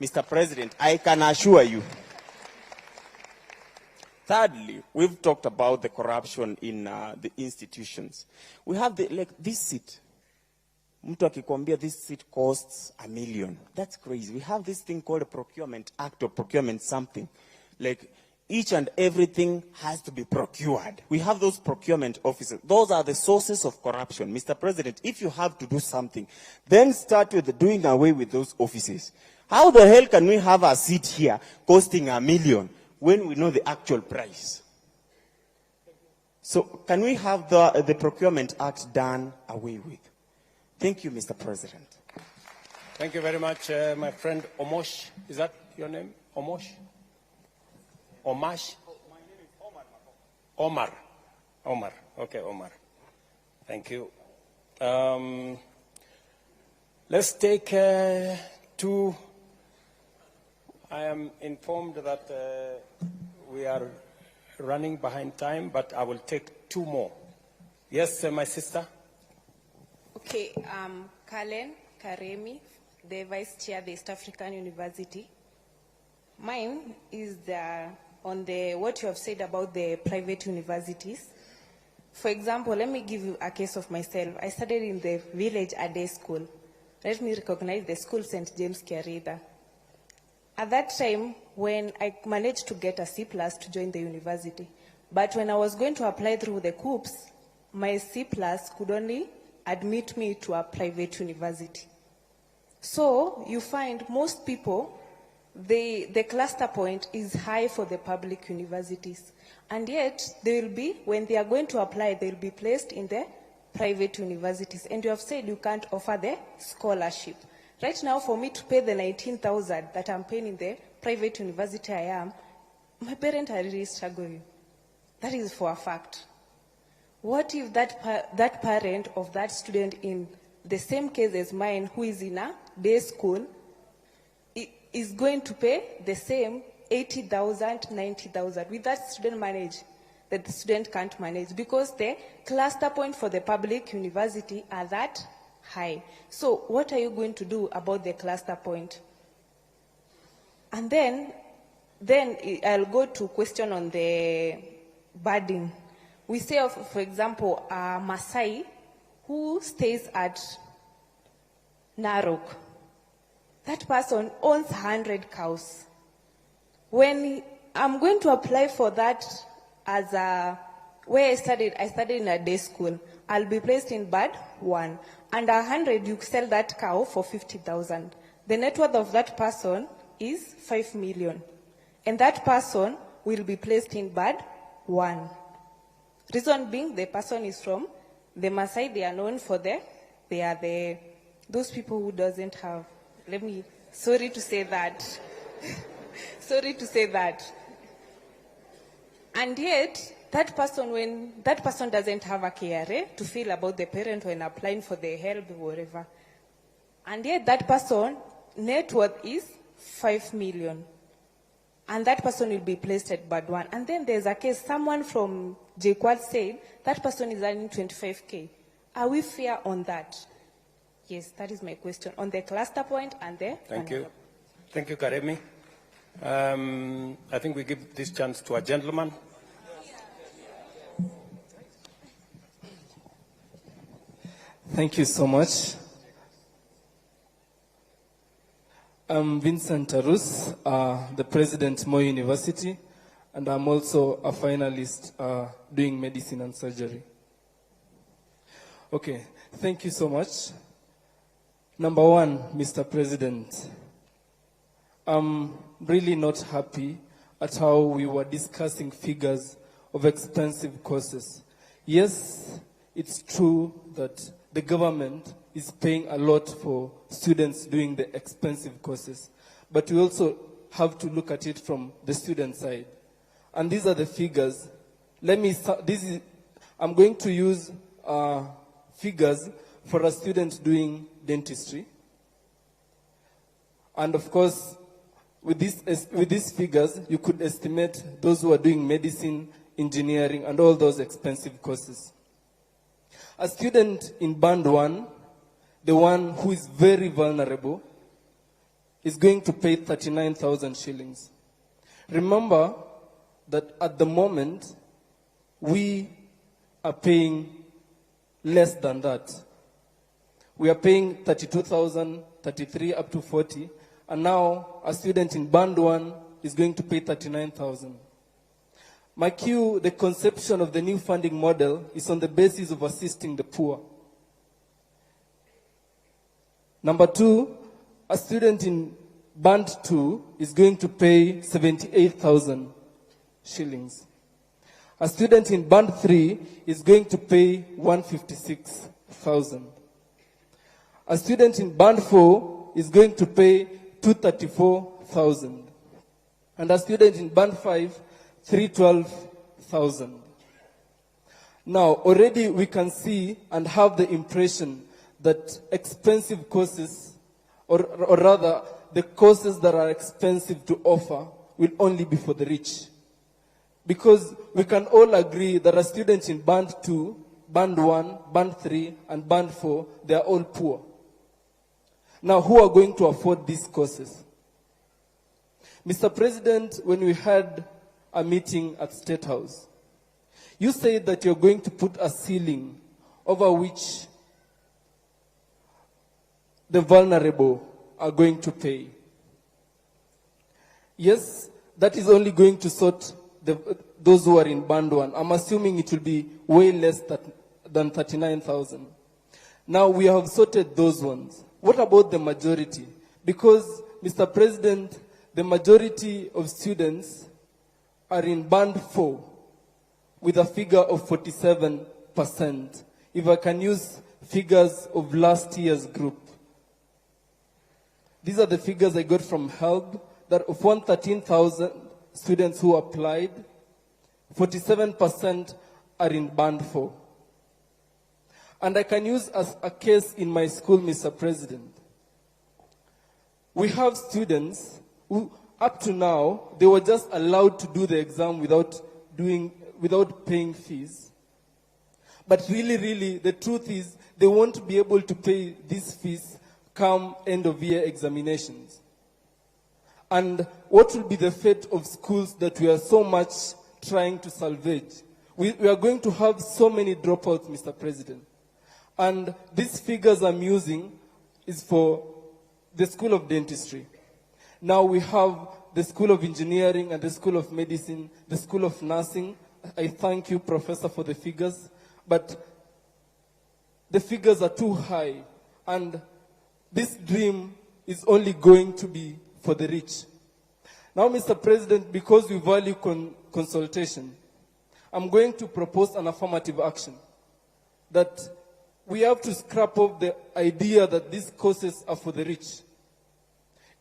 Mr. President, I can assure you. Thirdly, we've talked about the corruption in the institutions. We have this seat. Mtu akikwambia this seat costs $1 million. That's crazy. We have this thing called a procurement act or procurement something. Each and everything has to be procured. We have those procurement officers. Those are the sources of corruption. Mr. President, if you have to do something, then start with doing away with those offices. How the hell can we have a seat here costing $1 million when we know the actual price? So can we have the Procurement Act done away with? Thank you, Mr. President. Thank you very much, my friend Omosh. Is that your name? Omosh? Omash? My name is Omar. Omar. Okay, Omar. Thank you. Let's take two. I am informed that we are running behind time, but I will take two more. Yes, my sister? Okay, Kalen Karemi, the Vice Chair of the East African University. Mine is on what you have said about the private universities. For example, let me give you a case of myself. I studied in the village a day school. Let me recognize the school St. James Kiarida. At that time, when I managed to get a C+ to join the university, but when I was going to apply through the COOPS, my C+ could only admit me to a private university. So you find most people, the cluster point is high for the public universities. And yet, they will be, when they are going to apply, they will be placed in the private universities. And you have said you can't offer the scholarship. Right now, for me to pay the 19,000 that I'm paying in the private university I am, my parents are really struggling. That is for a fact. What if that parent of that student in the same case as mine, who is in a day school, is going to pay the same 80,000, 90,000? With that student manage, that the student can't manage because the cluster point for the public university are that high. So what are you going to do about the cluster point? And then I'll go to question on the burden. We say, for example, a Maasai who stays at Narok. That person owns 100 cows. When I'm going to apply for that as where I studied in a day school, I'll be placed in band 1. Under 100, you sell that cow for 50,000. The net worth of that person is 5 million. And that person will be placed in band 1. Reason being, the person is from the Maasai. They are known for those people who doesn't have, sorry to say that. Sorry to say that. And yet, when that person doesn't have a KRA to feel about the parent when applying for the help or whatever, and yet that person net worth is 5 million. and that person will be placed at band 1. And then there's a case, someone from JQuad said that person is earning 25K. Are we fair on that? Yes, that is my question. On the cluster point and the... Thank you. Thank you, Karemi. I think we give this chance to a gentleman. Thank you so much. I'm Vincent Tarus, the president Moi University, and I'm also a finalist doing medicine and surgery. Okay, thank you so much. Number one, Mr. President, I'm really not happy at how we were discussing figures of expensive courses. Yes, it's true that the government is paying a lot for students doing the expensive courses, but we also have to look at it from the student side. And these are the figures. I'm going to use figures for a student doing dentistry. And of course, with these figures, you could estimate those who are doing medicine, engineering, and all those expensive courses. A student in band 1, the one who is very vulnerable, is going to pay 39,000 shillings. Remember that at the moment, we are paying less than that. We are paying 32,000, 33 up to 40, and now a student in band 1 is going to pay 39,000. My cue, the conception of the new funding model is on the basis of assisting the poor. Number 2, a student in band 2 is going to pay 78,000 shillings. A student in band 3 is going to pay 156,000. A student in band 4 is going to pay 234,000. And a student in band 5, 312,000. Now, already we can see and have the impression that expensive courses, or rather, the courses that are expensive to offer will only be for the rich. Because we can all agree that a student in band 2, band 1, band 3, and band 4, they are all poor. Now, who are going to afford these courses? Mr. President, when we had a meeting at State House, you said that you're going to put a ceiling over which the vulnerable are going to pay. Yes, that is only going to sort those who are in band 1. I'm assuming it will be way less than 39,000. Now we have sorted those ones. What about the majority? Because, Mr. President, the majority of students are in band 4 with a figure of 47%. If I can use figures of last year's group. These are the figures I got from HELB, that of 113,000 students who applied, 47% are in band 4. And I can use as a case in my school, Mr. President. We have students who, up to now, they were just allowed to do the exam without paying fees. But really, the truth is, they won't be able to pay these fees come end of year examinations. And what will be the fate of schools that we are so much trying to salvage? We are going to have so many dropouts, Mr. President. And these figures I'm using is for the School of Dentistry. Now we have the School of Engineering and the School of Medicine, the School of Nursing. I thank you, Professor, for the figures. But the figures are too high. And this dream is only going to be for the rich. Now, Mr. President, because we value consultation, I'm going to propose an affirmative action that we have to scrap off the idea that these courses are for the rich.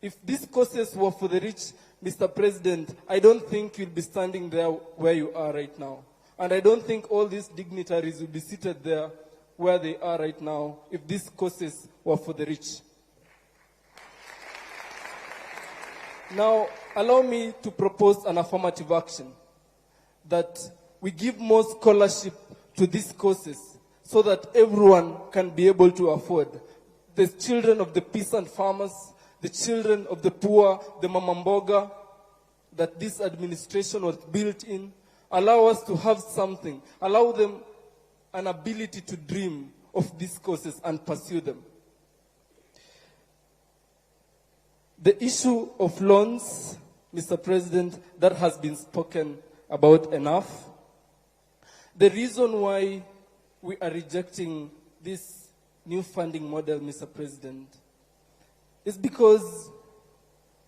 If these courses were for the rich, Mr. President, I don't think you'll be standing there where you are right now. And I don't think all these dignitaries will be seated there where they are right now if these courses were for the rich. Now, allow me to propose an affirmative action that we give more scholarship to these courses so that everyone can be able to afford. The children of the peasant farmers, the children of the poor, the mamamboga, that this administration was built in, allow us to have something, allow them an ability to dream of these courses and pursue them. The issue of loans, Mr. President, that has been spoken about enough. The reason why we are rejecting this new funding model, Mr. President, is because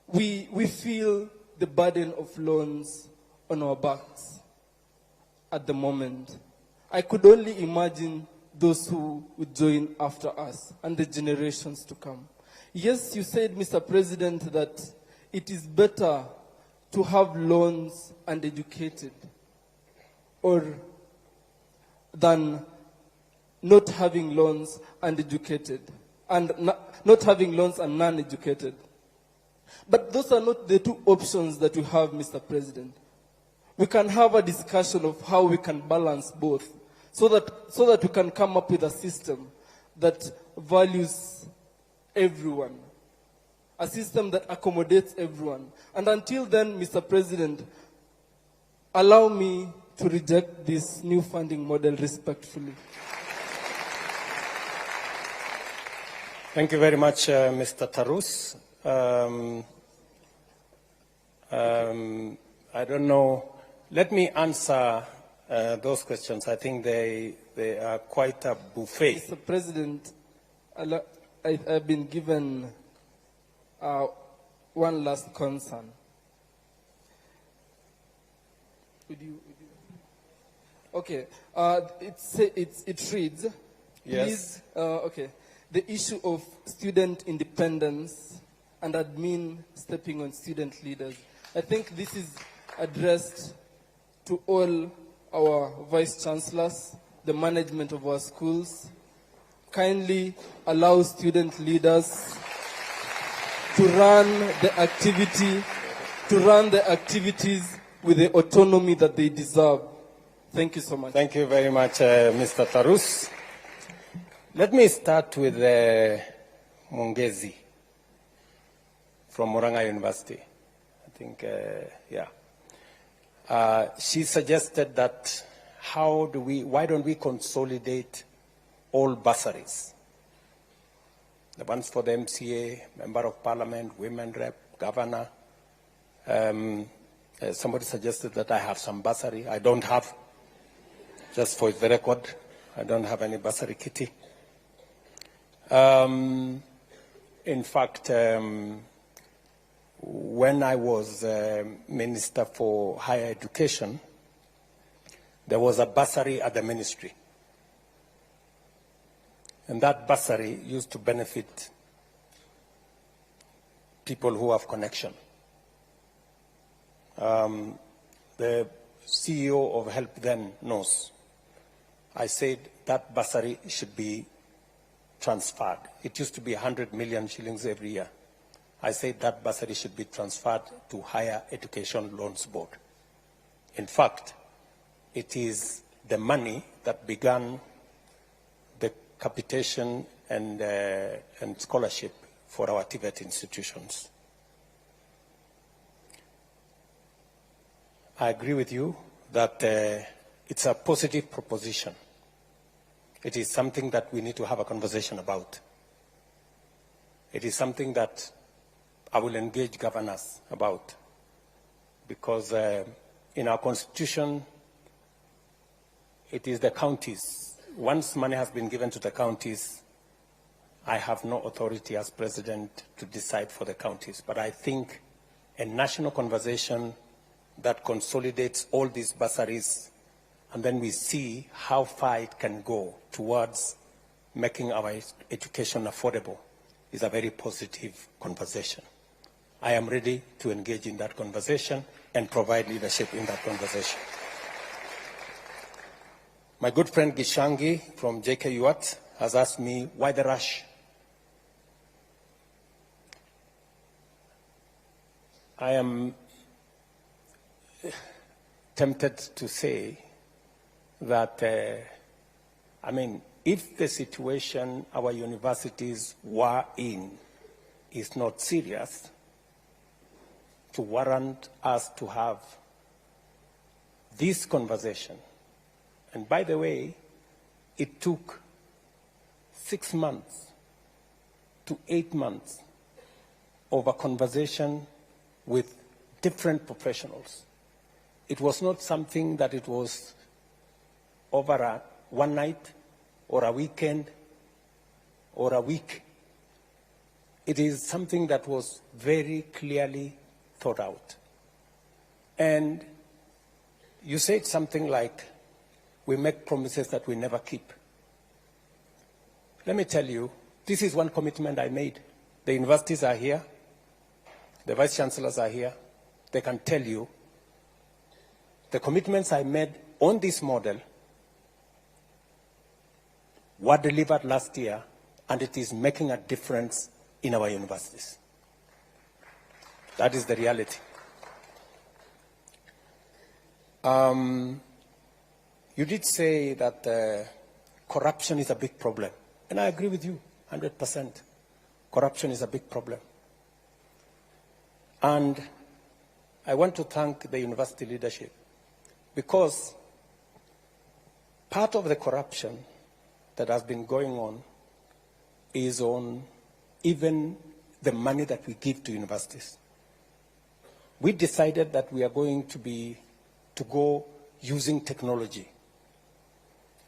we feel the burden of loans on our backs at the moment. I could only imagine those who would join after us and the generations to come. Yes, you said, Mr. President, that it is better to have loans and educated than not having loans and educated, and not having loans and non-educated. But those are not the two options that we have, Mr. President. We can have a discussion of how we can balance both so that we can come up with a system that values everyone, a system that accommodates everyone. And until then, Mr. President, allow me to reject this new funding model respectfully. Thank you very much, Mr. Tarus. I don't know. Let me answer those questions. I think they are quite a buffet. Mr. President, I've been given one last concern. Okay, it reads, yes. Please, okay, the issue of student independence and admin stepping on student leaders. I think this is addressed to all our vice chancellors, the management of our schools. Kindly allow student leaders to run the activities with the autonomy that they deserve. Thank you so much. Thank you very much, Mr. Tarus. Let me start with Mongezi from Moranga University. I think, she suggested that why don't we consolidate all bursaries? The ones for the MCA, Member of Parliament, Women Rep, Governor. Somebody suggested that I have some bursary. I don't have. Just for the record, I don't have any bursary kitty. In fact, when I was Minister for Higher Education, there was a bursary at the ministry. And that bursary used to benefit people who have connection. The CEO of Help then knows. I said that bursary should be transferred. It used to be 100 million shillings every year. I said that bursary should be transferred to Higher Education Loans Board. In fact, it is the money that began the capitation and scholarship for our TVET institutions. I agree with you that it's a positive proposition. It is something that we need to have a conversation about. It is something that I will engage governors about, because in our constitution, it is the counties. Once money has been given to the counties, I have no authority as president to decide for the counties. But I think a national conversation that consolidates all these bursaries, and then we see how far it can go towards making our education affordable, is a very positive conversation. I am ready to engage in that conversation and provide leadership in that conversation. My good friend Gishangi from JKUAT has asked me, why the rush? I am tempted to say that, if the situation our universities were in is not serious to warrant us to have this conversation, and by the way, it took 6 months to 8 months of a conversation with different professionals. It was not something that it was over one night or a weekend or a week. It is something that was very clearly thought out. And you said something like, we make promises that we never keep. Let me tell you, this is one commitment I made. The universities are here. The vice chancellors are here. They can tell you the commitments I made on this model were delivered last year, and it is making a difference in our universities. That is the reality. You did say that corruption is a big problem, and I agree with you 100%. Corruption is a big problem. And I want to thank the university leadership, because part of the corruption that has been going on is on even the money that we give to universities. We decided that we are going to go using technology.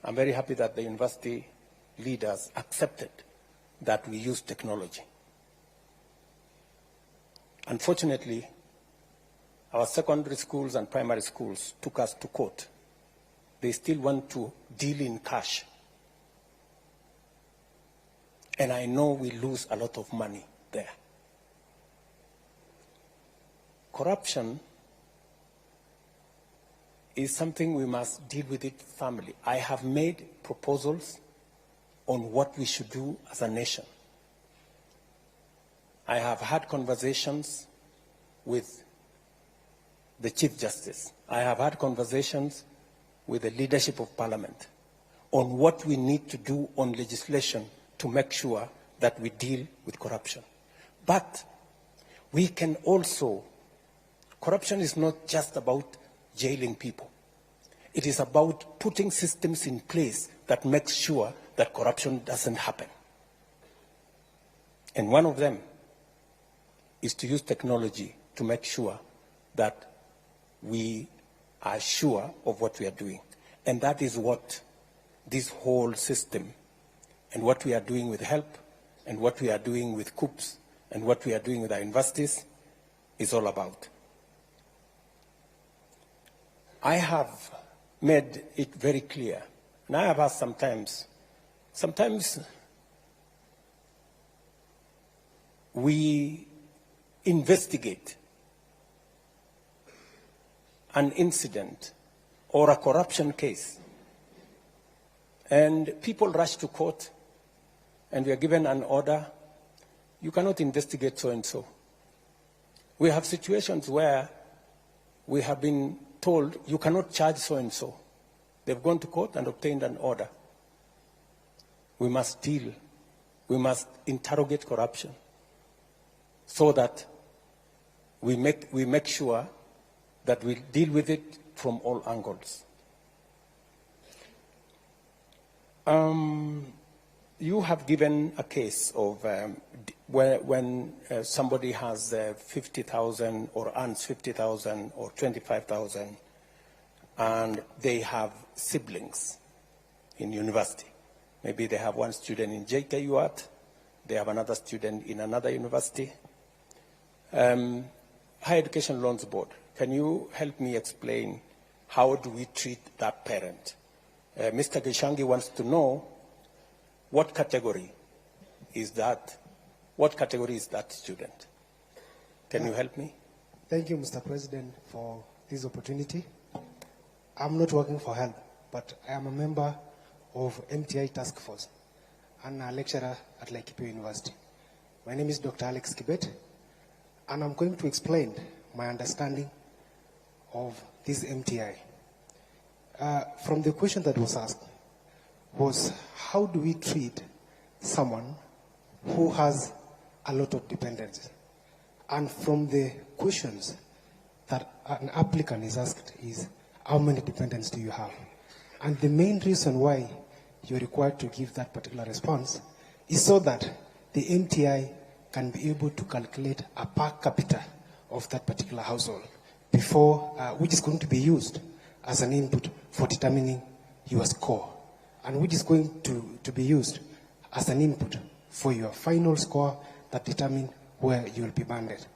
I'm very happy that the university leaders accepted that we use technology. Unfortunately, our secondary schools and primary schools took us to court. They still want to deal in cash. And I know we lose a lot of money there. Corruption is something we must deal with it firmly. I have made proposals on what we should do as a nation. I have had conversations with the Chief Justice. I have had conversations with the leadership of Parliament on what we need to do on legislation to make sure that we deal with corruption. But we can also, corruption is not just about jailing people. It is about putting systems in place that make sure that corruption doesn't happen. And one of them is to use technology to make sure that we are sure of what we are doing. And that is what this whole system and what we are doing with HELP and what we are doing with COOPS and what we are doing with our universities is all about. I have made it very clear, and I have asked sometimes we investigate an incident or a corruption case, and people rush to court, and we are given an order, you cannot investigate so-and-so. We have situations where we have been told you cannot charge so-and-so. They've gone to court and obtained an order. We must interrogate corruption so that we make sure that we deal with it from all angles. You have given a case of when somebody has 50,000 or earns 50,000 or 25,000, and they have siblings in university. Maybe they have one student in JKUAT, they have another student in another university. Higher Education Loans Board, can you help me explain how do we treat that parent? Mr. Gishangi wants to know what category is that student? Can you help me? Thank you, Mr. President, for this opportunity. I'm not working for HELP, but I am a member of MTI Task Force and a lecturer at Laikipia University. My name is Dr. Alex Kibet. And I'm going to explain my understanding of this MTI. From the question that was asked was, how do we treat someone who has a lot of dependents? And from the questions that an applicant is asked is, how many dependents do you have? And the main reason why you're required to give that particular response is so that the MTI can be able to calculate a per capita of that particular household before, which is going to be used as an input for determining your score, and which is going to be used as an input for your final score that determine where you will be banded.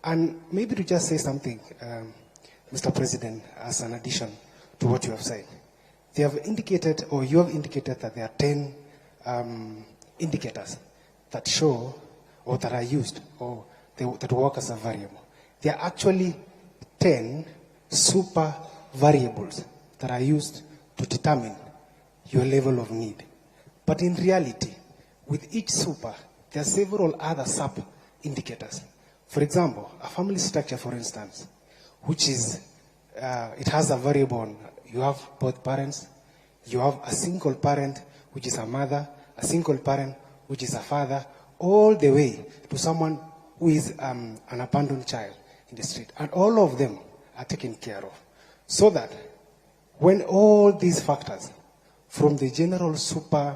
And maybe to just say something, Mr. President, as an addition to what you have said. They have indicated, or you have indicated, that there are 10 indicators that show, or that are used, or that work as a variable. There are actually 10 super variables that are used to determine your level of need. But in reality, with each super, there are several other sub-indicators. For example, a family structure, for instance, which is, it has a variable on, you have both parents, you have a single parent, which is a mother, a single parent, which is a father, all the way to someone who is an abandoned child in the street. And all of them are taken care of. So that when all these factors, from the general super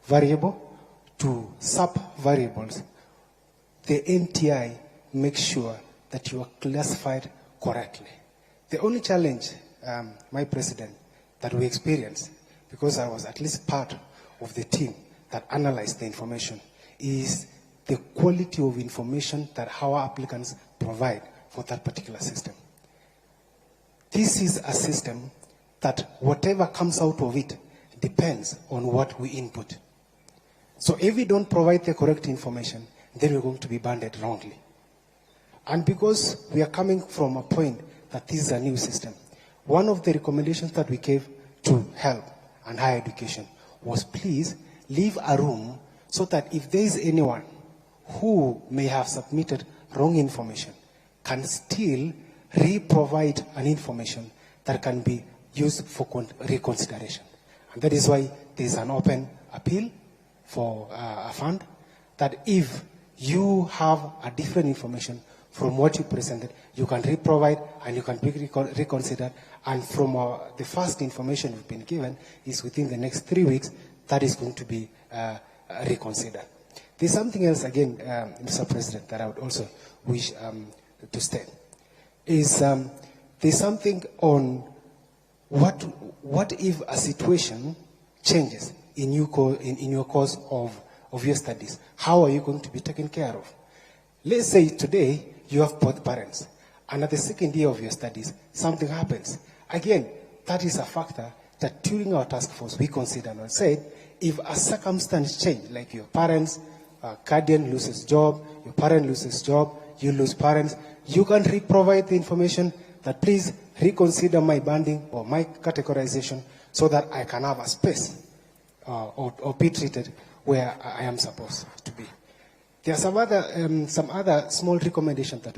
variable to sub-variables, the MTI makes sure that you are classified correctly. The only challenge, my President, that we experience, because I was at least part of the team that analyzed the information, is the quality of information that our applicants provide for that particular system. This is a system that whatever comes out of it depends on what we input. So if we don't provide the correct information, then we're going to be banded wrongly. And because we are coming from a point that this is a new system, one of the recommendations that we gave to health and higher education was, please leave a room so that if there is anyone who may have submitted wrong information, can still re-provide an information that can be used for reconsideration. And that is why there is an open appeal for a fund, that if you have a different information from what you presented, you can re-provide and you can be reconsidered. And from the first information you've been given is within the next 3 weeks, that is going to be reconsidered. There's something else, again, Mr. President, that I would also wish to state. Is there's something on what if a situation changes in your course of your studies? How are you going to be taken care of? Let's say today you have both parents, and at the second year of your studies, something happens. Again, that is a factor that during our task force we considered and said, if a circumstance change, like your parents, guardian loses job, your parent loses job, you lose parents, you can re-provide the information that please reconsider my banding or my categorization so that I can have a space or be treated where I am supposed to be. There are some other small recommendations that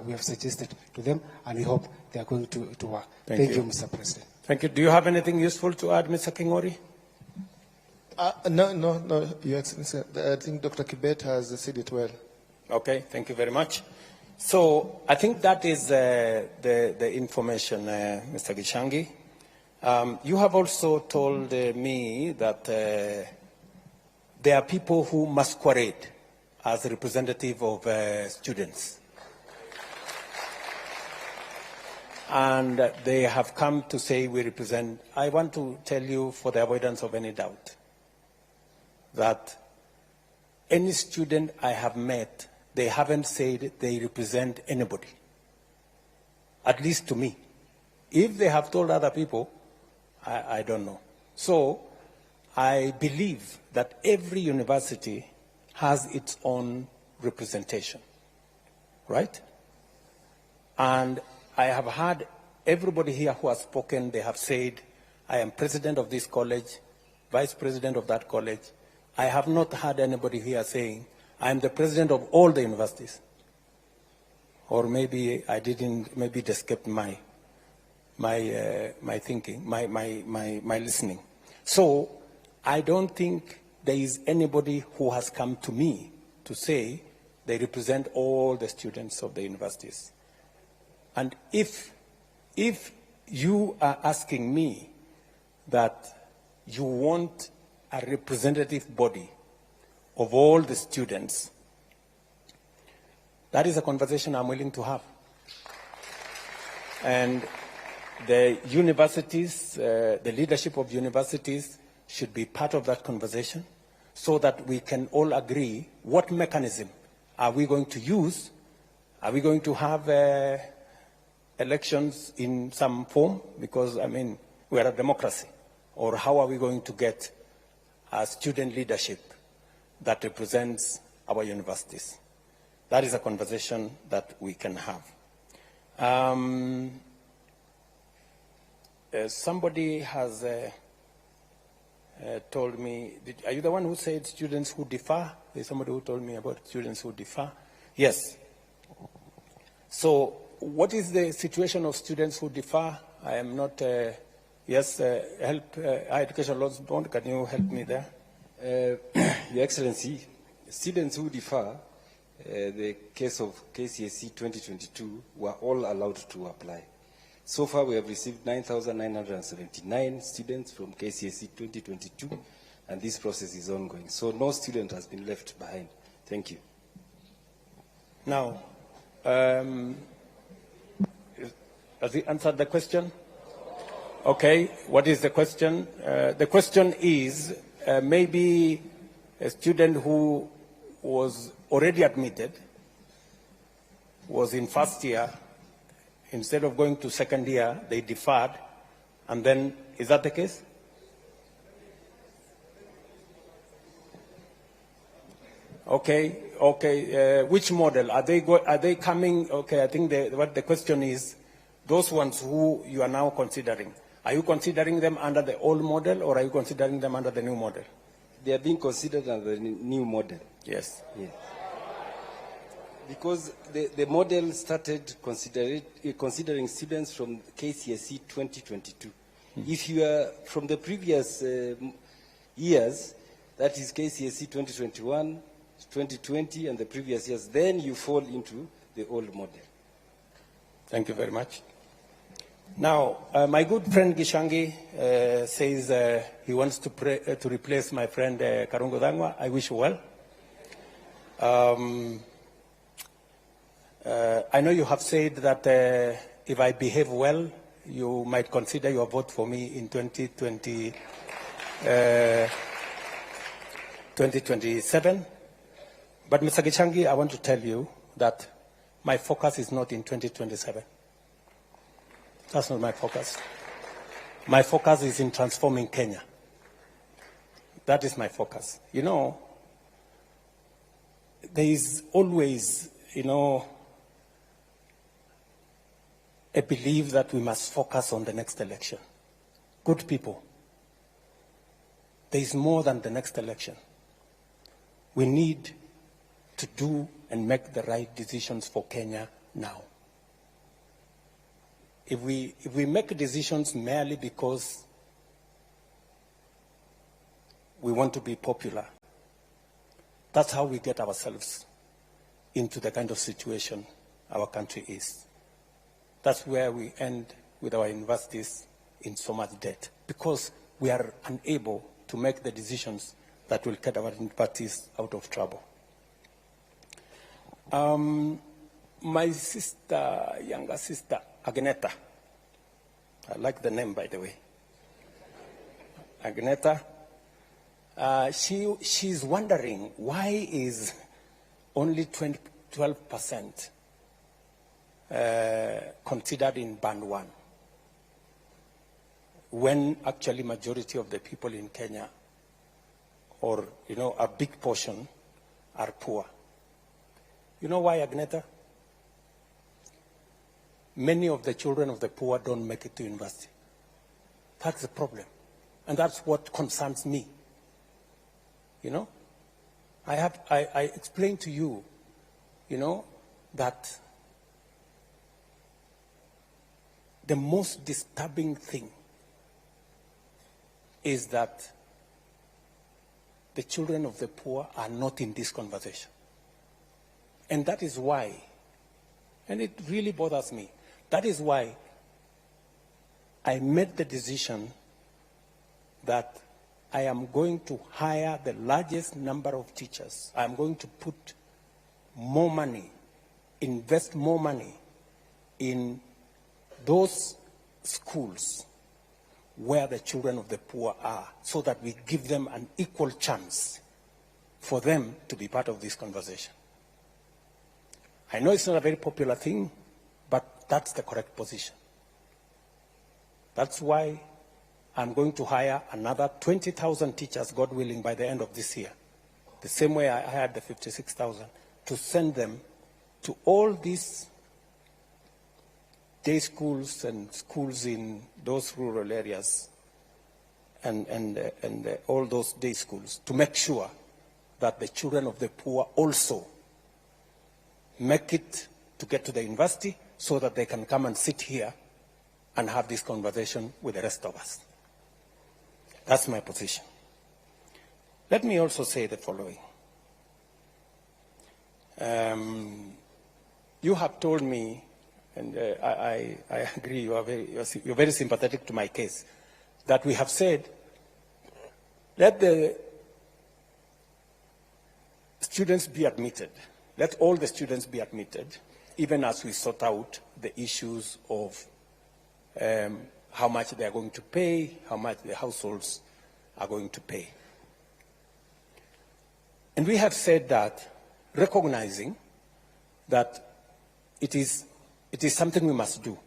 we have suggested to them, and we hope they are going to work. Thank you, Mr. President. Thank you. Do you have anything useful to add, Mr. Kingori? No, Your Excellency. I think Dr. Kibet has said it well. Okay, thank you very much. So I think that is the information, Mr. Gishangi. You have also told me that there are people who masquerade as a representative of students. And they have come to say we represent. I want to tell you, for the avoidance of any doubt, that any student I have met, they haven't said they represent anybody, at least to me. If they have told other people, I don't know. So I believe that every university has its own representation, right? And I have heard everybody here who has spoken, they have said, I am president of this college, vice president of that college. I have not heard anybody here saying, I am the president of all the universities. or maybe I didn't, maybe it escaped my thinking, my listening. So I don't think there is anybody who has come to me to say they represent all the students of the universities. And if you are asking me that you want a representative body of all the students, that is a conversation I'm willing to have. And the universities, the leadership of universities should be part of that conversation so that we can all agree what mechanism are we going to use. Are we going to have elections in some form? Because, I mean, we are a democracy. Or how are we going to get a student leadership that represents our universities? That is a conversation that we can have. Somebody has told me, are you the one who said students who differ? There's somebody who told me about students who differ. Yes. So what is the situation of students who differ? I am not, yes, help, Higher Education Laws Bond, can you help me there? Your Excellency, students who differ, the case of KCSE 2022, were all allowed to apply. So far, we have received 9,979 students from KCSE 2022, and this process is ongoing. So no student has been left behind. Thank you. Now, has he answered the question? Okay, what is the question? The question is, maybe a student who was already admitted, was in first year, instead of going to second year, they deferred, and then, is that the case? Okay, okay. Which model? Are they coming? Okay, I think what the question is, those ones who you are now considering, are you considering them under the old model, or are you considering them under the new model? They are being considered under the new model. Yes. Yeah. Because the model started considering students from KCSE 2022. If you are from the previous years, that is KCSE 2021, 2020, and the previous years, then you fall into the old model. Thank you very much. Now, my good friend Gishangi says he wants to replace my friend Karungo Dangwa. I wish you well. I know you have said that if I behave well, you might consider your vote for me in 2027. But Mr. Gishangi, I want to tell you that my focus is not in 2027. That's not my focus. My focus is in transforming Kenya. That is my focus. You know, there is always, you know, a belief that we must focus on the next election. Good people, there is more than the next election. We need to do and make the right decisions for Kenya now. If we make decisions merely because we want to be popular, that's how we get ourselves into the kind of situation our country is. That's where we end with our universities in so much debt, because we are unable to make the decisions that will get our universities out of trouble. My sister, younger sister, Agneta, I like the name, by the way. Agneta, she's wondering why is only 12% considered in band 1, when actually majority of the people in Kenya, or you know, a big portion, are poor. You know why, Agneta? Many of the children of the poor don't make it to university. That's the problem. And that's what concerns me. You know, I explained to you, you know, that the most disturbing thing is that the children of the poor are not in this conversation. And that is why, and it really bothers me, that is why I made the decision that I am going to hire the largest number of teachers. I am going to put more money, invest more money in those schools where the children of the poor are, so that we give them an equal chance for them to be part of this conversation. I know it's not a very popular thing, but that's the correct position. That's why I'm going to hire another 20,000 teachers, God willing, by the end of this year. The same way I hired the 56,000, to send them to all these day schools and schools in those rural areas and all those day schools, to make sure that the children of the poor also make it to get to the university, so that they can come and sit here and have this conversation with the rest of us. That's my position. Let me also say the following. You have told me, and I agree, you're very sympathetic to my case, that we have said, let the students be admitted. Let all the students be admitted, even as we sort out the issues of how much they are going to pay, how much the households are going to pay. And we have said that, recognizing that it is something we must do.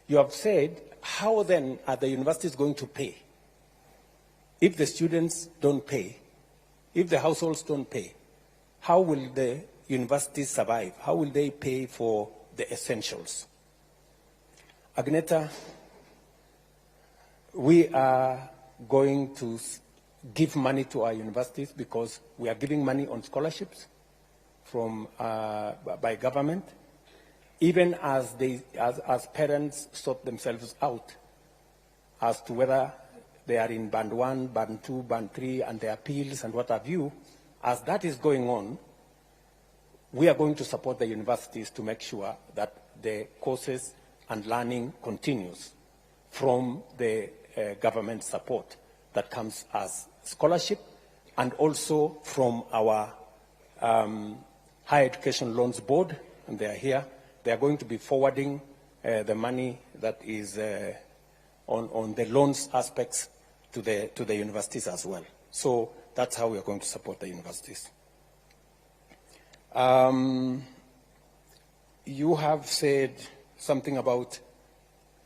You have said, how then are the universities going to pay? If the students don't pay, if the households don't pay, how will the universities survive? How will they pay for the essentials? Agneta, we are going to give money to our universities because we are giving money on scholarships from by government, even as parents sort themselves out as to whether they are in band 1, band 2, band 3, and the appeals and what have you. As that is going on, we are going to support the universities to make sure that the courses and learning continues from the government support that comes as scholarship, and also from our Higher Education Loans Board, and they are here. They are going to be forwarding the money that is on the loans aspects to the universities as well. So that's how we are going to support the universities. You have said something about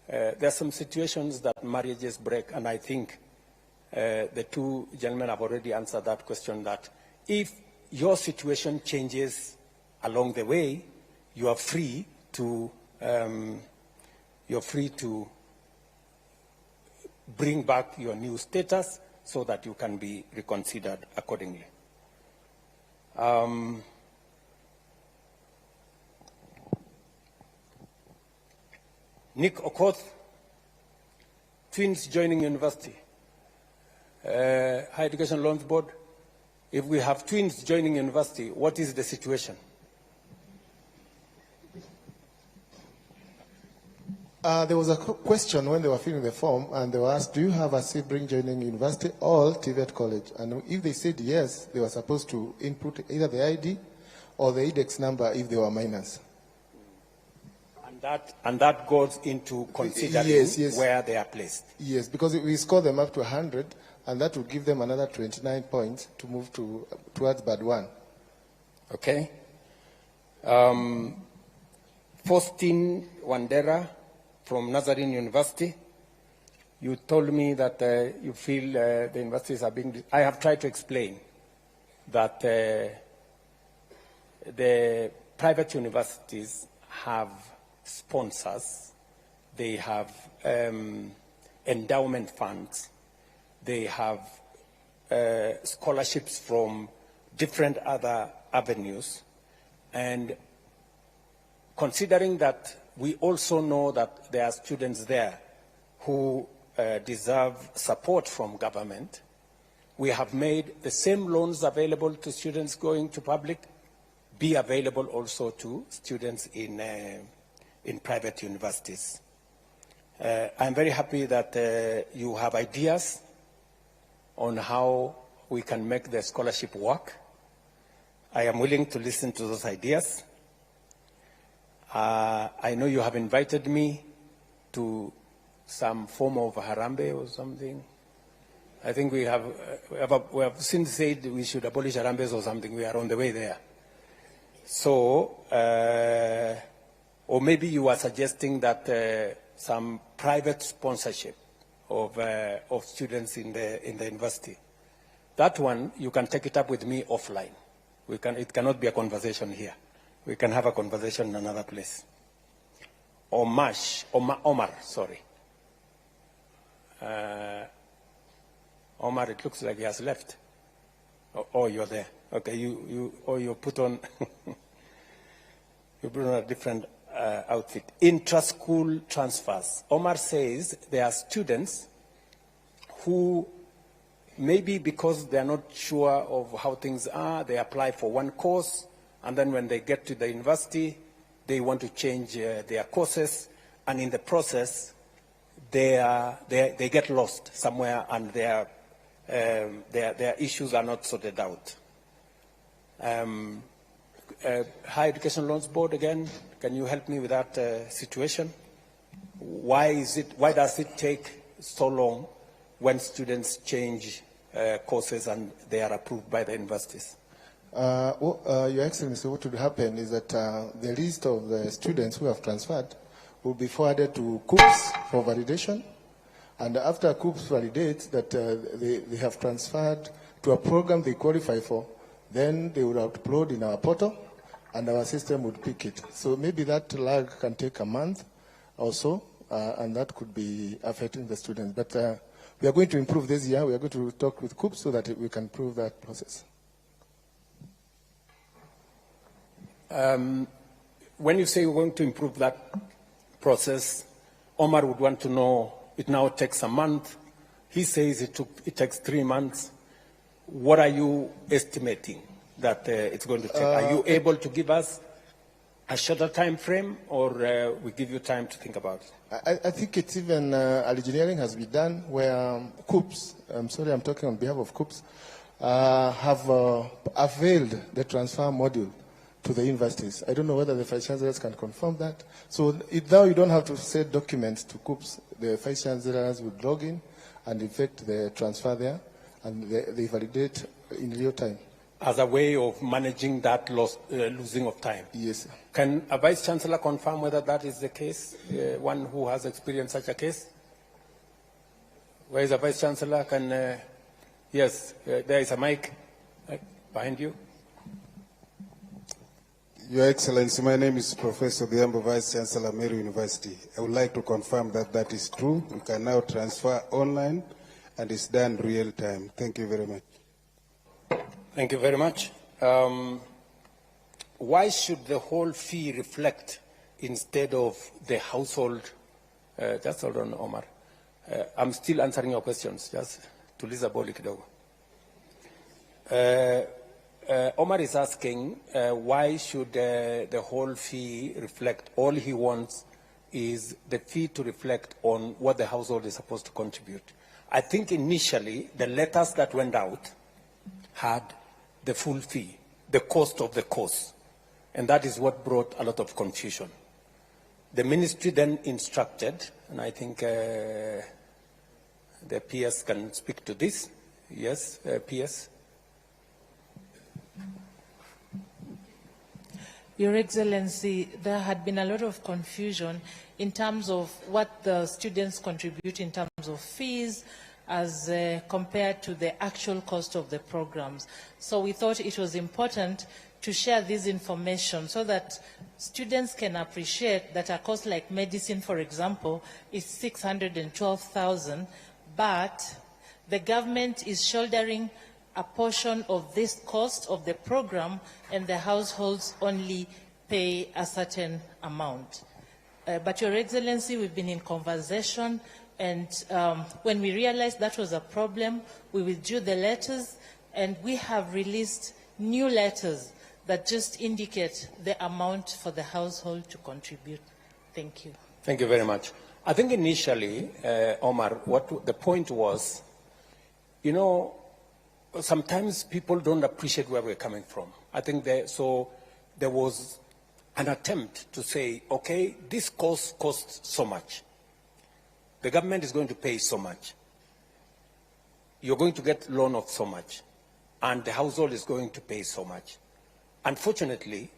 there are some situations that marriages break, and I think the two gentlemen have already answered that question, that if your situation changes along the way, you are free to bring back your new status so that you can be reconsidered accordingly. Nick Okoth, twins joining university. Higher Education Loans Board, if we have twins joining university, what is the situation? There was a question when they were filling the form, and they were asked, do you have a sibling joining university or TVET college? And if they said yes, they were supposed to input either the ID or the index number if they were minors. And that goes into considering where they are placed. Yes, because we score them up to 100, and that will give them another 29 points to move towards band 1. Okay. Faustin Wandera from Nazarene University. You told me that you feel the universities are being... I have tried to explain that the private universities have sponsors, they have endowment funds, they have scholarships from different other avenues, and considering that we also know that there are students there who deserve support from government. We have made the same loans available to students going to public be available also to students in private universities. I'm very happy that you have ideas on how we can make the scholarship work. I am willing to listen to those ideas. I know you have invited me to some form of harambe or something. I think we have since said we should abolish harambes or something. We are on the way there. So, or maybe you are suggesting that some private sponsorship of students in the university. That one, you can take it up with me offline. It cannot be a conversation here. We can have a conversation in another place. Omar, sorry. Omar, it looks like he has left. Oh, you're there. Okay, you put on, you put on a different outfit. Intra-school transfers. Omar says there are students who maybe because they're not sure of how things are, they apply for one course, and then when they get to the university, they want to change their courses, and in the process, they get lost somewhere, and their issues are not sorted out. Higher Education Loans Board, again, can you help me with that situation? Why does it take so long when students change courses and they are approved by the universities? Your Excellency, what would happen is that the list of the students who have transferred will be forwarded to COOPS for validation. And after COOPS validates that they have transferred to a program they qualify for, then they would upload in our portal and our system would pick it. So maybe that lag can take a month or so, and that could be affecting the students. But we are going to improve this year. We are going to talk with COOPS so that we can improve that process. When you say we're going to improve that process, Omar would want to know, it now takes a month. He says it takes 3 months. What are you estimating that it's going to take? Are you able to give us a shorter time frame, or we give you time to think about it? I think it's even engineering has been done where COOPS, I'm sorry, I'm talking on behalf of COOPS, have availed the transfer module to the universities. I don't know whether the Vice Chancellors can confirm that. So now you don't have to send documents to COOPS. The Vice Chancellors would log in and effect the transfer there, and they validate in real time. As a way of managing that losing of time? Yes, sir. Can a Vice Chancellor confirm whether that is the case, one who has experienced such a case? Where is the Vice Chancellor? Yes, there is a mic behind you. Your Excellency, my name is Professor Biambo, Vice Chancellor, Meru University. I would like to confirm that that is true. You can now transfer online, and it's done real time. Thank you very much. Thank you very much. Why should the whole fee reflect instead of the household? Just hold on, Omar. I'm still answering your questions, just to Lisa Bolikidogo. Omar is asking why should the whole fee reflect? All he wants is the fee to reflect on what the household is supposed to contribute. I think initially the letters that went out had the full fee, the cost of the course, and that is what brought a lot of confusion. The ministry then instructed, and I think the PS can speak to this. Yes, PS. Your Excellency, there had been a lot of confusion in terms of what the students contribute in terms of fees as compared to the actual cost of the programs. So we thought it was important to share this information so that students can appreciate that a course like medicine, for example, is 612,000, but the government is shouldering a portion of this cost of the program, and the households only pay a certain amount. But Your Excellency, we've been in conversation, and when we realized that was a problem, we withdrew the letters, and we have released new letters that just indicate the amount for the household to contribute. Thank you. Thank you very much. I think initially, Omar, what the point was, you know, sometimes people don't appreciate where we're coming from. I think so there was an attempt to say, okay, this costs so much. The government is going to pay so much. You're going to get loan of so much. And the household is going to pay so much. Unfortunately,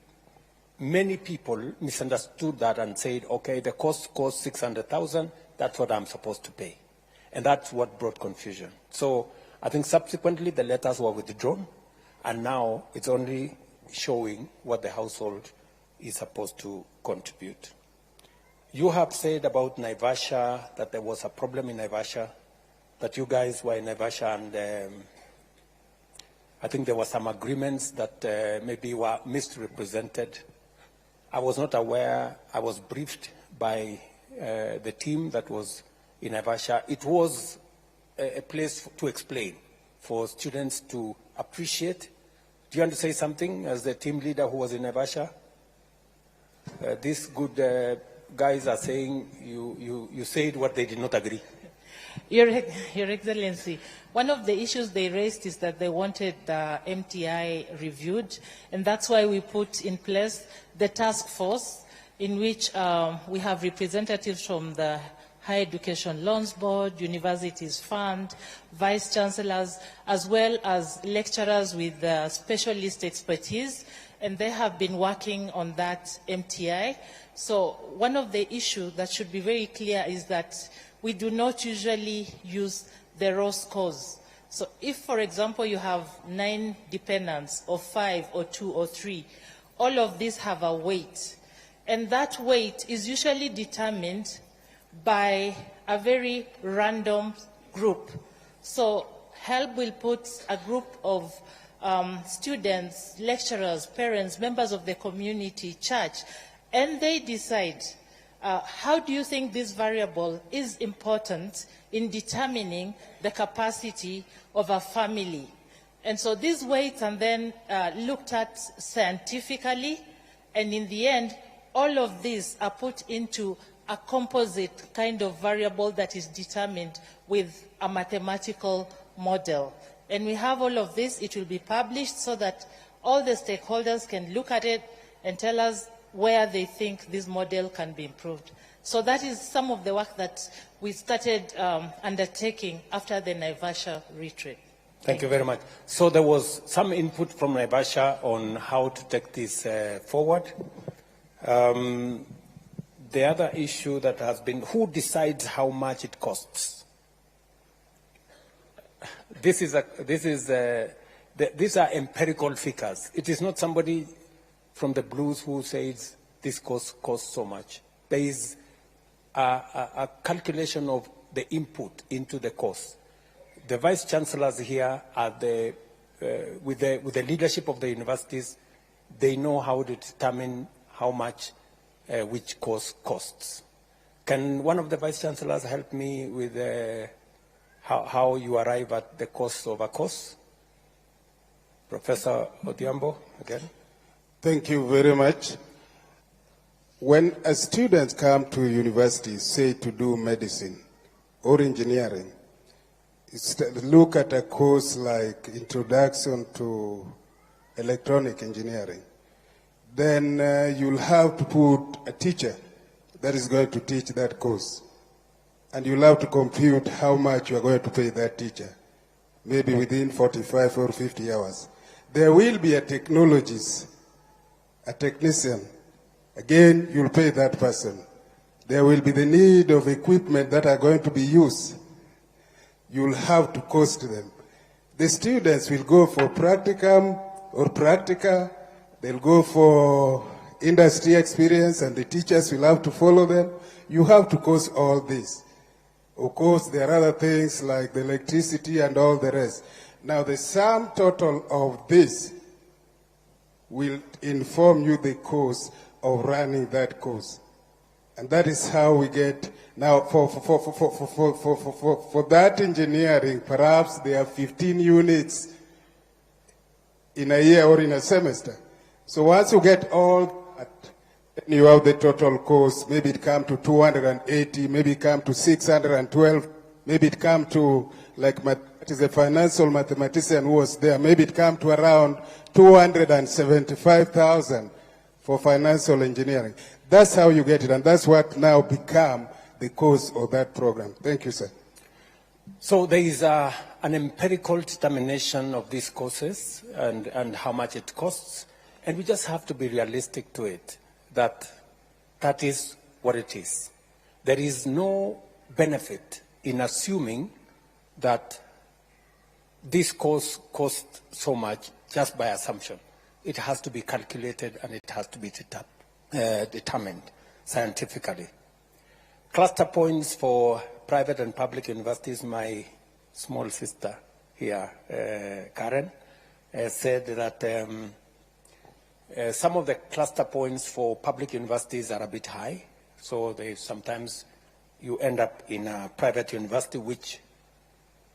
many people misunderstood that and said, okay, the cost costs 600,000, that's what I'm supposed to pay. And that's what brought confusion. So I think subsequently the letters were withdrawn, and now it's only showing what the household is supposed to contribute. You have said about Naivasha that there was a problem in Naivasha, that you guys were in Naivasha, and I think there were some agreements that maybe were misrepresented. I was not aware. I was briefed by the team that was in Naivasha. It was a place to explain, for students to appreciate. Do you want to say something as the team leader who was in Naivasha? These good guys are saying you said what they did not agree. Your Excellency, one of the issues they raised is that they wanted the MTI reviewed, and that's why we put in place the task force in which we have representatives from the Higher Education Loans Board, Universities Fund, Vice Chancellors, as well as lecturers with specialist expertise, and they have been working on that MTI. So one of the issues that should be very clear is that we do not usually use the raw scores. So if, for example, you have 9 dependents, or 5, or 2, or 3, all of these have a weight. And that weight is usually determined by a very random group. So HELP will put a group of students, lecturers, parents, members of the community, church, and they decide how do you think this variable is important in determining the capacity of a family. And so these weights are then looked at scientifically, and in the end, all of these are put into a composite kind of variable that is determined with a mathematical model. And we have all of this. It will be published so that all the stakeholders can look at it and tell us where they think this model can be improved. So that is some of the work that we started undertaking after the Naivasha retreat. Thank you very much. So there was some input from Naivasha on how to take this forward. The other issue that has been, who decides how much it costs? These are empirical figures. It is not somebody from the blues who says this costs so much. There is a calculation of the input into the cost. The vice chancellors here are with the leadership of the universities. They know how to determine how much which course costs. Can one of the vice chancellors help me with how you arrive at the cost of a course? Professor Odhiambo, again. Thank you very much. When a student comes to university, say to do medicine or engineering, look at a course like Introduction to Electronic Engineering, then you'll have to put a teacher that is going to teach that course. And you'll have to compute how much you are going to pay that teacher, maybe within 45 or 50 hours. There will be a technologist, a technician. Again, you'll pay that person. There will be the need of equipment that are going to be used. You'll have to cost them. The students will go for practicum or practica. They'll go for industry experience, and the teachers will have to follow them. You have to cost all this. Of course, there are other things like the electricity and all the rest. Now, the sum total of this will inform you the cost of running that course. And that is how we get, now for that engineering, perhaps there are 15 units in a year or in a semester. So once you get all that, then you have the total cost. Maybe it come to 280, maybe it come to 612, maybe it come to, like it is a financial mathematician who was there, maybe it come to around 275,000 for financial engineering. That's how you get it, and that's what now become the cost of that program. Thank you, sir. So there is an empirical determination of these courses and how much it costs, and we just have to be realistic to it, that is what it is. There is no benefit in assuming that this course costs so much just by assumption. It has to be calculated and it has to be determined scientifically. Cluster points for private and public universities, my small sister here, Karen, said that some of the cluster points for public universities are a bit high, so sometimes you end up in a private university, which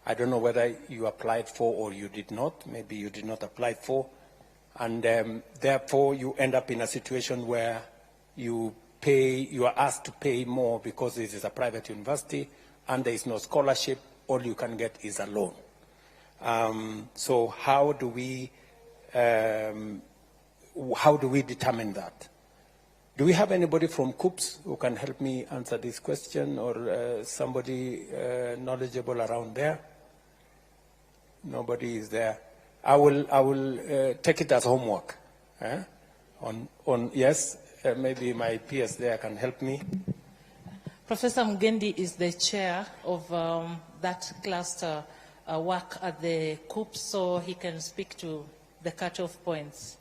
I don't know whether you applied for or you did not. Maybe you did not apply for. And therefore, you end up in a situation where you are asked to pay more because this is a private university and there is no scholarship. All you can get is a loan. So how do we determine that? Do we have anybody from COOPS who can help me answer this question, or somebody knowledgeable around there? Nobody is there. I will take it as homework. Yes, maybe my peers there can help me. Professor Mugendi is the chair of that cluster work at the COOPS, so he can speak to the cutoff points.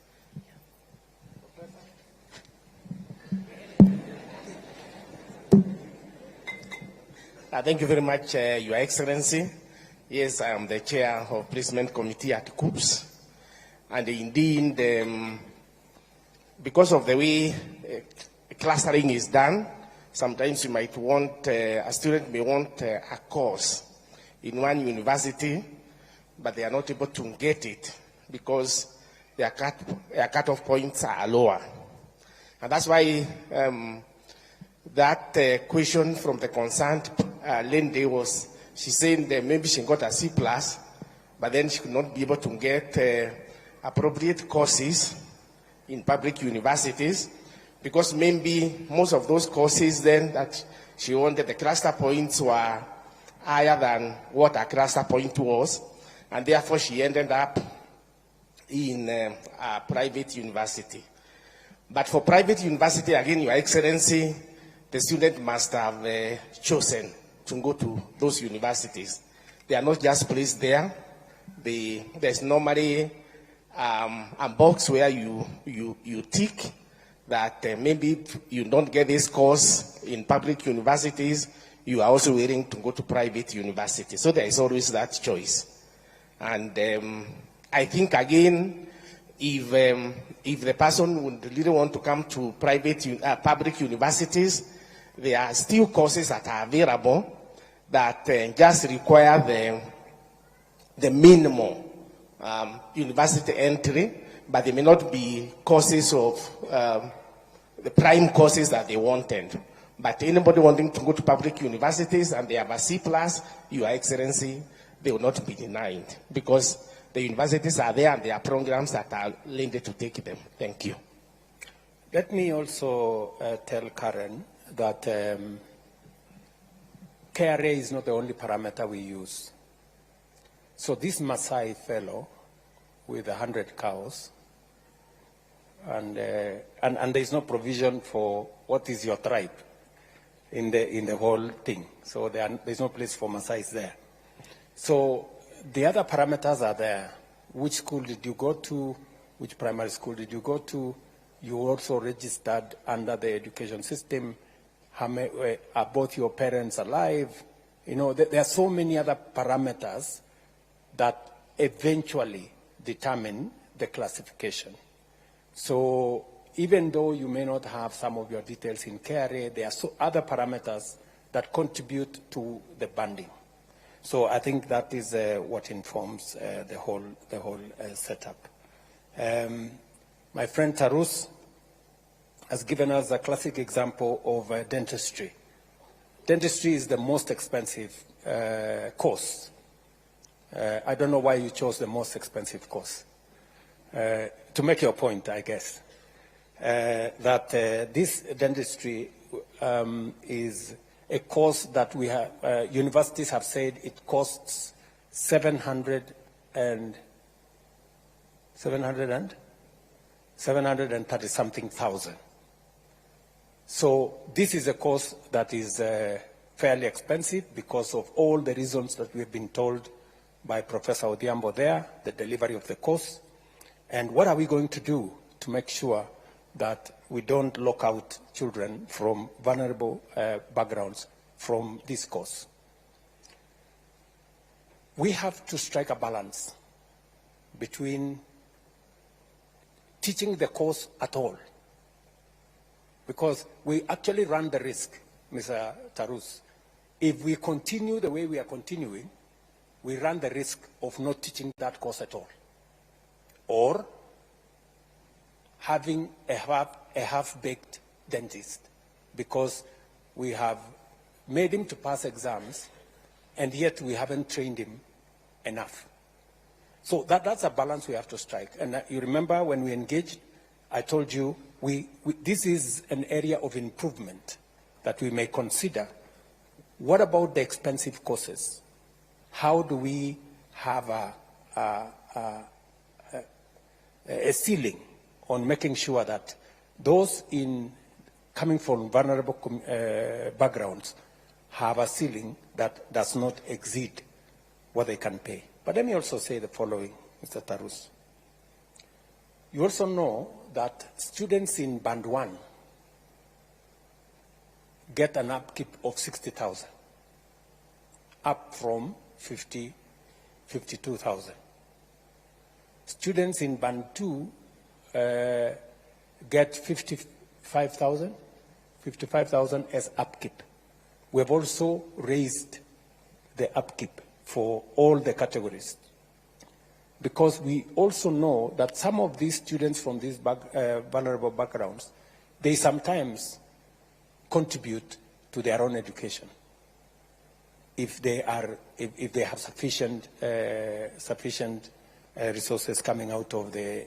Thank you very much, Your Excellency. Yes, I am the chair of placement committee at COOPS. And indeed, because of the way clustering is done, sometimes you might want, a student may want a course in one university, but they are not able to get it because their cutoff points are lower. And that's why that question from the concerned lady was, she said that maybe she got a C+, but then she could not be able to get appropriate courses in public universities because maybe most of those courses then that she wanted, the cluster points were higher than what her cluster point was, and therefore she ended up in a private university. But for private university, again, Your Excellency, the student must have chosen to go to those universities. They are not just placed there. There's normally a box where you tick that maybe if you don't get this course in public universities, you are also willing to go to private universities. So there is always that choice. And I think, again, if the person would really want to come to public universities, there are still courses that are available that just require the minimum university entry, but they may not be courses of the prime courses that they wanted. But anybody wanting to go to public universities and they have a C+, Your Excellency, they will not be denied because the universities are there and there are programs that are linked to take them. Thank you. Let me also tell Karen that KRA is not the only parameter we use. So this Maasai fellow with 100 cows, and there is no provision for what is your tribe in the whole thing. So there's no place for Maasais there. So the other parameters are there. Which school did you go to? Which primary school did you go to? You also registered under the education system. Are both your parents alive? You know, there are so many other parameters that eventually determine the classification. So even though you may not have some of your details in KRA, there are other parameters that contribute to the banding. So I think that is what informs the whole setup. My friend Tarus has given us a classic example of dentistry. Dentistry is the most expensive course. I don't know why you chose the most expensive course. To make your point, I guess, that this dentistry is a course that we have, universities have said it costs 730-something thousand. So this is a course that is fairly expensive because of all the reasons that we've been told by Professor Odhiambo there, the delivery of the course. And what are we going to do to make sure that we don't lock out children from vulnerable backgrounds from this course? We have to strike a balance between teaching the course at all, because we actually run the risk, Mr. Tarus. If we continue the way we are continuing, we run the risk of not teaching that course at all, or having a half-baked dentist, because we have made him to pass exams, and yet we haven't trained him enough. So that's a balance we have to strike. And you remember when we engaged, I told you this is an area of improvement that we may consider. What about the expensive courses? How do we have a ceiling on making sure that those coming from vulnerable backgrounds have a ceiling that does not exceed what they can pay? But let me also say the following, Mr. Tarus. You also know that students in Band 1 get an upkeep of 60,000, up from 52,000. Students in Band 2 get 55,000 as upkeep. We have also raised the upkeep for all the categories, because we also know that some of these students from these vulnerable backgrounds, they sometimes contribute to their own education if they have sufficient resources coming out of the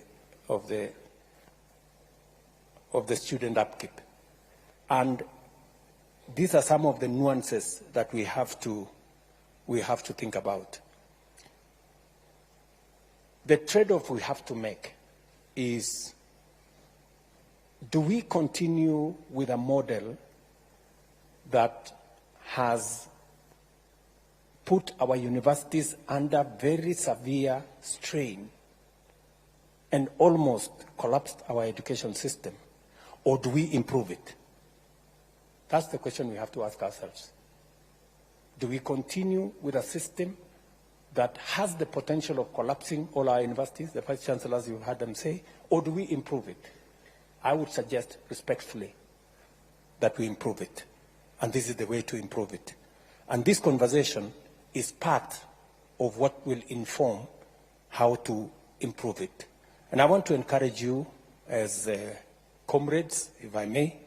student upkeep. And these are some of the nuances that we have to think about. The trade-off we have to make is, do we continue with a model that has put our universities under very severe strain and almost collapsed our education system, or do we improve it? That's the question we have to ask ourselves. Do we continue with a system that has the potential of collapsing all our universities, the vice chancellors, you've heard them say, or do we improve it? I would suggest respectfully that we improve it. And this is the way to improve it. And this conversation is part of what will inform how to improve it. And I want to encourage you as comrades, if I may,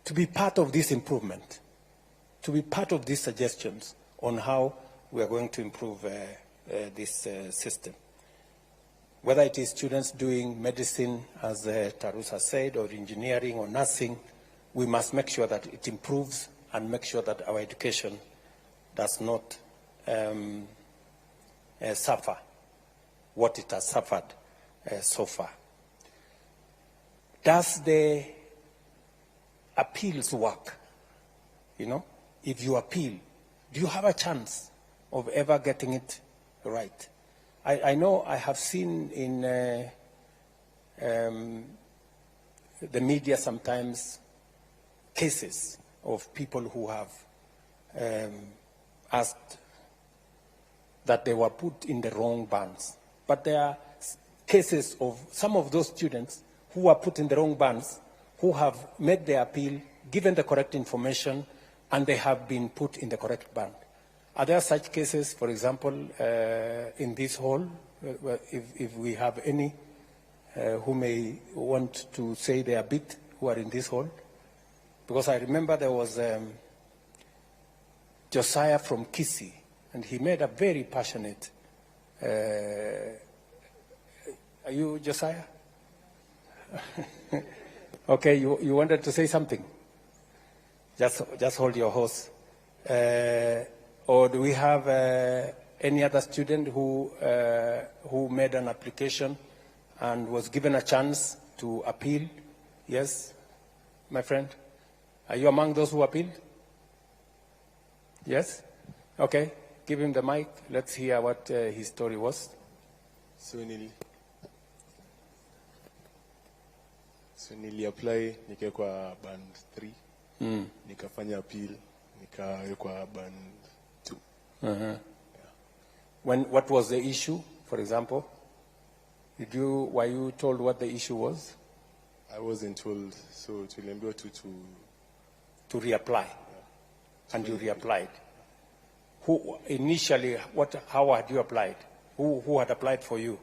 to be part of this improvement, to be part of these suggestions on how we are going to improve this system. Whether it is students doing medicine, as Tarus has said, or engineering or nursing, we must make sure that it improves and make sure that our education does not suffer what it has suffered so far. Does the appeals work? You know, if you appeal, do you have a chance of ever getting it right? I know I have seen in the media sometimes cases of people who have asked that they were put in the wrong bands. But there are cases of some of those students who were put in the wrong bands, who have made their appeal, given the correct information, and they have been put in the correct band. Are there such cases, for example, in this hall, if we have any who may want to say their bit who are in this hall? Because I remember there was Josiah from Kisii, and he made a very passionate. Are you Josiah? Okay, you wanted to say something? Just hold your horse. Or do we have any other student who made an application and was given a chance to appeal? Yes, my friend? Are you among those who appealed? Yes? Okay, give him the mic. Let's hear what his story was. So nili-apply nikawekwa band 3, nikafanya appeal, nikawekwa band 2. What was the issue, for example? Were you told what the issue was? I wasn't told, so tuliambiwa to reapply, and you reapplied. Who initially? How had you applied? Who had applied for you?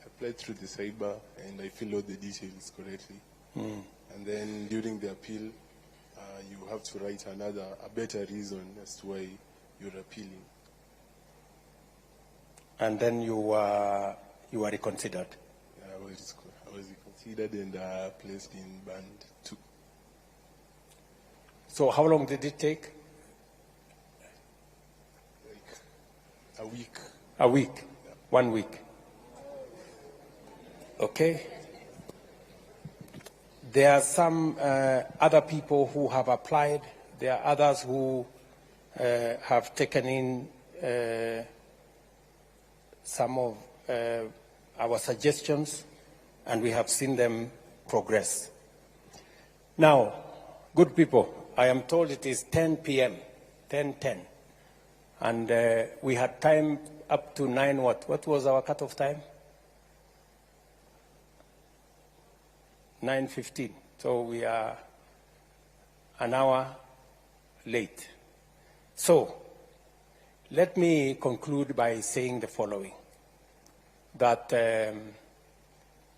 I applied through the cyber, and I filled out the details correctly. And then during the appeal, you have to write a better reason as to why you're appealing. And then you were reconsidered. I was reconsidered and placed in band 2. So how long did it take? Like a week. A week? Yeah. 1 week. Okay. There are some other people who have applied. There are others who have taken in some of our suggestions, and we have seen them progress. Now, good people, I am told it is 10 p.m., 10:10, and we had time up to 9 what? What was our cutoff time? 9:15. So we are an hour late. So let me conclude by saying the following, that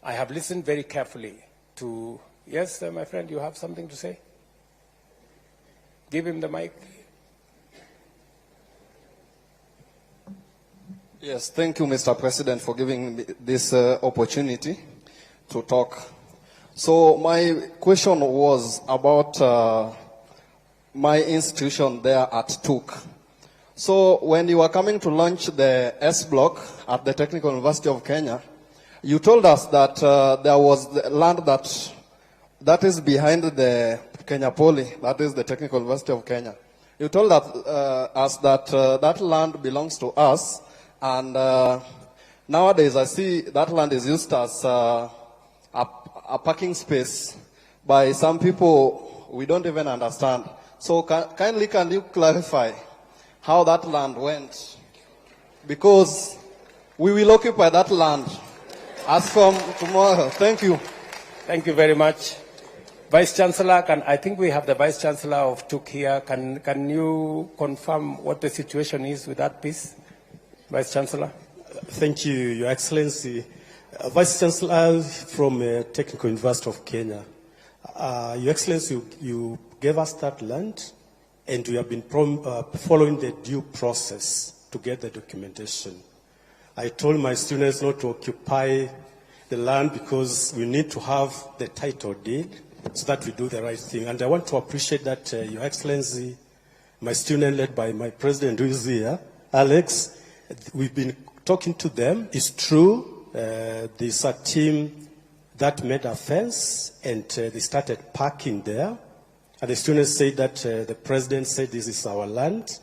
I have listened very carefully to, yes, my friend, you have something to say? Give him the mic. Yes, thank you, Mr. President, for giving me this opportunity to talk. So my question was about my institution there at TUK. So when you were coming to launch the S block at the Technical University of Kenya, you told us that there was the land that is behind the Kenya Poly, that is the Technical University of Kenya. You told us that that land belongs to us, and nowadays I see that land is used as a parking space by some people we don't even understand. So can you clarify how that land went? Because we will occupy that land as from tomorrow. Thank you. Thank you very much. Vice Chancellor, I think we have the Vice Chancellor of TUK here. Can you confirm what the situation is with that piece? Vice Chancellor. Thank you, Your Excellency. Vice Chancellor from Technical University of Kenya. Your Excellency, you gave us that land, and we have been following the due process to get the documentation. I told my students not to occupy the land because we need to have the title deed so that we do the right thing. And I want to appreciate that, Your Excellency, my student led by my president who is here, Alex, we've been talking to them. It's true. There's a team that made a fence, and they started parking there. And the students said that the president said this is our land.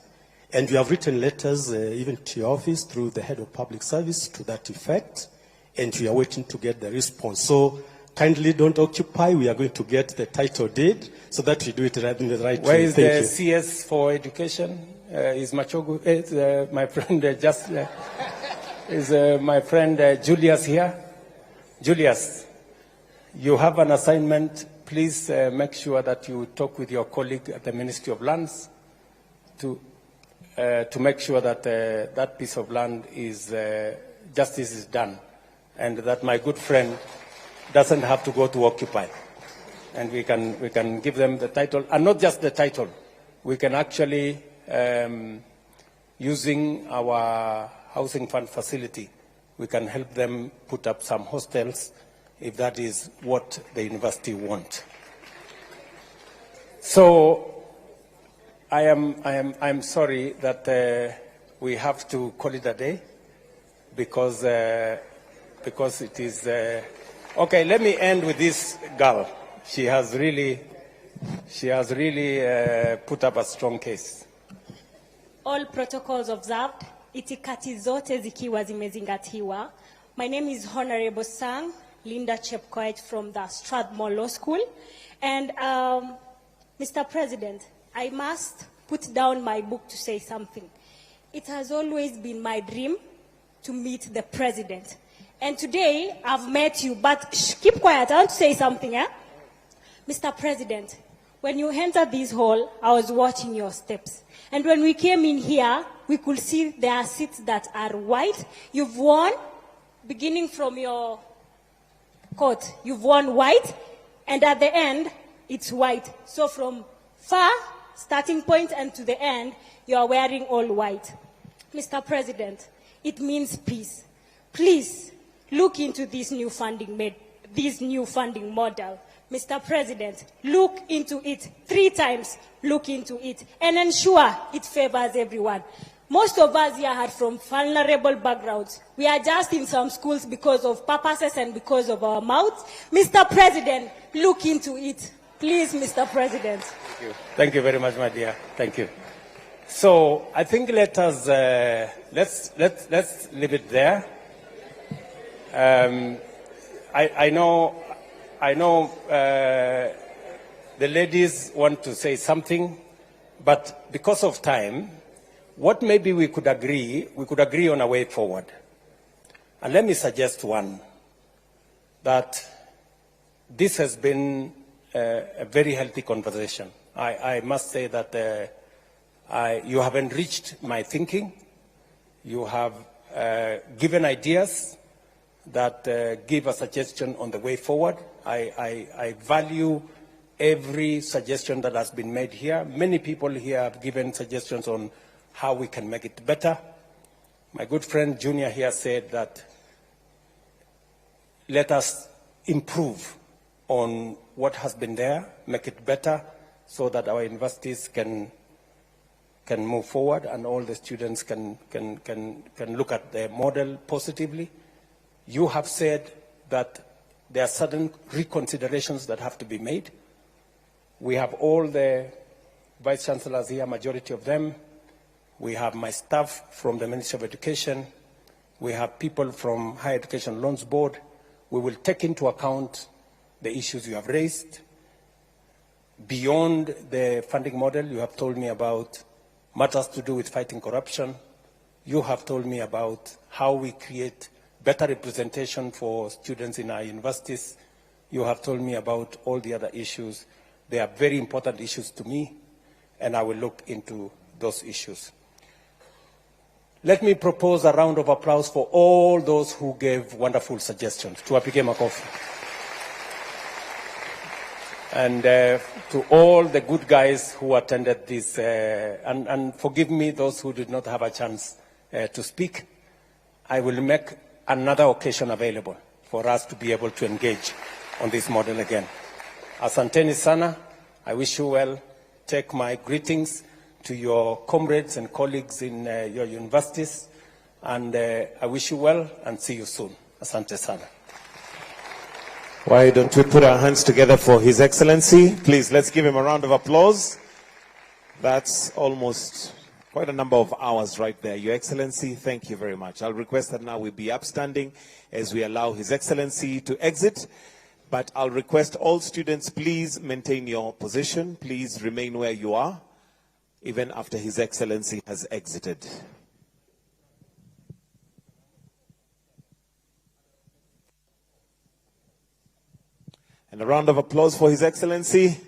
And we have written letters even to your office through the head of public service to that effect. And we are waiting to get the response. So kindly don't occupy. We are going to get the title deed so that we do it in the right way. Where is the CS for education? Is Machogu, my friend, just... Is my friend Julius here? Julius, you have an assignment. Please make sure that you talk with your colleague at the Ministry of Lands to make sure that that piece of land is justice is done, and that my good friend doesn't have to go to occupy, and we can give them the title, and not just the title. We can actually, using our housing fund facility, we can help them put up some hostels if that is what the university wants. So I'm sorry that we have to call it a day because it is okay. Let me end with this girl. She has really put up a strong case. All protocols observed, itikati zote zikiwa zimezingatiwa. My name is Honorable Sang Linda Chepkoech from the Strathmore Law School. And Mr. President, I must put down my book to say something. It has always been my dream to meet the president. And today I've met you, but keep quiet, I want to say something. Mr. President, when you entered this hall, I was watching your steps. And when we came in here, we could see there are seats that are white. You've worn, beginning from your coat, you've worn white, and at the end, it's white. So from far, starting point, and to the end, you are wearing all white. Mr. President, it means peace. Please, look into this new funding model. Mr. President, look into it 3 times, look into it, and ensure it favors everyone. Most of us here are from vulnerable backgrounds. We are just in some schools because of purposes and because of our mouths. Mr. President, look into it. Please, Mr. President. Thank you. Thank you very much, my dear. Thank you. So I think let us let's leave it there. I know the ladies want to say something, but because of time, what maybe we could agree on a way forward. And let me suggest one, that this has been a very healthy conversation. I must say that you have enriched my thinking. You have given ideas that give a suggestion on the way forward. I value every suggestion that has been made here. Many people here have given suggestions on how we can make it better. My good friend Junior here said that let us improve on what has been there, make it better, so that our universities can move forward and all the students can look at the model positively. You have said that there are certain reconsiderations that have to be made. We have all the vice chancellors here, majority of them. We have my staff from the Ministry of Education. We have people from Higher Education Loans Board. We will take into account the issues you have raised. Beyond the funding model, you have told me about matters to do with fighting corruption. You have told me about how we create better representation for students in our universities. You have told me about all the other issues. They are very important issues to me, and I will look into those issues. Let me propose a round of applause for all those who gave wonderful suggestions. Tuwapige makofi. And to all the good guys who attended this, and forgive me those who did not have a chance to speak. I will make another occasion available for us to be able to engage on this model again. Asanteni sana. I wish you well. Take my greetings to your comrades and colleagues in your universities. And I wish you well and see you soon. Asante sana. Why don't we put our hands together for His Excellency? Please, let's give him a round of applause. That's almost quite a number of hours right there. Your Excellency, thank you very much. I'll request that now we be upstanding as we allow His Excellency to exit. But I'll request all students, please maintain your position. Please remain where you are, even after His Excellency has exited. And a round of applause for His Excellency.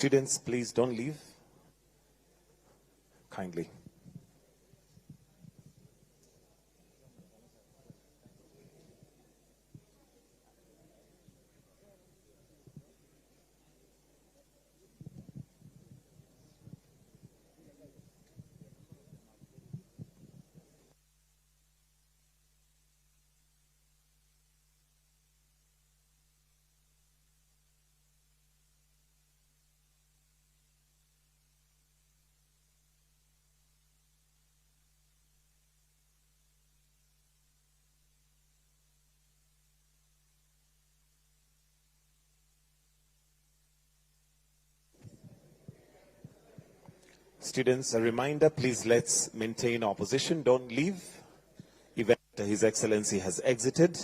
Students, please don't leave. Kindly. Students, a reminder, please let's maintain our position. Don't leave. Even after His Excellency has exited,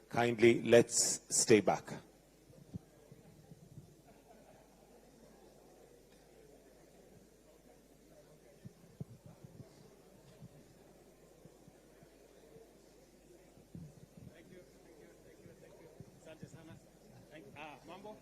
kindly let's stay back. Mambo?